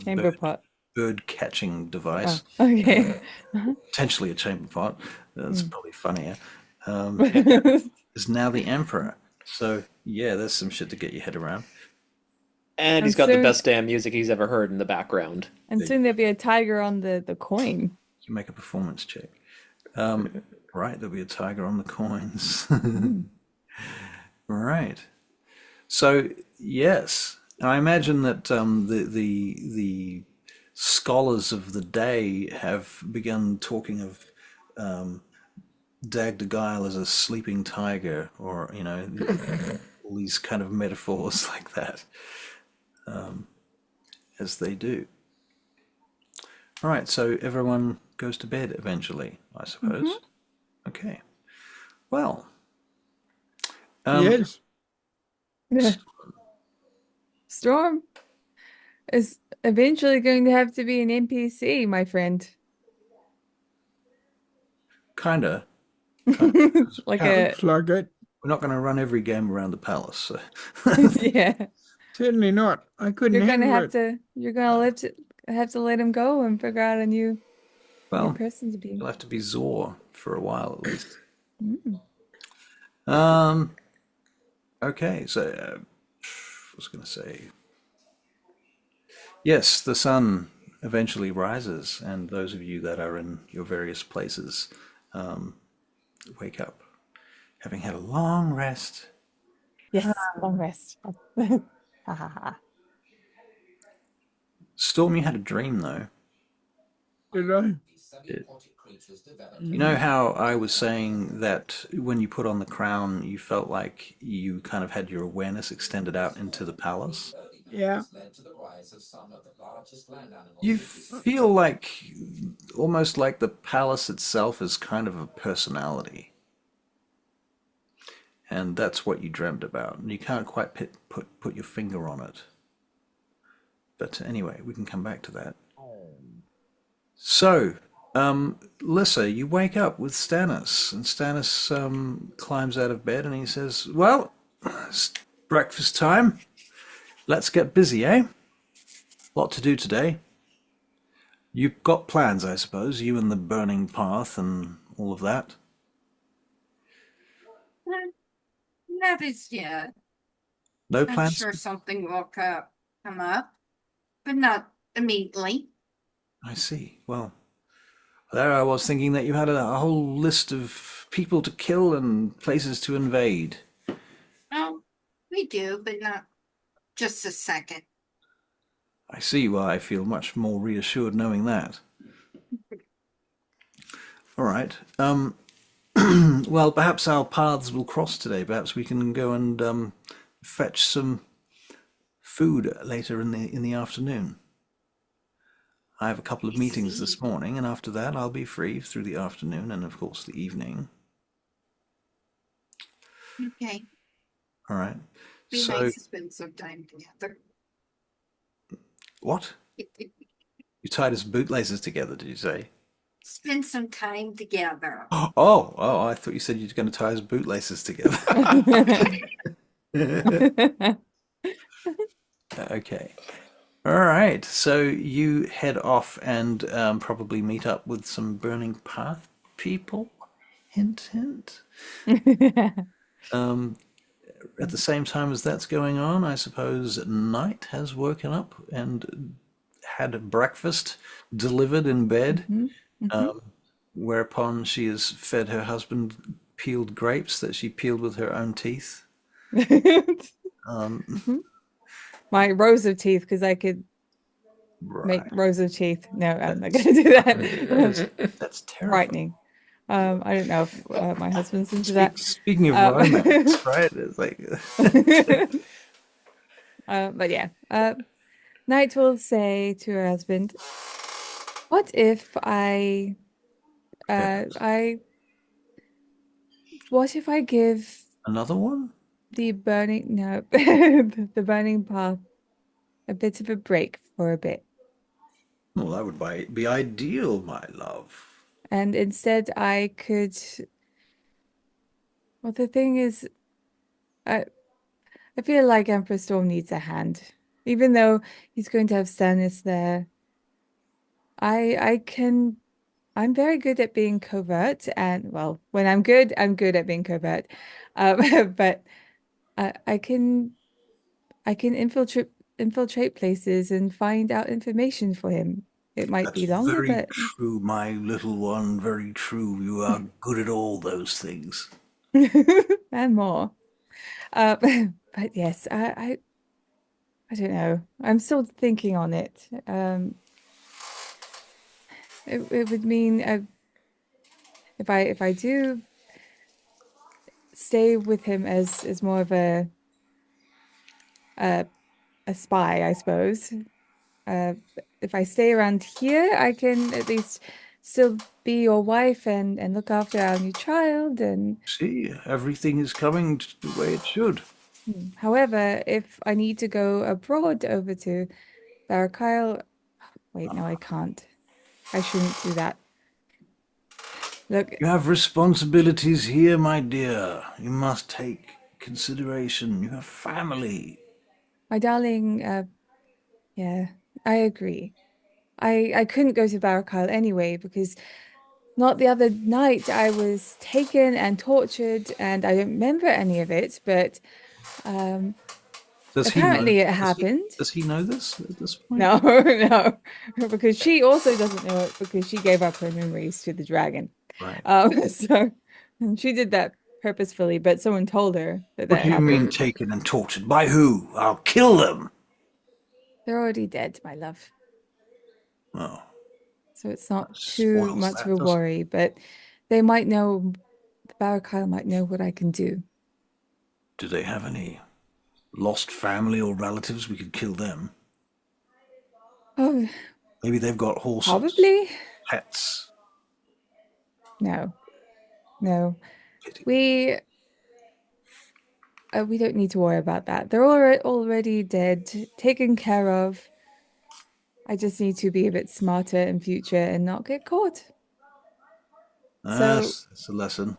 Chamber pot. bird catching device. Oh, okay. Potentially a chamber pot. That's probably funnier. Is now the emperor. So yeah, there's some shit to get your head around. And he's got the best damn music he's ever heard in the background. And soon there'll be a tiger on the coin. You make a performance check. Right, there'll be a tiger on the coins. Right. So yes, I imagine that the scholars of the day have begun talking of Dagdegile as a sleeping tiger, or all these kind of metaphors like that, as they do. All right, so everyone goes to bed eventually, I suppose. Okay. Well. Yes. Storm is eventually going to have to be an NPC, my friend. Kinda. Like Looks like it. We're not going to run every game around the palace. So. yeah. Certainly not. I couldn't You're gonna handle have it. to have to let him go and figure out a new person to be. You'll have to be Zor for a while at least. Mm. Okay, so I was going to say, yes, the sun eventually rises, and those of you that are in your various places wake up, having had a long rest. Yes, long rest. Ha ha ha. Storm, you had a dream though. Did I? You know how I was saying that when you put on the crown, you felt like you kind of had your awareness extended out into the palace? Yeah. You feel like almost like the palace itself is kind of a personality. And that's what you dreamt about. And you can't quite put your finger on it. But anyway, we can come back to that. So, Lissa, you wake up with Stannis, and Stannis climbs out of bed and he says, "Well, it's breakfast time. Let's get busy, eh? Lot to do today. You've got plans, I suppose, you and the burning path and all of that." Not as yet. No I'm plans? sure something will come up, but not immediately. I see. Well, there I was thinking that you had a whole list of people to kill and places to invade. Oh, we do, but not just a second. I see. Well, I feel much more reassured knowing that. All right. Well, perhaps our paths will cross today. Perhaps we can go and fetch some food later in the afternoon. I have a couple of meetings this morning, and after that I'll be free through the afternoon and, of course, the evening. Okay. All right. Be So, nice to spend some time together. what? You tied his bootlaces together, did you say? Spend some time together. Oh, I thought you said you were going to tie his bootlaces together. Okay. All right. So you head off and probably meet up with some Burning Path people. Hint, hint. At the same time as that's going on, I suppose Night has woken up and had breakfast delivered in bed, whereupon she has fed her husband peeled grapes that she peeled with her own teeth. My rows of teeth, because I could make Right. rows of teeth. No, I'm not going to do that. That's terrifying. Frightening. I don't know if my husband's into that. Speaking of romance, right? It's like But yeah, Night will say to her husband, "What if what if I give another one? the the burning path a bit of a break for a bit, Well, that would be ideal, my love. and instead I could." Well, the thing is, I feel like Emperor Storm needs a hand, even though he's going to have Stannis there. I'm very good at being covert, and well, when I'm good at being covert. But I can infiltrate places and find out information for him. It might That's be longer, very but true, my little one. Very true. You are good at all those things. and more. But yes, I don't know. I'm still thinking on it. It would mean if I do stay with him as more of a spy, I suppose. If I stay around here, I can at least still be your wife and look after our new child. And See, everything is coming the way it should. however, if I need to go abroad over to Barakyle, wait, no, I can't. I shouldn't do that. Look, You have responsibilities here, my dear. You must take consideration. You have family. my darling, yeah, I agree. I couldn't go to Barakyle anyway because not the other night I was taken and tortured and I don't remember any of it, but Does he apparently know? it happened. Does he know this at this point? No, no, because she also doesn't know it because she gave up her memories to the dragon. Right. So And she did that purposefully, but someone told her that What that do you mean happened. taken and tortured? By who? I'll kill them. They're already dead, my love. Oh, So it's not too spoils much of that, a doesn't it? worry, but they might know, the Barakyle might know what I can do. Do they have any lost family or relatives? We could kill them. Oh, Maybe they've got horses, probably? pets. No, no. Pity. We don't need to worry about that. They're already dead, taken care of. I just need to be a bit smarter in future and not get caught. So That's a lesson.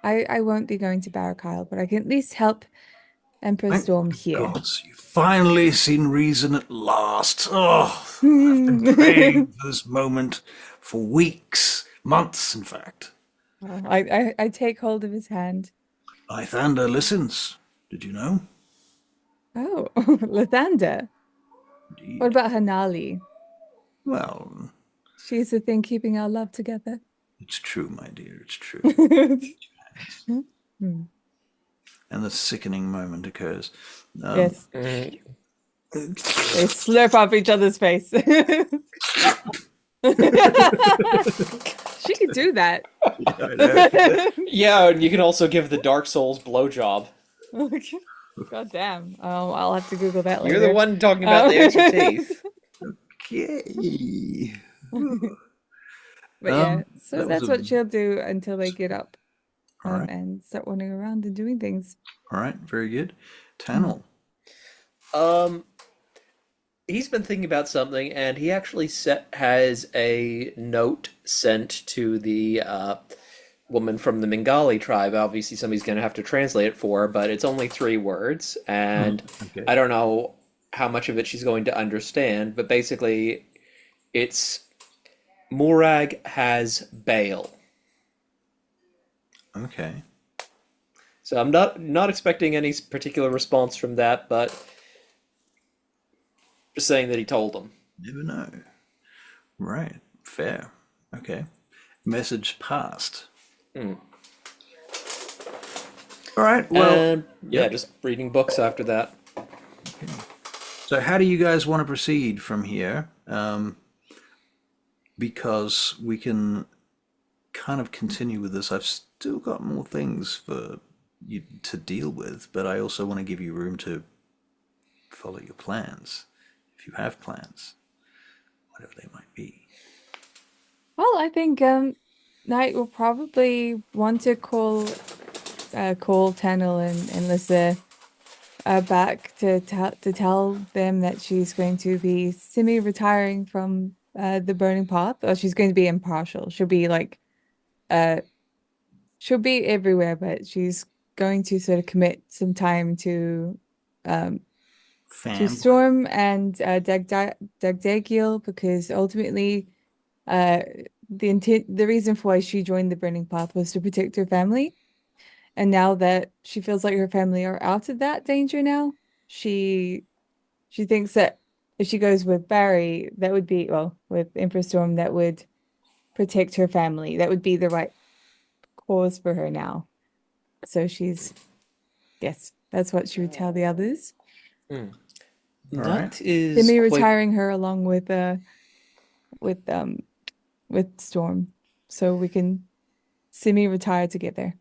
I won't be going to Barakyle, but I can at least help Emperor Thank Storm the here. gods, you've finally seen reason at last. Oh, I've been praying for this moment for weeks, months, in fact. I take hold of his hand. Lythander listens. Did you know? Oh, Lathander. What Indeed. about Hanali? Well, She's the thing keeping our love together. it's true, my dear, it's true. Hmm. And the sickening moment occurs. Yes, Mm. they slurp off each other's face. She could do that. I know. Yeah, and you can also give the Dark Souls blowjob. God damn. I'll have to Google that You're the later. one talking about the extra teeth. Okay. But yeah, so That was that's a what she'll do until they get up all right. and start wandering around and doing things. All right, very good. Mm. Tannel. He's been thinking about something, and he actually has a note sent to the woman from the Mingali tribe. Obviously, somebody's going to have to translate it for her, but it's only 3 words, and Okay. I don't know how much of it she's going to understand, but basically, it's Murag has bail. Okay. So I'm not expecting any particular response from that, but just saying that he told them. Never know. Right. Fair. Okay. Message passed. Hmm. All right. Well, And yeah, yep. just reading books after that. So how do you guys want to proceed from here? Because we can kind of continue with this. I've still got more things for you to deal with, but I also want to give you room to follow your plans, if you have plans, whatever they might be. Well, I think Knight will probably want to call Tennel and Lissa back to tell them that she's going to be semi-retiring from the Burning Path, or she's going to be impartial. She'll be like she'll be everywhere, but she's going to sort of commit some time um to Family. Storm and Dagdagiel, because ultimately the reason for why she joined the Burning Path was to protect her family. And now that she feels like her family are out of that danger now, she thinks that if she goes with Barry, that would be, well, with Empress Storm, that would protect her family. That would be the right cause for her now. So yes, that's what she would tell the others. Hmm. All right. That is Semi quite. retiring her along with with Storm, so we can semi retire together.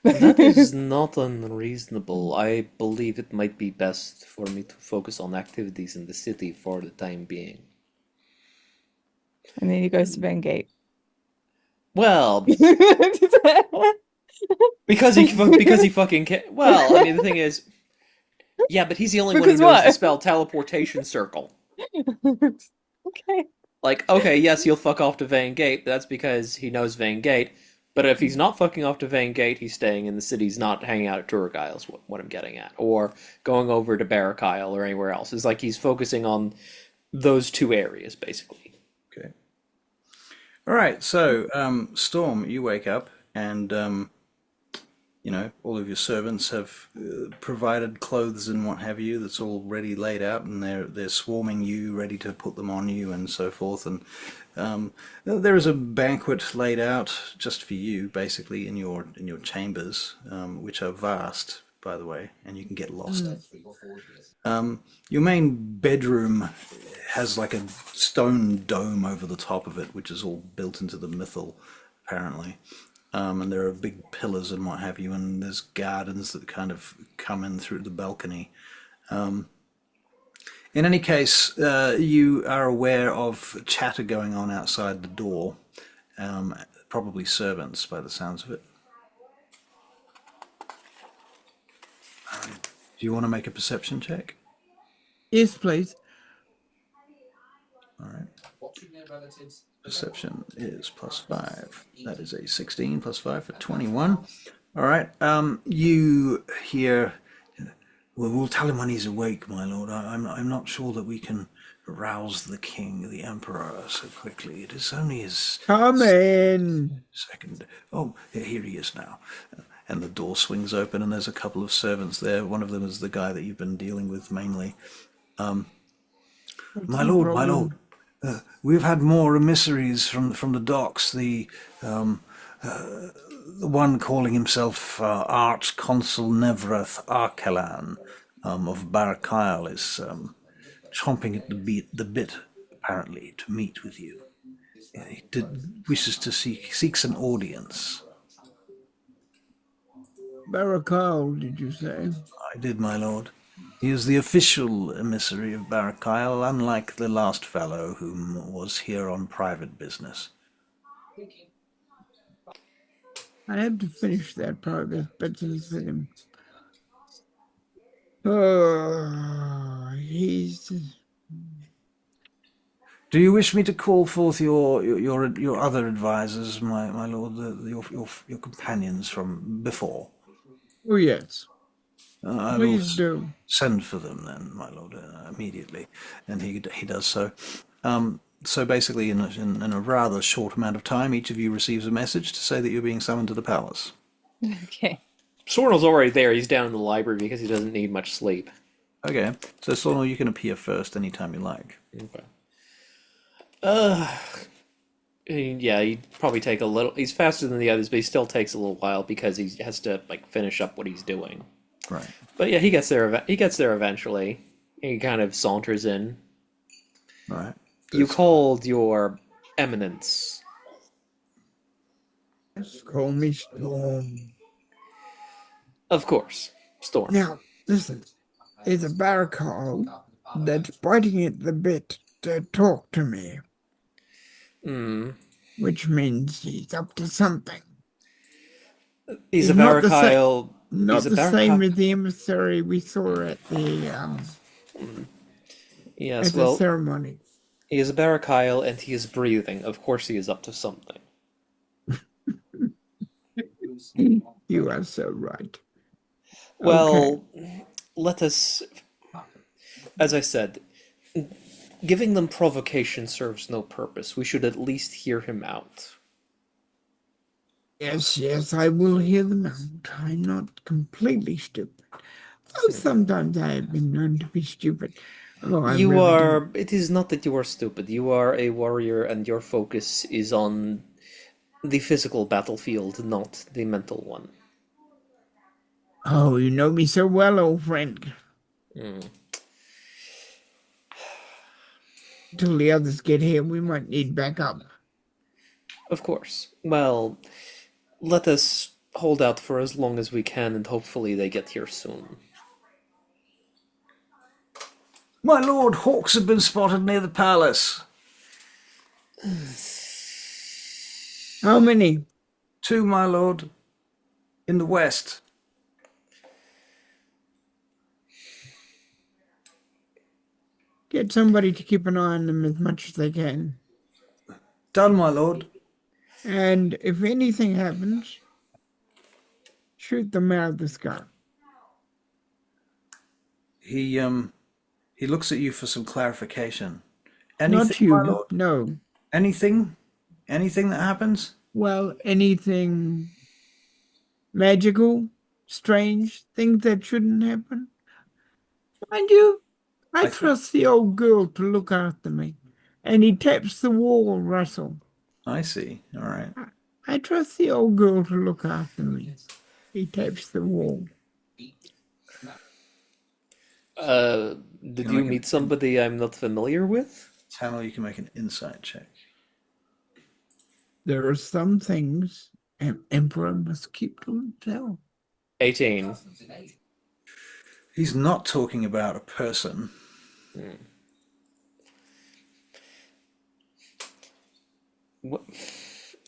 That is not unreasonable. I believe it might be best for me to focus on activities in the city for the time being. And then he goes to Bengate. Well, because he fucking can. Well, I mean, the thing is, yeah, but he's the only one who Because knows the what? spell teleportation circle. Okay. Like, okay, yes, he'll fuck off to Vane Gate, but that's because he knows Vane Gate. But if he's not fucking off to Vane Gate, he's staying in the city. He's not hanging out at Turgile, is what I'm getting at. Or going over to Barakyle or anywhere else. It's like he's focusing on those 2 areas, basically. Okay. All right. So, Storm, you wake up and all of your servants have provided clothes and what have you that's all ready laid out, and they're swarming you, ready to put them on you and so forth. And there is a banquet laid out just for you, basically in your chambers, which are vast, by the way, and you can get lost. Your main bedroom has like a stone dome over the top of it, which is all built into the mythal, apparently. And there are big pillars and what have you, and there's gardens that kind of come in through the balcony. In any case, you are aware of chatter going on outside the door, probably servants by the sounds of it. Do you want to make a perception check? Yes, please. All right. Perception is +5. That is a 16 +5 for 21. All right. You hear, well, we'll tell him when he's awake, my lord. I'm not sure that we can rouse the king, the emperor, so quickly. It is only his Come in. second. Oh, here he is now. And the door swings open, and there's a couple of servants there. One of them is the guy that you've been dealing with mainly. My lord, we've had more emissaries from the docks. The one calling himself Arch-Consul Nevrath Arkelan of Barakyle is chomping at the bit, apparently, to meet with you. He wishes to seeks an audience. Barakyle, did you say? I did, my lord. He is the official emissary of Barakyle, unlike the last fellow whom was here on private business. I have to finish that private business with him. Oh, he's... Do you wish me to call forth your other advisors, my lord, your companions from before? Oh, yes. Please do. Send for them then, my lord, immediately. And he does so. So basically, in a rather short amount of time, each of you receives a message to say that you're being summoned to the palace. Okay. Sornel's already there. He's down in the library because he doesn't need much sleep. Okay, so Sornel, you can appear first anytime you like. Okay. Yeah, he'd probably take a little. He's faster than the others, but he still takes a little while because he has to finish up what he's doing. Right. But yeah, he gets there. He gets there eventually. He kind of saunters in. Right. You called your eminence. Just call me Storm. Of course, Storm. Now, listen. There's a Barakyle that's biting at the bit to talk to me. Which means he's up to something. He's a Barakyle. Not the same as the emissary we saw at the yes, the ceremony. He is a Barakyle and he is breathing. Of course he is up to something. You are so right. Well, let us, as I said, giving them provocation serves no purpose. We should at least hear him out. Yes, I will hear them out. I'm not completely stupid. Though sometimes I have been known to be stupid. It is not that you are stupid. You are a warrior and your focus is on the physical battlefield, not the mental one. Oh, you know me so well, old friend. Until the others get here, we might need backup. Of course. Well, let us hold out for as long as we can, and hopefully they get here soon. My lord, hawks have been spotted near the palace. How many? 2, my lord, in the west. Get somebody to keep an eye on them as much as they can. Done, my lord. And if anything happens, shoot them out of the sky. He looks at you for some clarification. Not you, my lord? No. Anything that happens? Well, anything magical, strange, things that shouldn't happen. Mind you, I trust the old girl to look after me. And he taps the wall, Russell. I see. All right. I trust the old girl to look after me. He taps the wall. Did you meet somebody I'm not familiar with? Tamil, you can make an insight check. There are some things an emperor must keep to himself. 18. He's not talking about a person. What?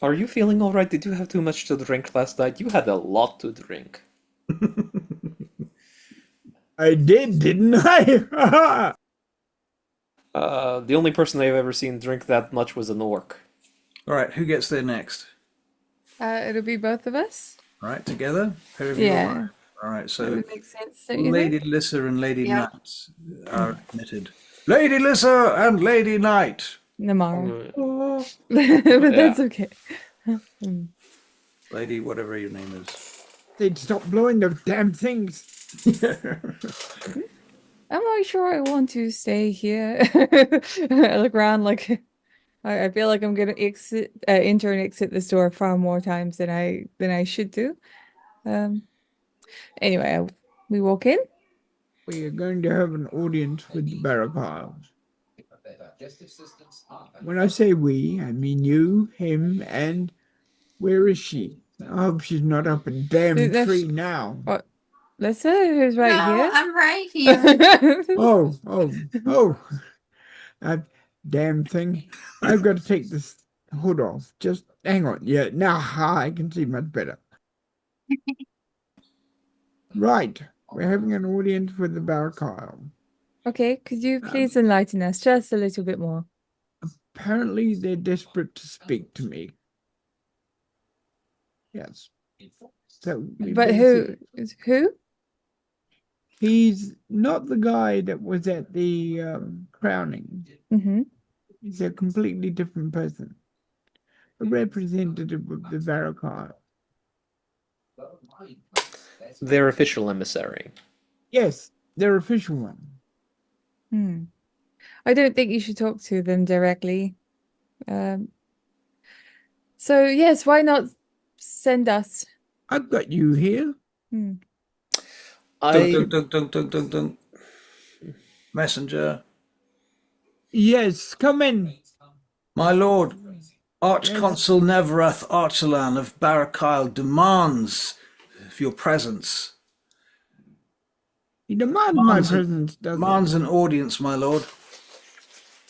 Are you feeling all right? Did you have too much to drink last night? You had a lot to drink. I did, didn't I? The only person I've ever seen drink that much was an orc. All right, who gets there next? It'll be both of us. All right, together? Yeah. All right, That so would make sense, don't you Lady think? Lissa and Lady Yeah. Knight are admitted. Lady Lissa and Lady Knight. Namara. Oh, But that's okay. Lady, whatever your name is. they'd stop blowing those damn things. I'm not sure I want to stay here. I look around like I feel like I'm gonna enter and exit this door far more times than I should do. Anyway, we walk in. We are going to have an audience with the Barakyle. When I say we, I mean you, him, and where is she? I hope she's not up a damn That's- tree now. What? Lissa, who's right No, here? I'm right here. Oh. That damn thing. I've got to take this hood off. Just hang on. Yeah, now I can see much better. Right. We're having an audience with the Barakyle. Okay, could you please enlighten us just a little bit more? Apparently, they're desperate to speak to me. Yes. So, But who? He's not the guy that was at the crowning. Mm-hmm. He's a completely different person. A representative of the Barakyle. Their official emissary. Yes, their official one. I don't think you should talk to them directly. So yes, why not send us? I've got you here. Dunk. Messenger. Yes, come in. My lord, Archconsul Neverath Archelan of Barakyle demands your presence. He demands my presence, doesn't he? Demands an audience, my lord.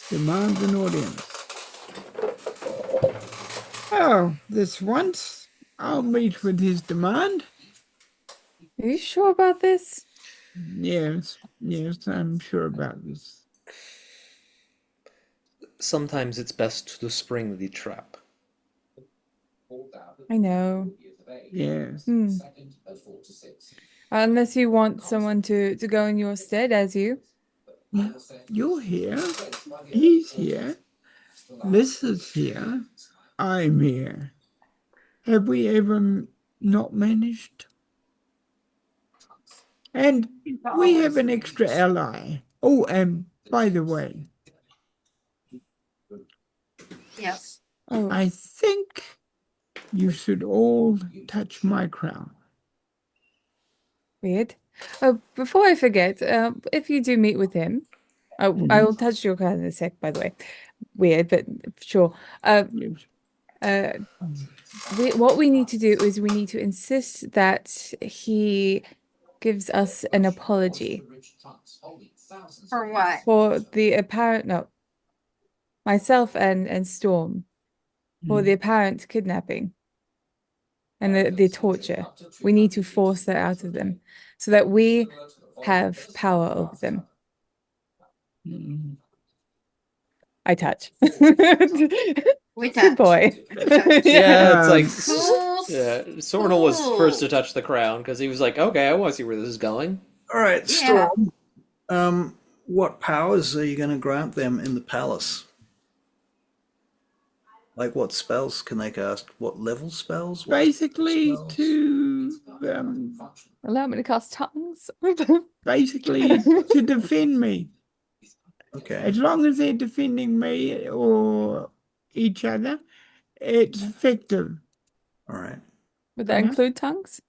Demands an audience. Oh, this once I'll meet with his demand. Are you sure about this? Yes, I'm sure about this. Sometimes it's best to spring the trap. I know. Yes. Unless you want someone to go in your stead as you. You're here. He's here. Lissa's here. I'm here. Have we ever not managed? And we have an extra ally. Oh, and by the way, Yes. Oh, I think you should all touch my crown. weird. Oh, before I forget, if you do meet with him, I will touch your card in a sec, by the way. Weird, but sure. What we need to do is we need to insist that he gives us an apology For what? for the apparent myself and Storm for the apparent kidnapping and the torture. We need to force that out of them so that we have power over them. I touch. We Good touch. boy. Yeah, it's like Fools. Sornal was first to touch the crown because he was like, okay, I want to see where this is going. All right, Yeah. Storm. What powers are you going to grant them in the palace? Like what spells can they cast? What level spells? What Basically, spells? to Allow me to cast tongues. basically to defend me. Okay. As long as they're defending me or each other, it's effective. All right. Would that include tongues?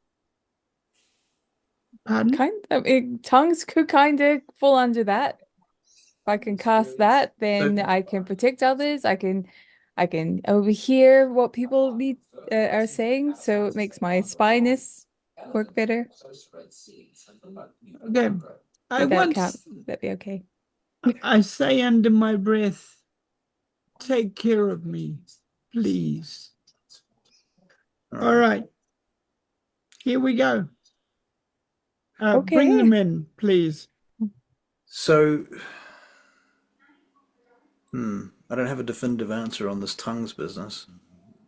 Pardon? Tongues could kind of fall under that. If I can cast that, then I can protect others. I can overhear what people are saying, so it makes my spyness work better. Okay. Would that count? Would that be okay? I say under my breath, take care of me, please. All right. Here we go. Okay. Bring them in, please. So, I don't have a definitive answer on this tongues business.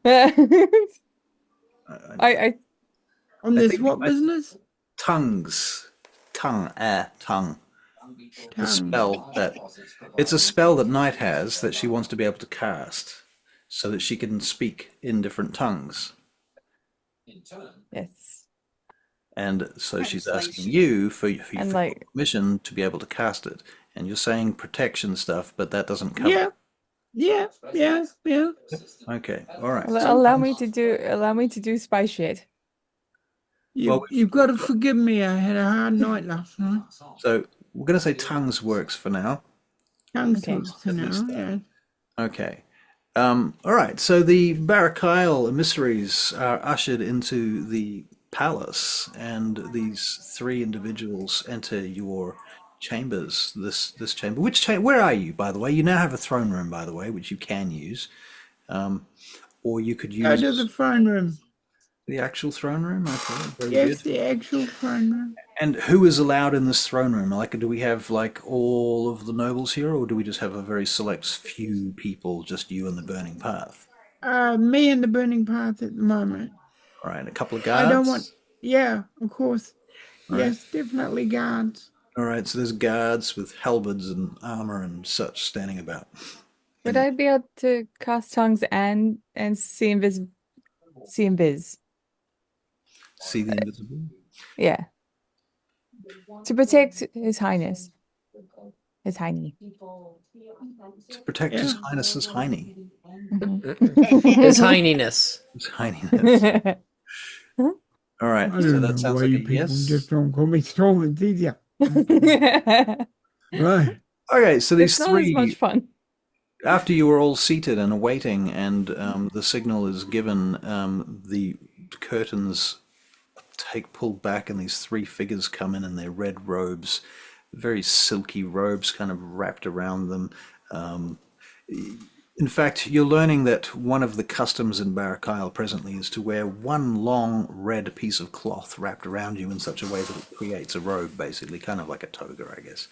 I On this what business? Tongues. Tongue. The Tongue. spell that... It's a spell that Knight has that she wants to be able to cast so that she can speak in different tongues. Yes. And so she's asking you for your like permission to be able to cast it. And you're saying protection stuff, but that doesn't cover. Yeah. Okay, all right. allow me to do spy shit. You've got to forgive me. I had a hard night last night. So we're going to say tongues works for now. Tongues for now, yeah. Okay. All right. So the Barakyle emissaries are ushered into the palace, and these three individuals enter your chambers. This chamber. Which chamber? Where are you, by the way? You now have a throne room, by the way, which you can use, or you could use. Go to the throne room. The actual throne room. Okay. Very yes, good. the actual throne room. And who is allowed in this throne room? Like, do we have like all of the nobles here, or do we just have a very select few people, just you and the Burning Path? Me and the Burning Path at the moment. All right, a couple of guards. I don't want. Yeah, of course. All yes, definitely guards. All right, so there's guards with halberds and armor and such standing about. Would I be able to cast tongues and see invis? See invis. See the invisible? Yeah. To protect His Highness. His Hiney. To protect His Highness's Hiney. His Hininess. His Hininess. All right, so that sounds like a yes. Just don't call me strong, it's easier. Right. Okay, so these it's three... It's not as much fun. After you were all seated and awaiting, and the signal is given, the curtains pulled back, and these three figures come in their red robes, very silky robes kind of wrapped around them. In fact, you're learning that one of the customs in Barakyle presently is to wear one long red piece of cloth wrapped around you in such a way that it creates a robe, basically, kind of like a toga, I guess.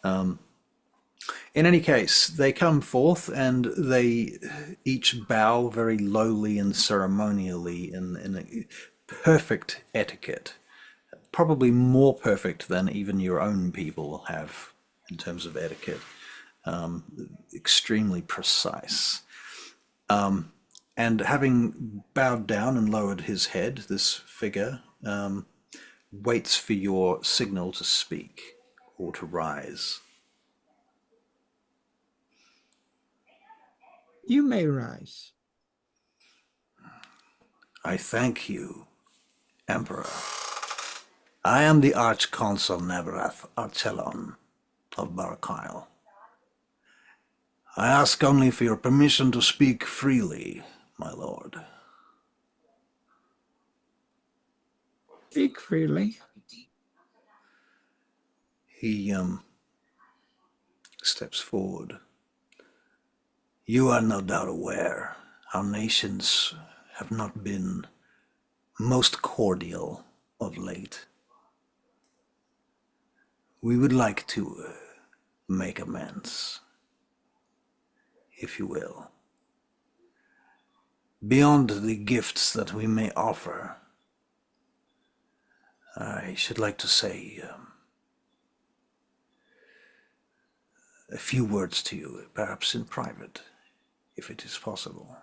In any case, they come forth and they each bow very lowly and ceremonially in a perfect etiquette, probably more perfect than even your own people have in terms of etiquette, extremely precise. And having bowed down and lowered his head, this figure waits for your signal to speak or to rise. You may rise. I thank you, Emperor. I am the Archconsul Nebarath Archelon of Barakyle. I ask only for your permission to speak freely, my lord. Speak freely. He steps forward. You are no doubt aware our nations have not been most cordial of late. We would like to make amends, if you will. Beyond the gifts that we may offer, I should like to say a few words to you, perhaps in private, if it is possible.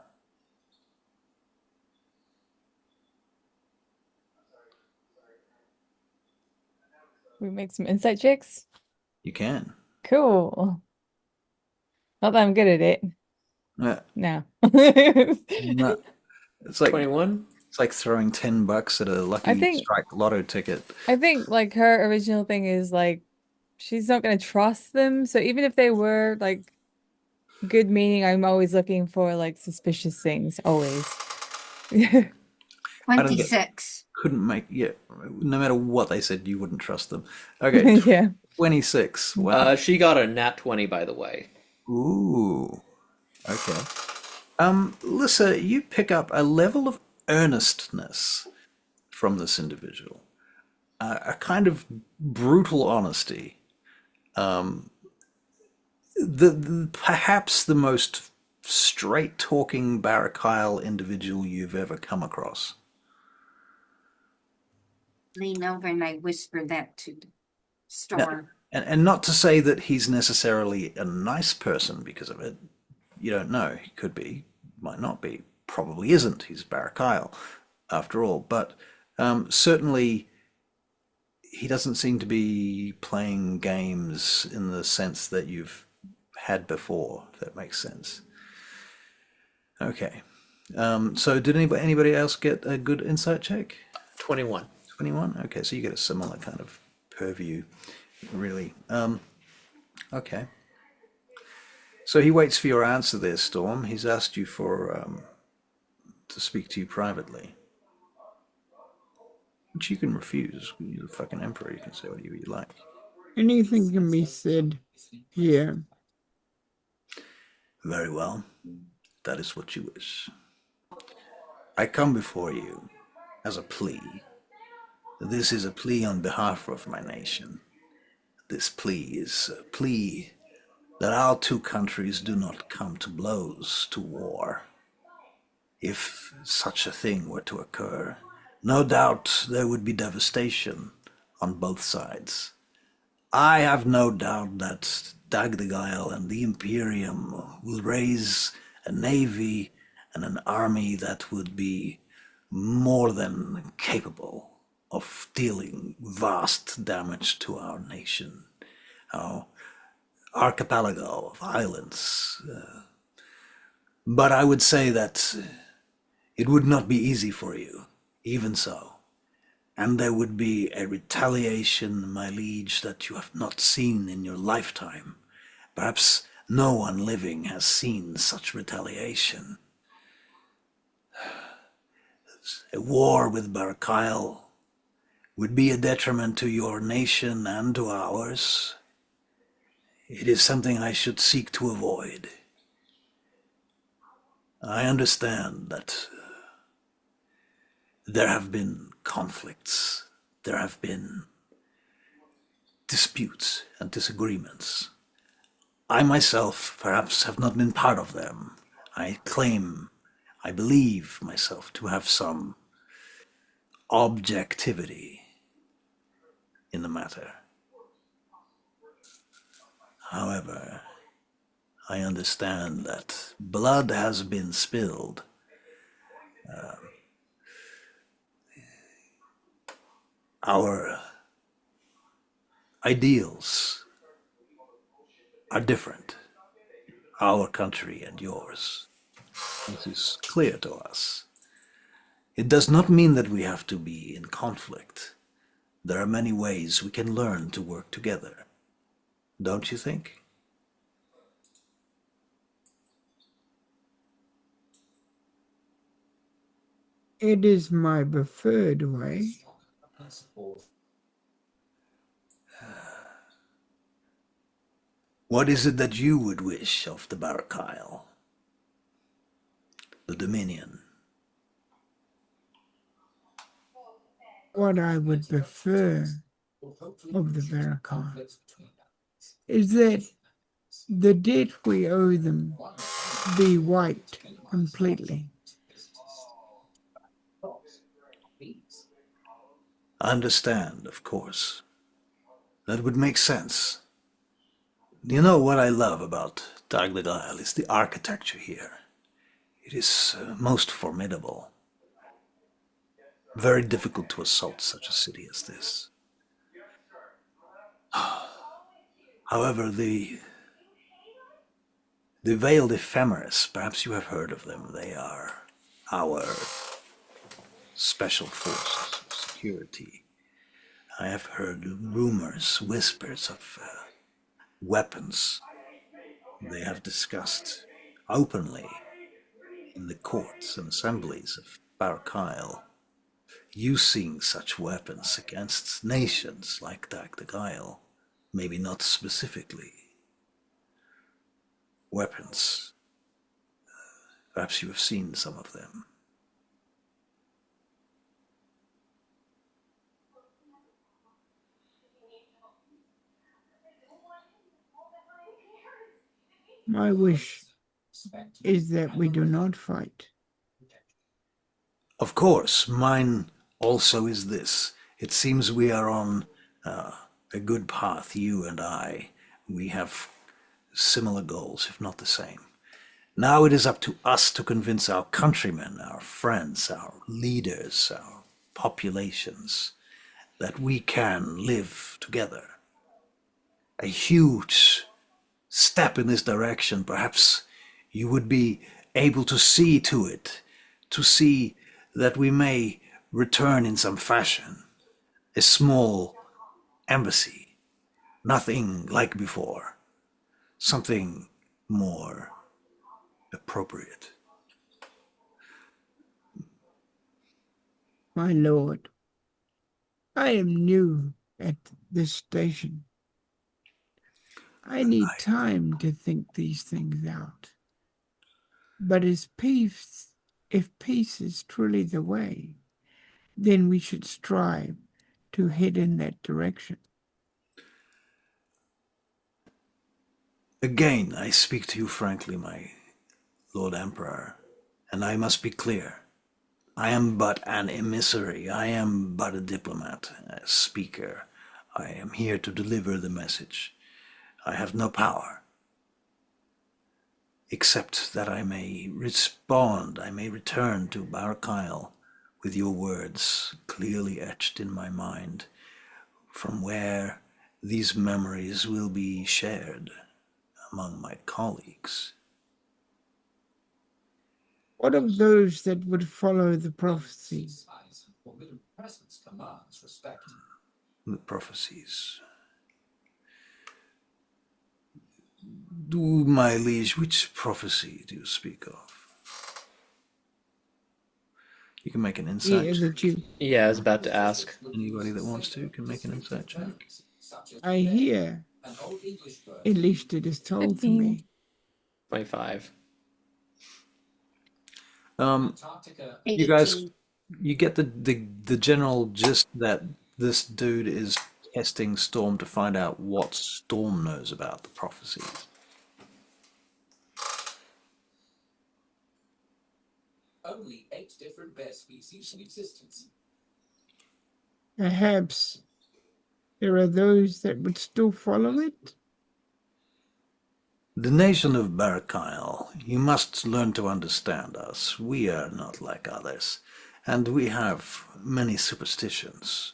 We make some insight checks. You can. Cool. Not that I'm good at it. Yeah. No. No. It's like 21? it's like throwing $10 at a I lucky think strike lotto ticket. like her original thing is like she's not gonna trust them. So even if they were like good meaning, I'm always looking for like suspicious things, always. I don't get 26. couldn't make yeah. No matter what they said, you wouldn't trust them. Okay, Yeah. 26. Wow. She got a nat 20, by the way. Ooh. Okay. Lissa, you pick up a level of earnestness from this individual, a kind of brutal honesty. Perhaps the most straight-talking Barakyle individual you've ever come across. Lean over and I whisper that to Now, Storm. and not to say that he's necessarily a nice person because of it. You don't know. He could be, might not be, probably isn't. He's Barakyle, after all. But certainly, he doesn't seem to be playing games in the sense that you've had before, if that makes sense. Okay. So did anybody else get a good insight check? 21. 21? Okay, so you get a similar kind of purview, really. Okay. So he waits for your answer there, Storm. He's asked you for to speak to you privately. Which you can refuse. You're the fucking emperor. You can say whatever you like. Anything can be said here. Very well. That is what you wish. I come before you as a plea. This is a plea on behalf of my nation. This plea is a plea that our two countries do not come to blows, to war. If such a thing were to occur, no doubt there would be devastation on both sides. I have no doubt that Dagdagail and the Imperium will raise a navy and an army that would be more than capable of dealing vast damage to our nation, our archipelago of islands. But I would say that it would not be easy for you, even so. And there would be a retaliation, my liege, that you have not seen in your lifetime. Perhaps no one living has seen such retaliation. A war with Barakyle would be a detriment to your nation and to ours. It is something I should seek to avoid. I understand that there have been conflicts, there have been disputes and disagreements. I myself perhaps have not been part of them. I believe myself to have some objectivity in the matter. However, I understand that blood has been spilled. Our ideals are different, our country and yours. This is clear to us. It does not mean that we have to be in conflict. There are many ways we can learn to work together. Don't you think? It is my preferred way. What is it that you would wish of the Barakyle? The Dominion? What I would prefer of the Veracon is that the debt we owe them be wiped completely. I understand, of course. That would make sense. You know what I love about Tagliagale is the architecture here. It is most formidable. Very difficult to assault such a city as this. However, the veiled ephemeris, perhaps you have heard of them. They are our special forces of security. I have heard rumors, whispers of weapons they have discussed openly in the courts and assemblies of Barkile, using such weapons against nations like Dagdagail. Maybe not specifically weapons. Perhaps you have seen some of them. My wish is that we do not fight. Of course, mine also is this. It seems we are on a good path, you and I. We have similar goals, if not the same. Now it is up to us to convince our countrymen, our friends, our leaders, our populations, that we can live together. A huge step in this direction. Perhaps you would be able to see to it, to see that we may return in some fashion. A small embassy, nothing like before, something more appropriate. My lord, I am new at this station. I need time to think these things out. But if peace is truly the way, then we should strive to head in that direction. Again, I speak to you frankly, my Lord Emperor, and I must be clear. I am but an emissary. I am but a diplomat, a speaker. I am here to deliver the message. I have no power, except that I may respond, I may return to Barkile with your words clearly etched in my mind, from where these memories will be shared among my colleagues. What of those that would follow the prophecy? The prophecies. Do, my liege, which prophecy do you speak of? You can make an insight Yeah, that check. Yeah, I was about to ask. Anybody that wants to can make an insight check. I hear, at least it is told to 15. me. 25. You guys, 18. you get the general gist that this dude is testing Storm to find out what Storm knows about the prophecies. Only 8 different bear species in existence. Perhaps there are those that would still follow it? The nation of Barakile, you must learn to understand us. We are not like others, and we have many superstitions.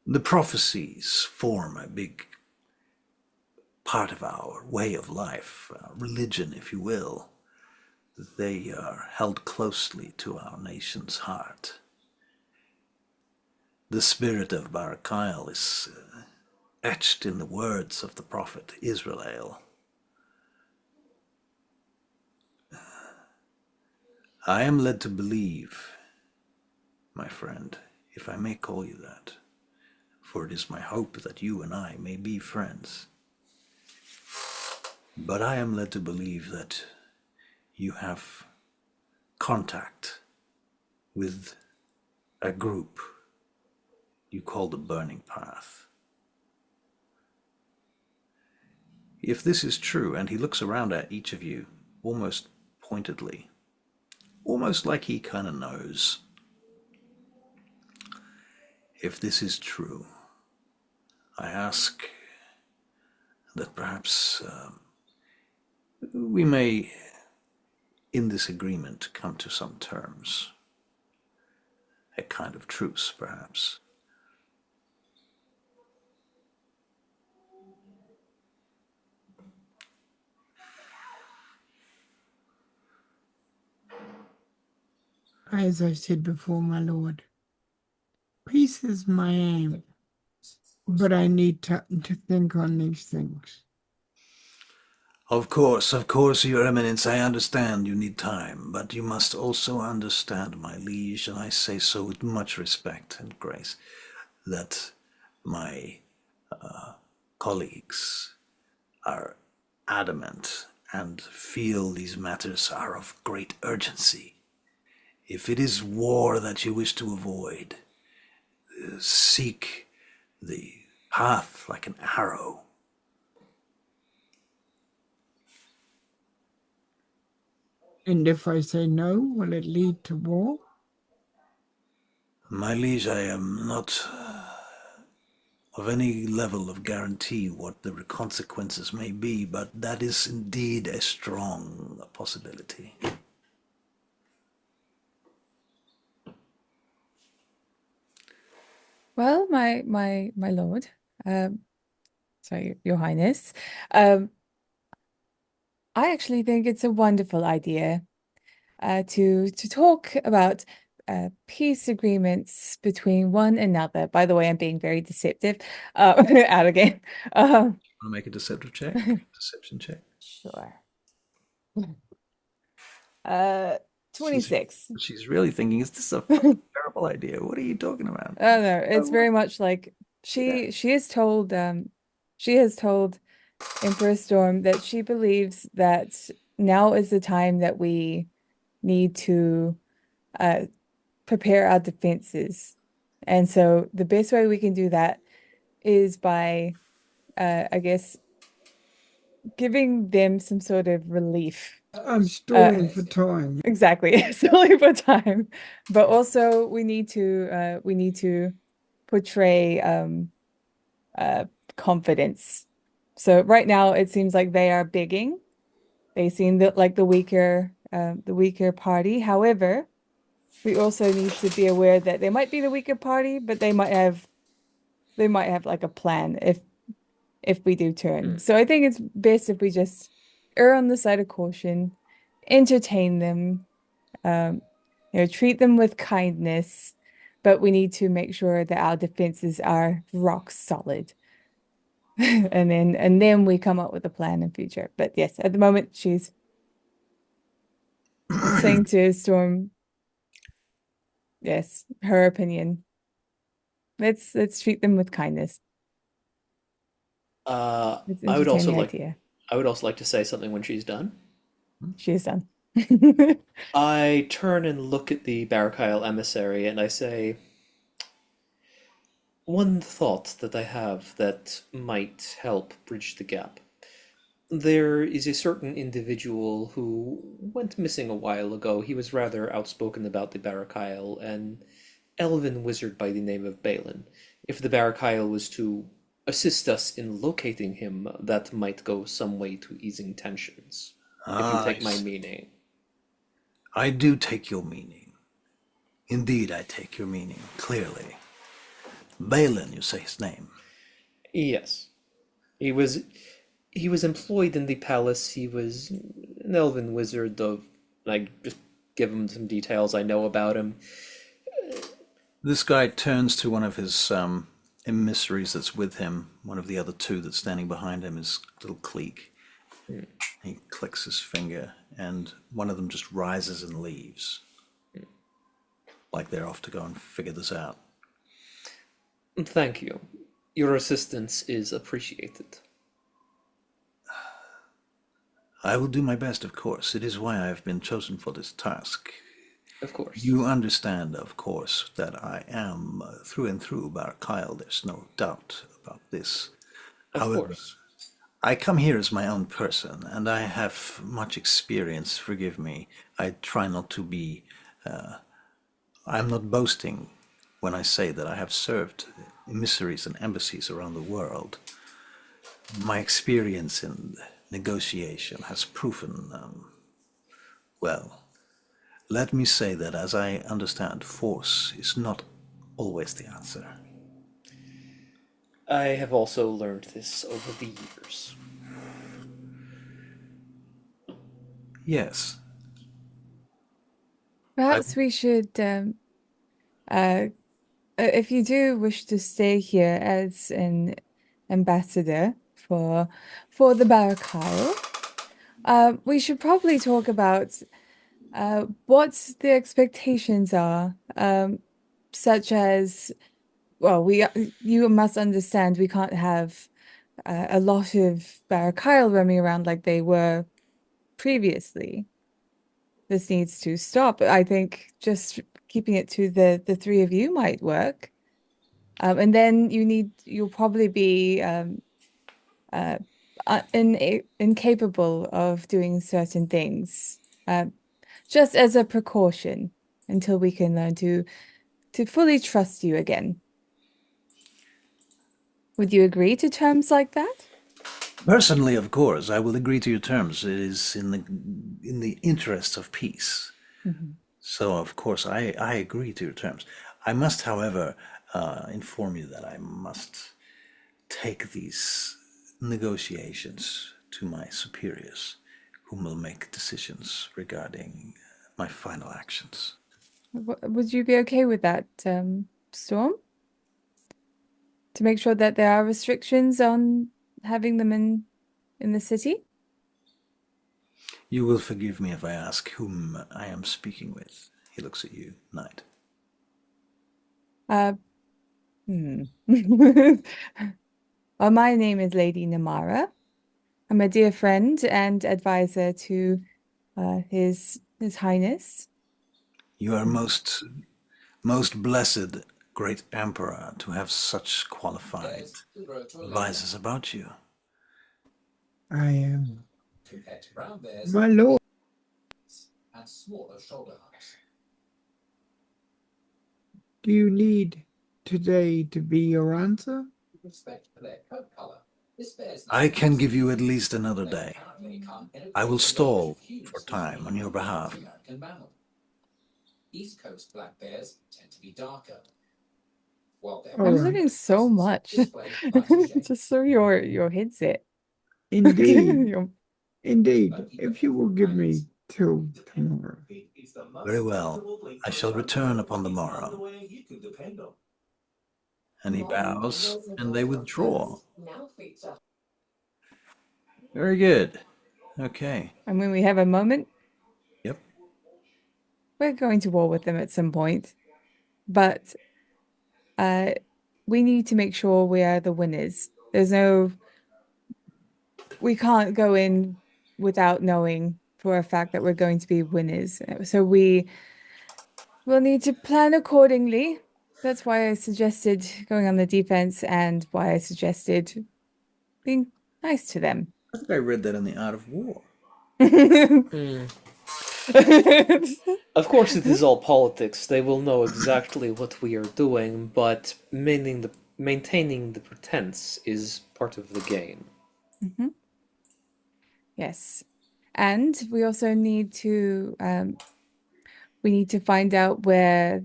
The prophecies form a big part of our way of life, religion, if you will. They are held closely to our nation's heart. The spirit of Barakile is etched in the words of the prophet Israel. I am led to believe, my friend, if I may call you that, for it is my hope that you and I may be friends. But I am led to believe that you have contact with a group you call the Burning Path. If this is true, and he looks around at each of you almost pointedly, almost like he kind of knows. If this is true, I ask that perhaps we may, in this agreement, come to some terms. A kind of truce, perhaps. As I said before, my lord, peace is my aim, but I need time to think on these things. Of course, Your Eminence, I understand you need time, but you must also understand, my liege, and I say so with much respect and grace, that my colleagues are adamant and feel these matters are of great urgency. If it is war that you wish to avoid, seek the path like an arrow. And if I say no, will it lead to war? My liege, I am not of any level of guarantee what the consequences may be, but that is indeed a strong possibility. Well, my lord, sorry, Your Highness, um, I actually think it's a wonderful idea to talk about peace agreements between one another. By the way, I'm being very deceptive. Out again. Want to make a deceptive check? Deception check. Sure. 26. She's really thinking, is this a fucking terrible idea? What are you talking about? Oh no, it's very much like she has told Emperor Storm that she believes that now is the time that we need to prepare our defenses. And so the best way we can do that is by I guess giving them some sort of relief. I'm stalling for time. Exactly. Solely for time. But also we need to portray confidence. So right now it seems like they are begging. They seem like the weaker party. However, we also need to be aware that they might be the weaker party, but they might have like a plan if we do turn. So I think it's best if we just err on the side of caution, entertain them, treat them with kindness, but we need to make sure that our defenses are rock solid. And then we come up with a plan in future. But yes, at the moment she's saying to Storm, yes, her opinion. Let's treat them with kindness. Let's I would entertain also the like idea. I would also like to say something when she's done. She is done. I turn and look at the Barakyle emissary and I say, one thought that I have that might help bridge the gap. There is a certain individual who went missing a while ago. He was rather outspoken about the Barakyle, an elven wizard by the name of Balin. If the Barakyle was to assist us in locating him, that might go some way to easing tensions. If you take my meaning. I do take your meaning. Indeed, I take your meaning, clearly. Balin, you say his name. Yes. He was employed in the palace. He was an elven wizard of I just give him some details I know about him. This guy turns to one of his emissaries that's with him, one of the other two that's standing behind him, his little clique. He clicks his finger, and one of them just rises and leaves. Like they're off to go and figure this out. Thank you. Your assistance is appreciated. I will do my best, of course. It is why I have been chosen for this task. Of course. You understand, of course, that I am through and through Barakyle. There's no doubt about this. Of However, course. I come here as my own person, and I have much experience. Forgive me. I try not to be. I'm not boasting when I say that I have served emissaries and embassies around the world. My experience in negotiation has proven, well, let me say that as I understand, force is not always the answer. I have also learned this over the years. Yes. Perhaps we should, if you do wish to stay here as an ambassador for the Barakyle, we should probably talk about what the expectations are, such as, well, you must understand we can't have a lot of Barakyle roaming around like they were previously. This needs to stop. I think just keeping it to the three of you might work. And then you'll probably be uh, incapable of doing certain things, just as a precaution until we can learn to fully trust you again. Would you agree to terms like that? Personally, of course, I will agree to your terms. It is in the interest of peace. So, of course, I agree to your terms. I must, however, inform you that I must take these negotiations to my superiors, whom will make decisions regarding my final actions. Would you be okay with that, Storm? To make sure that there are restrictions on having them in the city? You will forgive me if I ask whom I am speaking with. He looks at you, Knight. Well, my name is Lady Namara. I'm a dear friend and advisor to His Highness. You are most blessed, great Emperor, to have such qualified advisors about you. I am. Compared to brown bears My lord. and smaller shoulder humps. Do you need today to be your answer? With respect to their coat color, this bear's I can give you at least another day. I will stall for time on your behalf. American mammal. East Coast black bears tend to be darker. While their All I'm right. learning so much. display lighter shades. Just so your headset. Indeed. Your- Indeed. If you will give me till tomorrow. Very well. I shall return upon the morrow. And he bows, and they withdraw. Very good. Okay. And when we have a moment, Yep. we're going to war with them at some point. But we need to make sure we are the winners. We can't go in without knowing for a fact that we're going to be winners. So we will need to plan accordingly. That's why I suggested going on the defense and why I suggested being nice to them. I think I read that in The Art of War. Of course, it is all politics. They will know exactly what we are doing, but maintaining the pretense is part of the game. Yes. And we also need to find out where,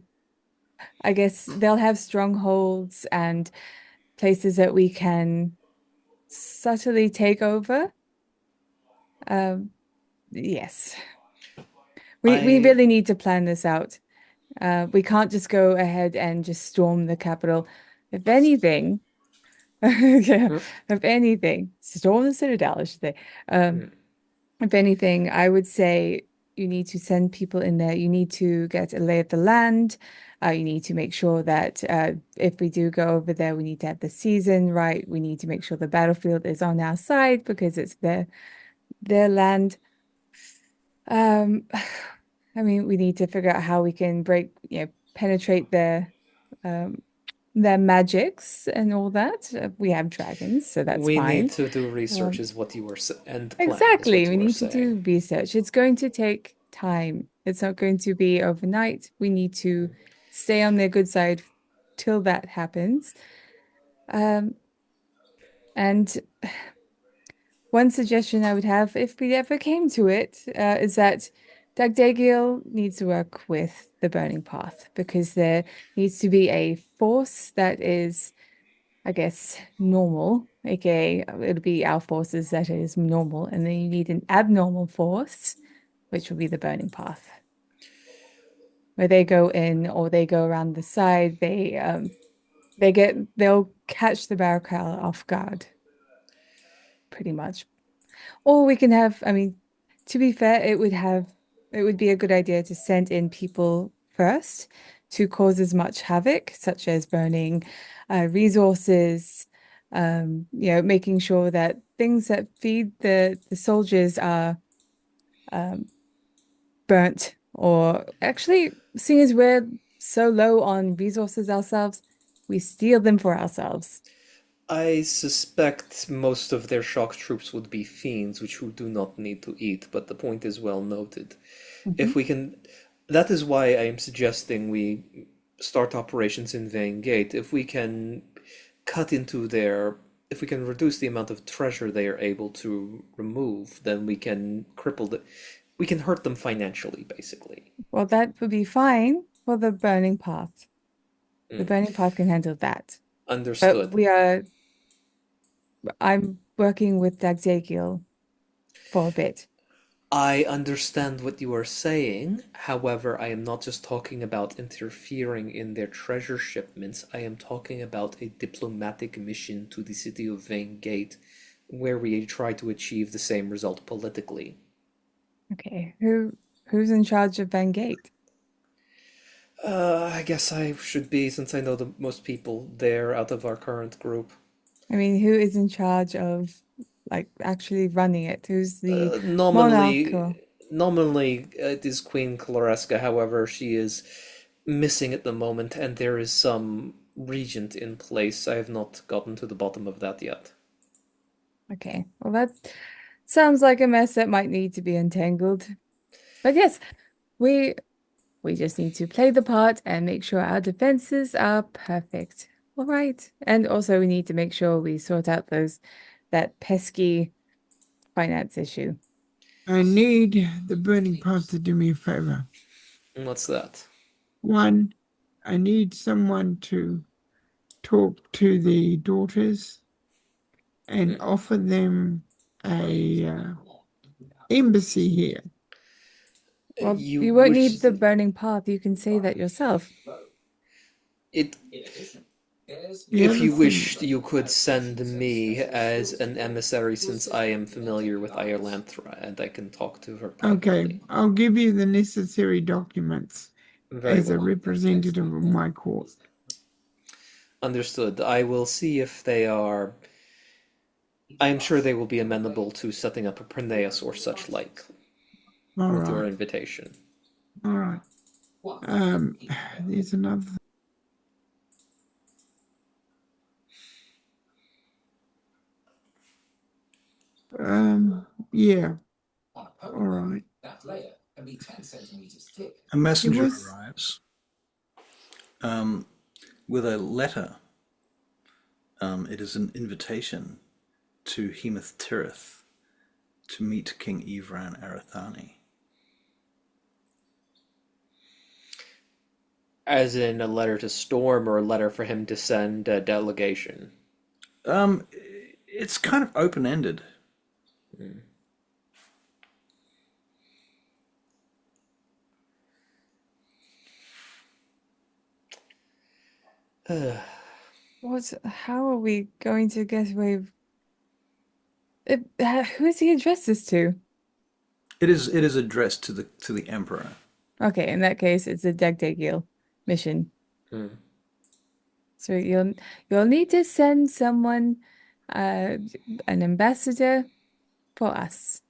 I guess they'll have strongholds and places that we can subtly take over. Yes. We really need to plan this out. We can't just go ahead and just storm the capital. If anything, storm the Citadel, I should say. If anything, I would say you need to send people in there. You need to get a lay of the land. You need to make sure that if we do go over there, we need to have the season right. We need to make sure the battlefield is on our side because it's their land. I mean, we need to figure out how we can penetrate their magics and all that. We have dragons, so that's We fine. need to do research, is what you were and plan Exactly. is what We you were need to do saying. research. It's going to take time. It's not going to be overnight. We need to stay on their good side till that happens. And one suggestion I would have, if we ever came to it, is that Dagdagiel needs to work with the Burning Path because there needs to be a force that is, I guess, normal, aka it'll be our forces that is normal, and then you need an abnormal force, which will be the Burning Path. where they go in or they go around the side, they'll catch the Barracuda off guard, pretty much. Or we can have, I mean, to be fair, it would be a good idea to send in people first to cause as much havoc, such as burning resources, making sure that things that feed the soldiers are burnt, or actually, seeing as we're so low on resources ourselves, we steal them for ourselves. I suspect most of their shock troops would be fiends, which who do not need to eat, but the point is well noted. If we can, that is why I am suggesting we start operations in Vain Gate. If we can if we can reduce the amount of treasure they are able to remove, then we can hurt them financially, basically. Well, that would be fine for the burning path. The burning path can handle that. But Understood. I'm working with Dagdagiel for a bit. I understand what you are saying. However, I am not just talking about interfering in their treasure shipments. I am talking about a diplomatic mission to the city of Vain Gate, where we try to achieve the same result politically. Okay, who's in charge of Van Gate? I guess I should be, since I know the most people there out of our current group. I mean, who is in charge of like actually running it? Who's the monarch? Or... Nominally, it is Queen Claresca. However, she is missing at the moment, and there is some regent in place. I have not gotten to the bottom of that yet. Okay, well that sounds like a mess that might need to be untangled. But yes, we just need to play the part and make sure our defenses are perfect. All right. And also we need to make sure we sort out that pesky finance issue. I need the burning path to do me a favor. And what's that? One, I need someone to talk to the daughters and offer them a embassy here. Well, you won't need the burning path. You can say that yourself. If you wished, you could send me as an emissary, since I am familiar with Irelanthra and I can talk to her privately. Okay, I'll give you the necessary documents as a representative of my court. Understood. I will see if they are. I am sure they will be amenable to setting up a Perneus or such like with your invitation. All right. There's another. Yeah. All right. A messenger arrives with a letter. It is an invitation to Hemeth Tirith to meet King Evran Arathani. As in a letter to Storm, or a letter for him to send a delegation? It's kind of open-ended. How are we going to get away? Who is he addressed this to? It is addressed to the Emperor. Okay, in that case, it's a Dagdagiel mission. So you'll need to send someone, an ambassador for us.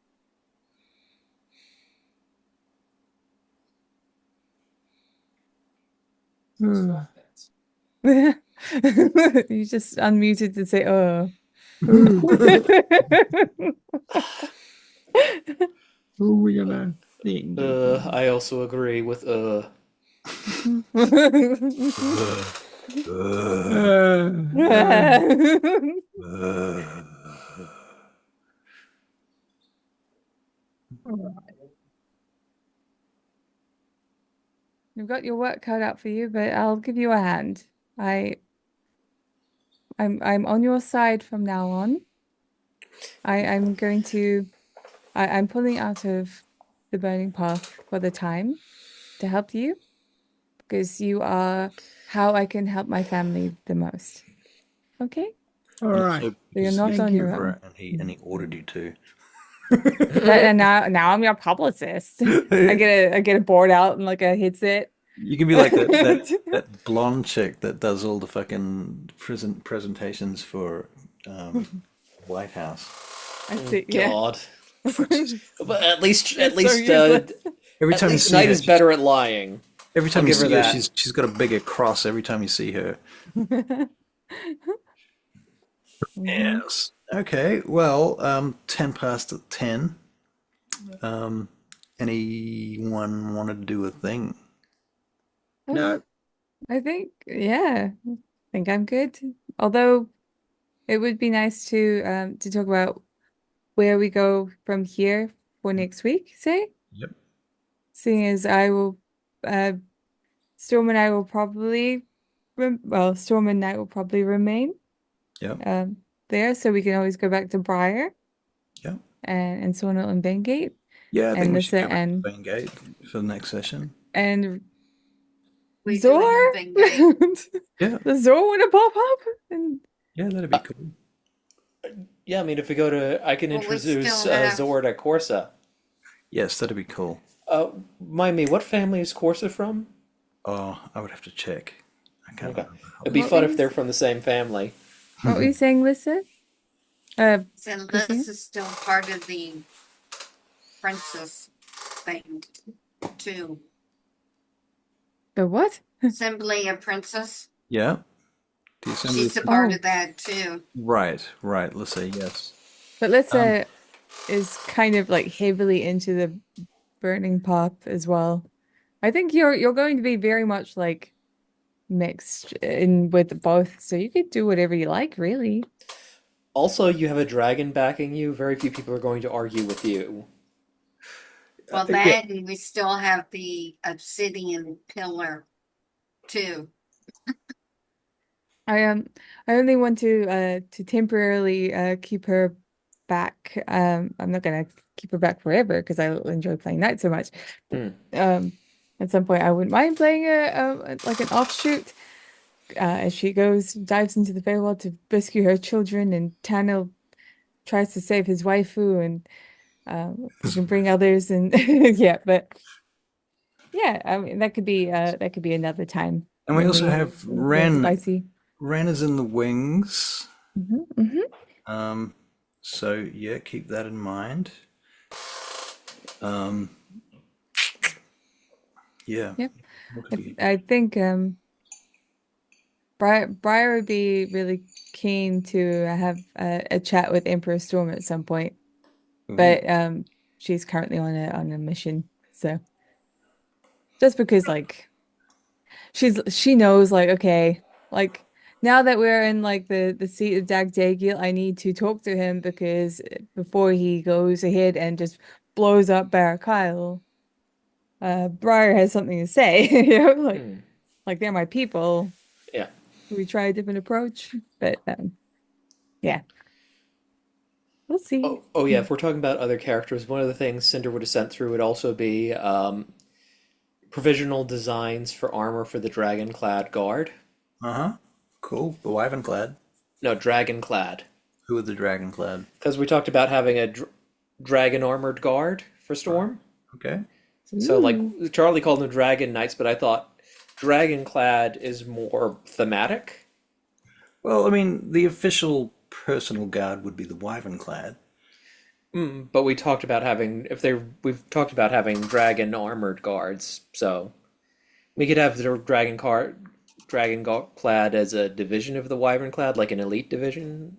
You just unmuted to say, "Oh." Who are we gonna think? I also agree with You've got your work cut out for you, but I'll give you a hand. I'm on your side from now on. I'm pulling out of the burning path for the time to help you. because you are how I can help my family the most. Okay? All right. So you're He's not Thank on you. your own. and he ordered you to. And now I'm your publicist. I get a board out and like a headset. You can be like that blonde chick that does all the fucking presentations for White House. I see. Yeah. God. Fuck's sake. But at least You're so useless. Every at time you least see Knight her, is better at lying. every time I'll you give her see her, that. she's got a bigger cross every time you see her. Yes. Okay. Well, 10 past 10. Anyone want to do a thing? No, I think, yeah, I think I'm good. Although it would be nice to talk about where we go from here for next week, say, Yep. seeing as I will, Storm and I will probably, Storm and Knight will probably remain Yep. there, so we can always go back to Briar Yep. and Sonal and Bengate Yeah, I think and we should Nissa go back to and Bangate for the next session. We do Zor. have Bengate. Yeah. Does Zor want to pop up? And Yeah, that'd be cool. Yeah, I mean, if we go to, I can Well, we introduce still have- Zord at Corsa. Yes, that'd be cool. Mind me, what family is Corsa from? Oh, I would have to check. I can't Okay. remember. It'd be What fun if is- they're from the same family. what were you saying, Lissa? And Christine? this is still part of the princess thing, too. The what? Assembly of Princess. Yeah. The assembly. She's a part Oh. of that, too. Right. Let's say yes. But Lissa is kind of like heavily into the burning path as well. I think you're going to be very much like mixed in with both, so you could do whatever you like, really. Also, you have a dragon backing you. Very few people are going to argue with you. Well, yeah. that, and we still have the obsidian pillar, too. I only want to temporarily keep her back. I'm not gonna keep her back forever because I enjoy playing Knight so much. At some point I wouldn't mind playing a like an offshoot as she dives into the Feywild to rescue her children, and Tano tries to save his waifu, and we can bring others, and yeah, but yeah, I mean that could be another time. And we when also have when it's Ren. spicy. Ren is in the wings. Mm-hmm. So yeah, keep that in mind. Yeah. Yep. What could be- I think Briar would be really keen to have a chat with Emperor Storm at some point, but she's currently on a mission, so just because like she knows like okay, like now that we're in like the seat of Dag Dagil, I need to talk to him because before he goes ahead and just blows up Barakyle, Briar has something to say, you know, like they're my people. Yeah. We try a different approach, but yeah, we'll see. Oh yeah, if we're talking about other characters, one of the things Cinder would have sent through would also be provisional designs for armor for the Dragonclad Guard. Cool. The Wyvernclad. No, Dragonclad. Who are the Dragonclad? Because we talked about having a dragon armored guard for Storm. Okay. So like Charlie called them Dragon Knights, but I thought Dragonclad is more thematic. Well, I mean, the official personal guard would be the Wyvernclad. But we talked about having we've talked about having dragon armored guards, so we could have the Dragonclad as a division of the Wyvernclad, like an elite division,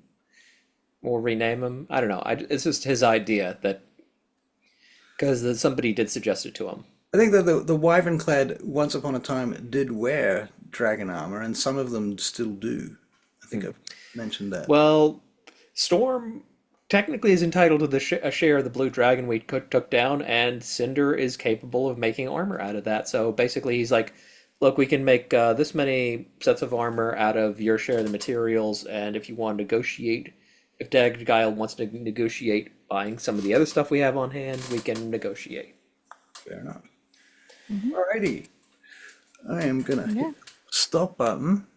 or rename them. I don't know. It's just his idea that because somebody did suggest it to him. I think that the Wyvernclad once upon a time did wear dragon armor, and some of them still do. I think I've mentioned that. Well, Storm technically is entitled to a share of the blue dragon we took down, and Cinder is capable of making armor out of that. So basically, he's like, look, we can make this many sets of armor out of your share of the materials, and if you want to negotiate, if Dagguile wants to negotiate buying some of the other stuff we have on hand, we can negotiate. Fair enough. Alrighty. I am gonna Yeah. hit stop button.